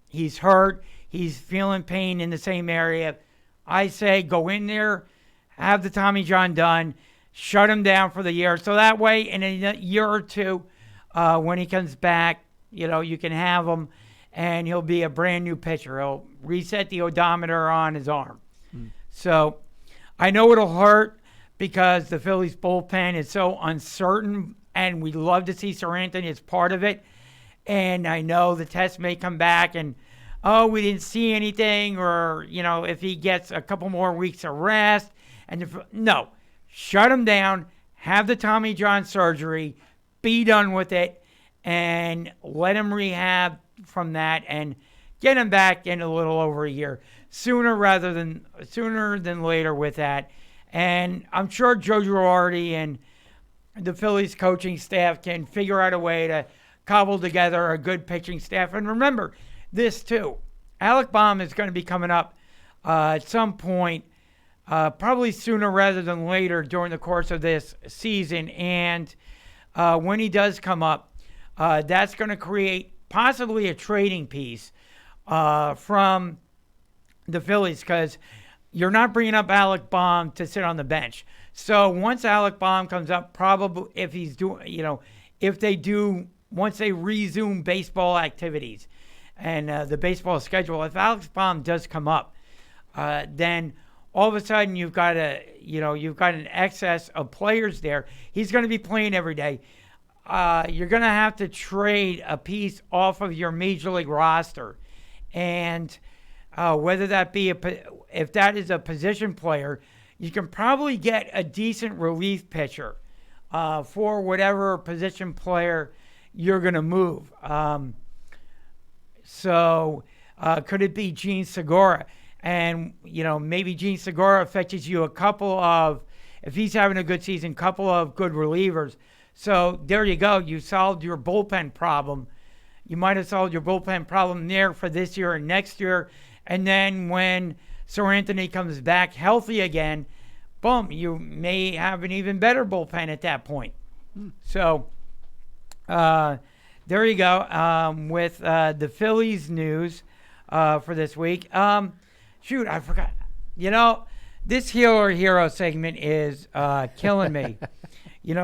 he's hurt. He's feeling pain in the same area. I say go in there, have the Tommy John done, shut him down for the year. So that way, in a year or two, when he comes back, you can have him, and he'll be a brand new pitcher. He'll reset the odometer on his arm. So I know it'll hurt because the Phillies bullpen is so uncertain, and we'd love to see Sir Anthony as part of it. And I know the test may come back and, we didn't see anything, or, if he gets a couple more weeks of rest. No, shut him down, have the Tommy John surgery, be done with it, and let him rehab from that and get him back in a little over a year. Sooner than later with that. And I'm sure Joe Girardi and the Phillies coaching staff can figure out a way to cobble together a good pitching staff. And remember this too. Alec Baum is going to be coming up at some point, probably sooner rather than later during the course of this season. And when he does come up, that's going to create possibly a trading piece from the Phillies because, you're not bringing up Alec Baum to sit on the bench. So once Alec Baum comes up, probably if he's doing, once they resume baseball activities and the baseball schedule, if Alex Baum does come up, then all of a sudden you've got an excess of players there. He's going to be playing every day. You're going to have to trade a piece off of your major league roster, and whether that be if that is a position player, you can probably get a decent relief pitcher for whatever position player you're going to move. So could it be Gene Segura? And, maybe Gene Segura fetches you a couple of, if he's having a good season, couple of good relievers. So there you go. You solved your bullpen problem. You might have solved your bullpen problem there for this year and next year. And then when Sir Anthony comes back healthy again, boom, you may have an even better bullpen at that point. So there you go with the Phillies news for this week. Shoot, I forgot. This Hero segment is killing me.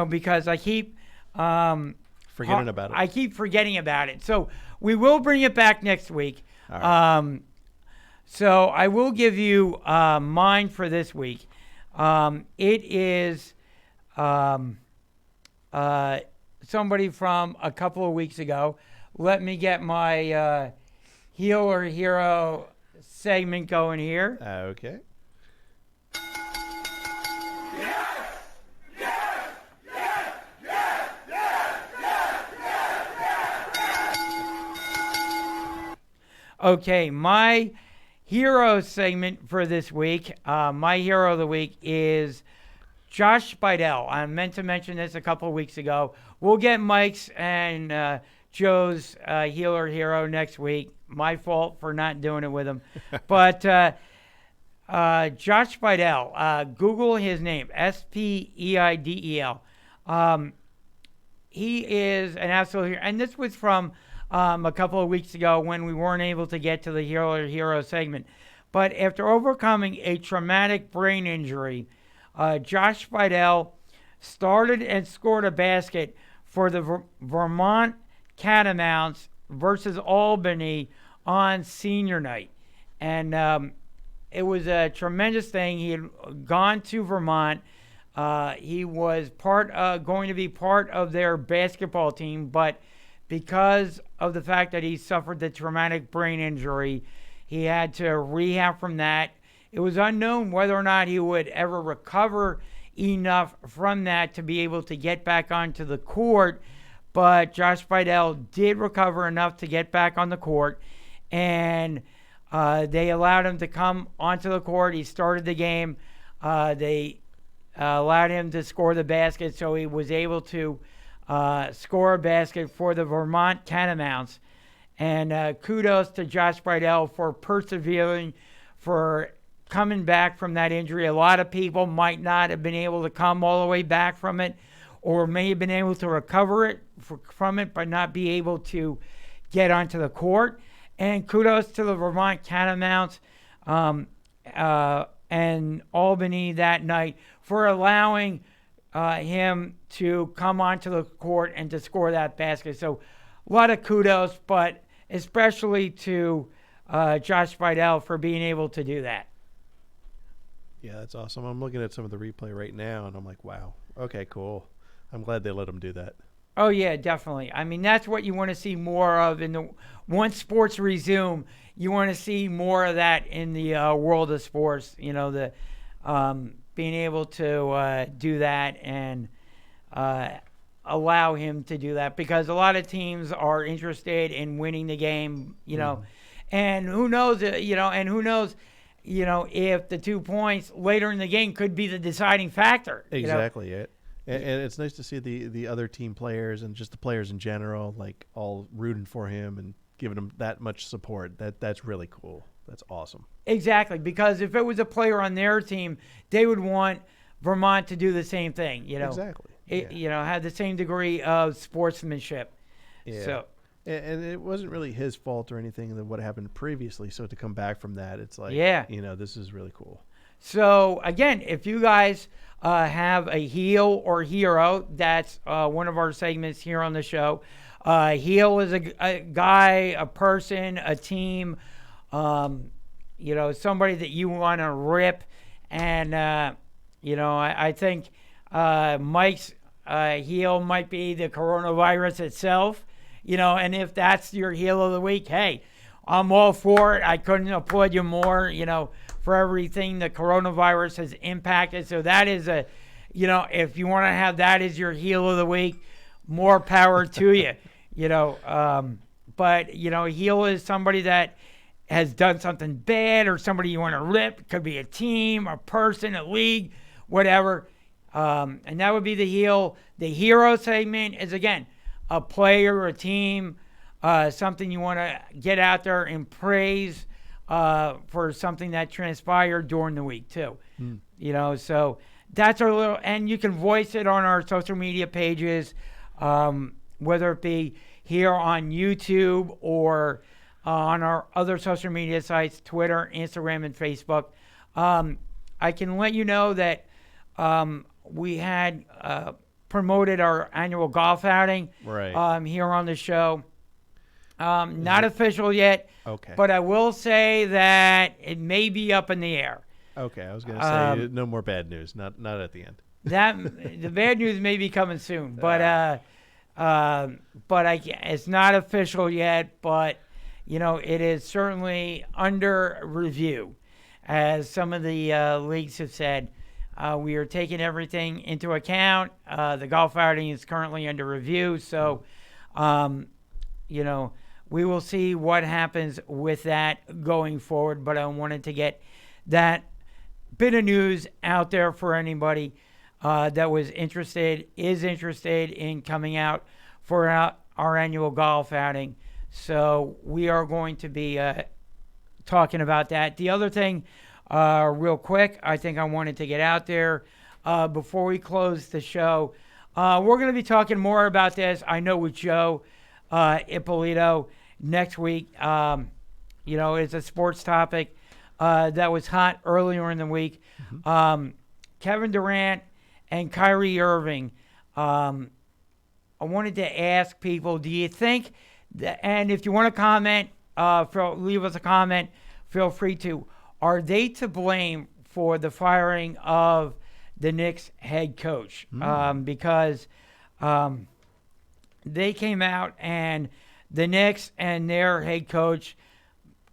Because I keep forgetting about it. I keep forgetting about it. So we will bring it back next week. All right. So I will give you mine for this week. It is somebody from a couple of weeks ago. Let me get my Heel or Hero segment going here. Okay. Okay, my hero segment for this week, my hero of the week is Josh Bidell. I meant to mention this a couple of weeks ago. We'll get Mike's and Joe's heel or hero next week. My fault for not doing it with him. But Josh Bidell, Google his name, Speidel. He is an absolute hero. And this was from a couple of weeks ago when we weren't able to get to the Hero or Hero segment. But after overcoming a traumatic brain injury, Josh Bidell started and scored a basket for the Vermont Catamounts versus Albany on senior night. And it was a tremendous thing. He had gone to Vermont. He was going to be part of their basketball team, but because of the fact that he suffered the traumatic brain injury, he had to rehab from that. It was unknown whether or not he would ever recover enough from that to be able to get back onto the court, but Josh Bidell did recover enough to get back on the court, and they allowed him to come onto the court. He started the game. They allowed him to score the basket, so he was able to score a basket for the Vermont Catamounts. And kudos to Josh Bidell for persevering, for coming back from that injury. A lot of people might not have been able to come all the way back from it, or may have been able to recover from it, but not be able to get onto the court. And kudos to the Vermont Catamounts and Albany that night for allowing him to come onto the court and to score that basket. So a lot of kudos, but especially to Josh Bidell for being able to do that. Yeah, that's awesome. I'm looking at some of the replay right now, and I'm like, wow. Okay, cool. I'm glad they let him do that. Oh, yeah, definitely. I mean, that's what you want to see more of. Once sports resume, you want to see more of that in the world of sports. The being able to do that and allow him to do that, because a lot of teams are interested in winning the game, and who knows, if the 2 points later in the game could be the deciding factor. Exactly. And it's nice to see the other team players and just the players in general, like, all rooting for him and giving him that much support. That's really cool. That's awesome. Exactly, because if it was a player on their team, they would want Vermont to do the same thing. Exactly. Have the same degree of sportsmanship. Yeah. So, and it wasn't really his fault or anything than what happened previously. So to come back from that, it's like, yeah, this is really cool. So, again, if you guys have a heel or hero, that's one of our segments here on the show. Heel is a guy, a person, a team, somebody that you want to rip. And, I think Mike's heel might be the coronavirus itself, and if that's your heel of the week, hey, I'm all for it. I couldn't applaud you more, for everything the coronavirus has impacted. So that is if you want to have that as your heel of the week, more power to you, But, heel is somebody that has done something bad or somebody you want to rip. It could be a team, a person, a league, whatever. And that would be the heel. The hero segment is, again, a player, a team, something you want to get out there and praise for something that transpired during the week too. So that's our little, and you can voice it on our social media pages, whether it be here on YouTube or on our other social media sites, Twitter, Instagram, and Facebook. I can let you know that we had promoted our annual golf outing here on the show. Not official yet, but I will say that it may be up in the air. Okay, I was going to say no more bad news, not at the end. The bad news may be coming soon, but it's not official yet. But it is certainly under review, as some of the leagues have said. We are taking everything into account. The golf outing is currently under review, so we will see what happens with that going forward. But I wanted to get that bit of news out there for anybody that is interested in coming out for our annual golf outing. So we are going to be talking about that. The other thing, real quick, I think I wanted to get out there before we close the show. We're going to be talking more about this, I know, with Joe Ippolito next week. It's a sports topic that was hot earlier in the week. Kevin Durant and Kyrie Irving. I wanted to ask people, do you think that, and if you want to comment, leave us a comment, feel free to. Are they to blame for the firing of the Knicks head coach? Because they came out and the Knicks and their head coach,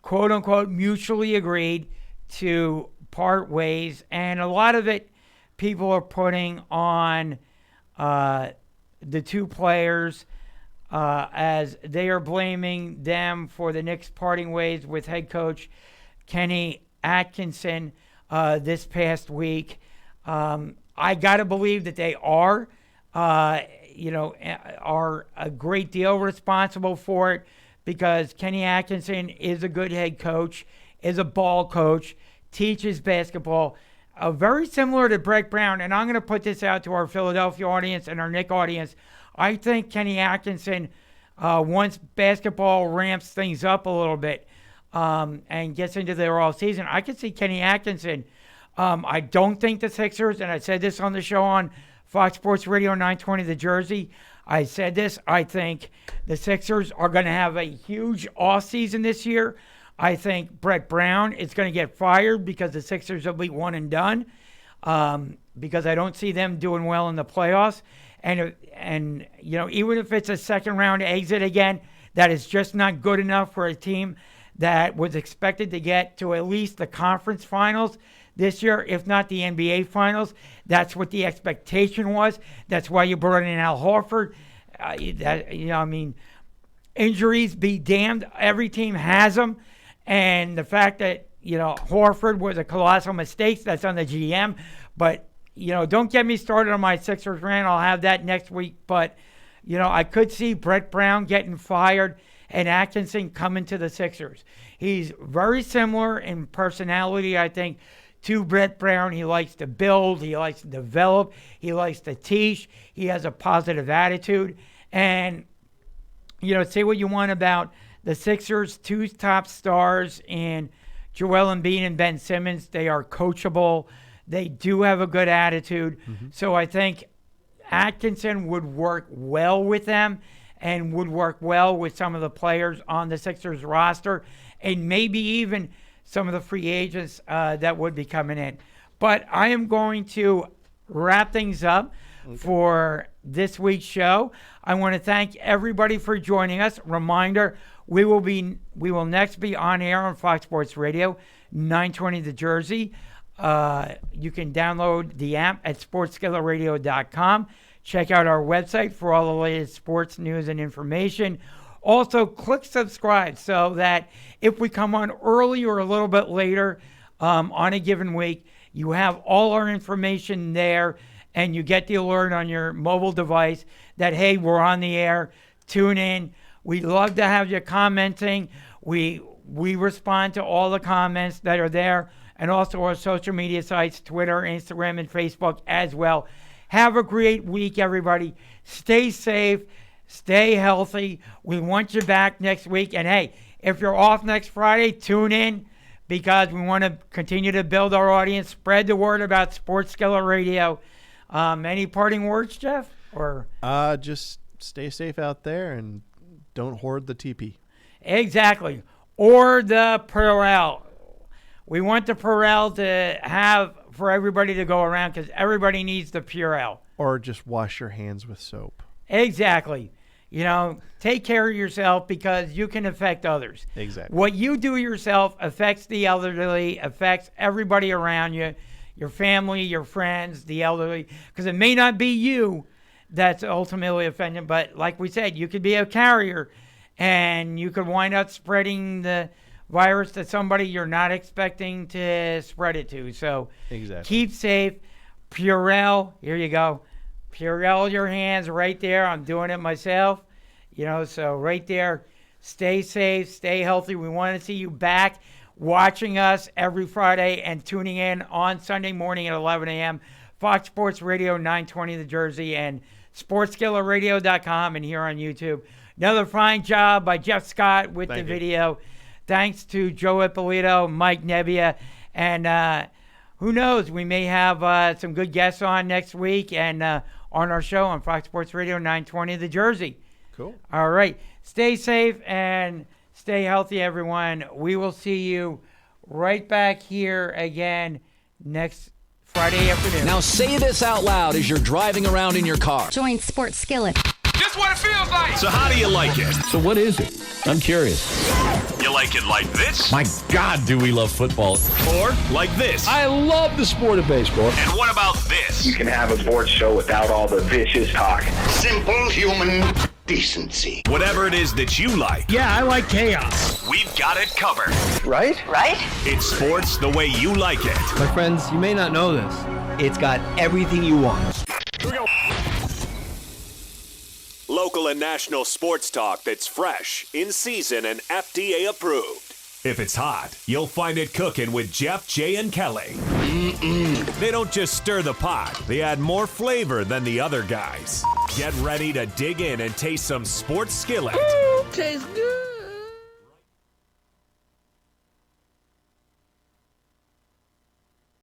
quote unquote, mutually agreed to part ways. And a lot of it people are putting on the two players as they are blaming them for the Knicks parting ways with head coach Kenny Atkinson this past week. I got to believe that they are a great deal responsible for it, because Kenny Atkinson is a good head coach, is a ball coach, teaches basketball, very similar to Brett Brown. And I'm going to put this out to our Philadelphia audience and our Knick audience. I think Kenny Atkinson, once basketball ramps things up a little bit and gets into their all season, I could see Kenny Atkinson. I don't think the Sixers, and I said this on the show on Fox Sports Radio 920 The Jersey, I said this, I think the Sixers are going to have a huge offseason this year. I think Brett Brown is going to get fired because the Sixers will be one and done, because I don't see them doing well in the playoffs. And even if it's a second round exit again, that is just not good enough for a team that was expected to get to at least the conference finals this year, if not the NBA finals. That's what the expectation was. That's why you brought in Al Horford. Injuries be damned. Every team has them. And the fact that, Horford was a colossal mistake, that's on the GM. But, don't get me started on my Sixers rant. I'll have that next week. But, I could see Brett Brown getting fired and Atkinson coming to the Sixers. He's very similar in personality, I think, to Brett Brown. He likes to build. He likes to develop. He likes to teach. He has a positive attitude. And, say what you want about the Sixers' two top stars in Joel Embiid and Ben Simmons. They are coachable. They do have a good attitude. So I think Atkinson would work well with them and would work well with some of the players on the Sixers roster and maybe even some of the free agents that would be coming in. But I am going to wrap things up for this week's show. I want to thank everybody for joining us. Reminder, we will next be on air on Fox Sports Radio, 920 The Jersey. You can download the app at sportsskilletradio.com. Check out our website for all the latest sports news and information. Also, click subscribe so that if we come on early or a little bit later on a given week, you have all our information there and you get the alert on your mobile device that, hey, we're on the air. Tune in. We love to have you commenting. We respond to all the comments that are there and also our social media sites, Twitter, Instagram, and Facebook as well. Have a great week, everybody. Stay safe. Stay healthy. We want you back next week. And, hey, if you're off next Friday, tune in because we want to continue to build our audience. Spread the word about Sports Skillet Radio. Any parting words, Jeff? Or just stay safe out there and don't hoard the TP. Exactly. Or the Purell. We want the Purell to have for everybody to go around because everybody needs the Purell. Or just wash your hands with soap. Exactly. Take care of yourself because you can affect others. Exactly. What you do yourself affects the elderly, affects everybody around you, your family, your friends, the elderly, because it may not be you that's ultimately offended, but like we said, you could be a carrier and you could wind up spreading the virus to somebody you're not expecting to spread it to. So exactly. Keep safe. Purell, here you go. Purell your hands right there. I'm doing it myself. So right there, stay safe, stay healthy. We want to see you back watching us every Friday and tuning in on Sunday morning at 11 a.m. Fox Sports Radio, 920 The Jersey, and sportsskilletradio.com and here on YouTube. Another fine job by Jeff Scott with the video. Thanks to Joe Ippolito, Mike Nebbia, and who knows, we may have some good guests on next week and on our show on Fox Sports Radio 920 The Jersey. Cool. All right. Stay safe and stay healthy, everyone. We will see you right back here again next Friday afternoon. Now say this out loud as you're driving around in your car. Join Sports Skillet. Just what it feels like. So how do you like it? So what is it? I'm curious. You like it like this? My God, do we love football. Or like this? I love the sport of baseball. And what about this? You can have a sports show without all the vicious talk. Simple human decency. Whatever it is that you like. Yeah, I like chaos. We've got it covered. Right? It's sports the way you like it. My friends, you may not know this. It's got everything you want. Here we go. Local and national sports talk that's fresh, in season, and FDA approved. If it's hot, you'll find it cooking with Jeff, Jay, and Kelly. They don't just stir the pot, they add more flavor than the other guys. Get ready to dig in and taste some Sports Skillet. Tastes good.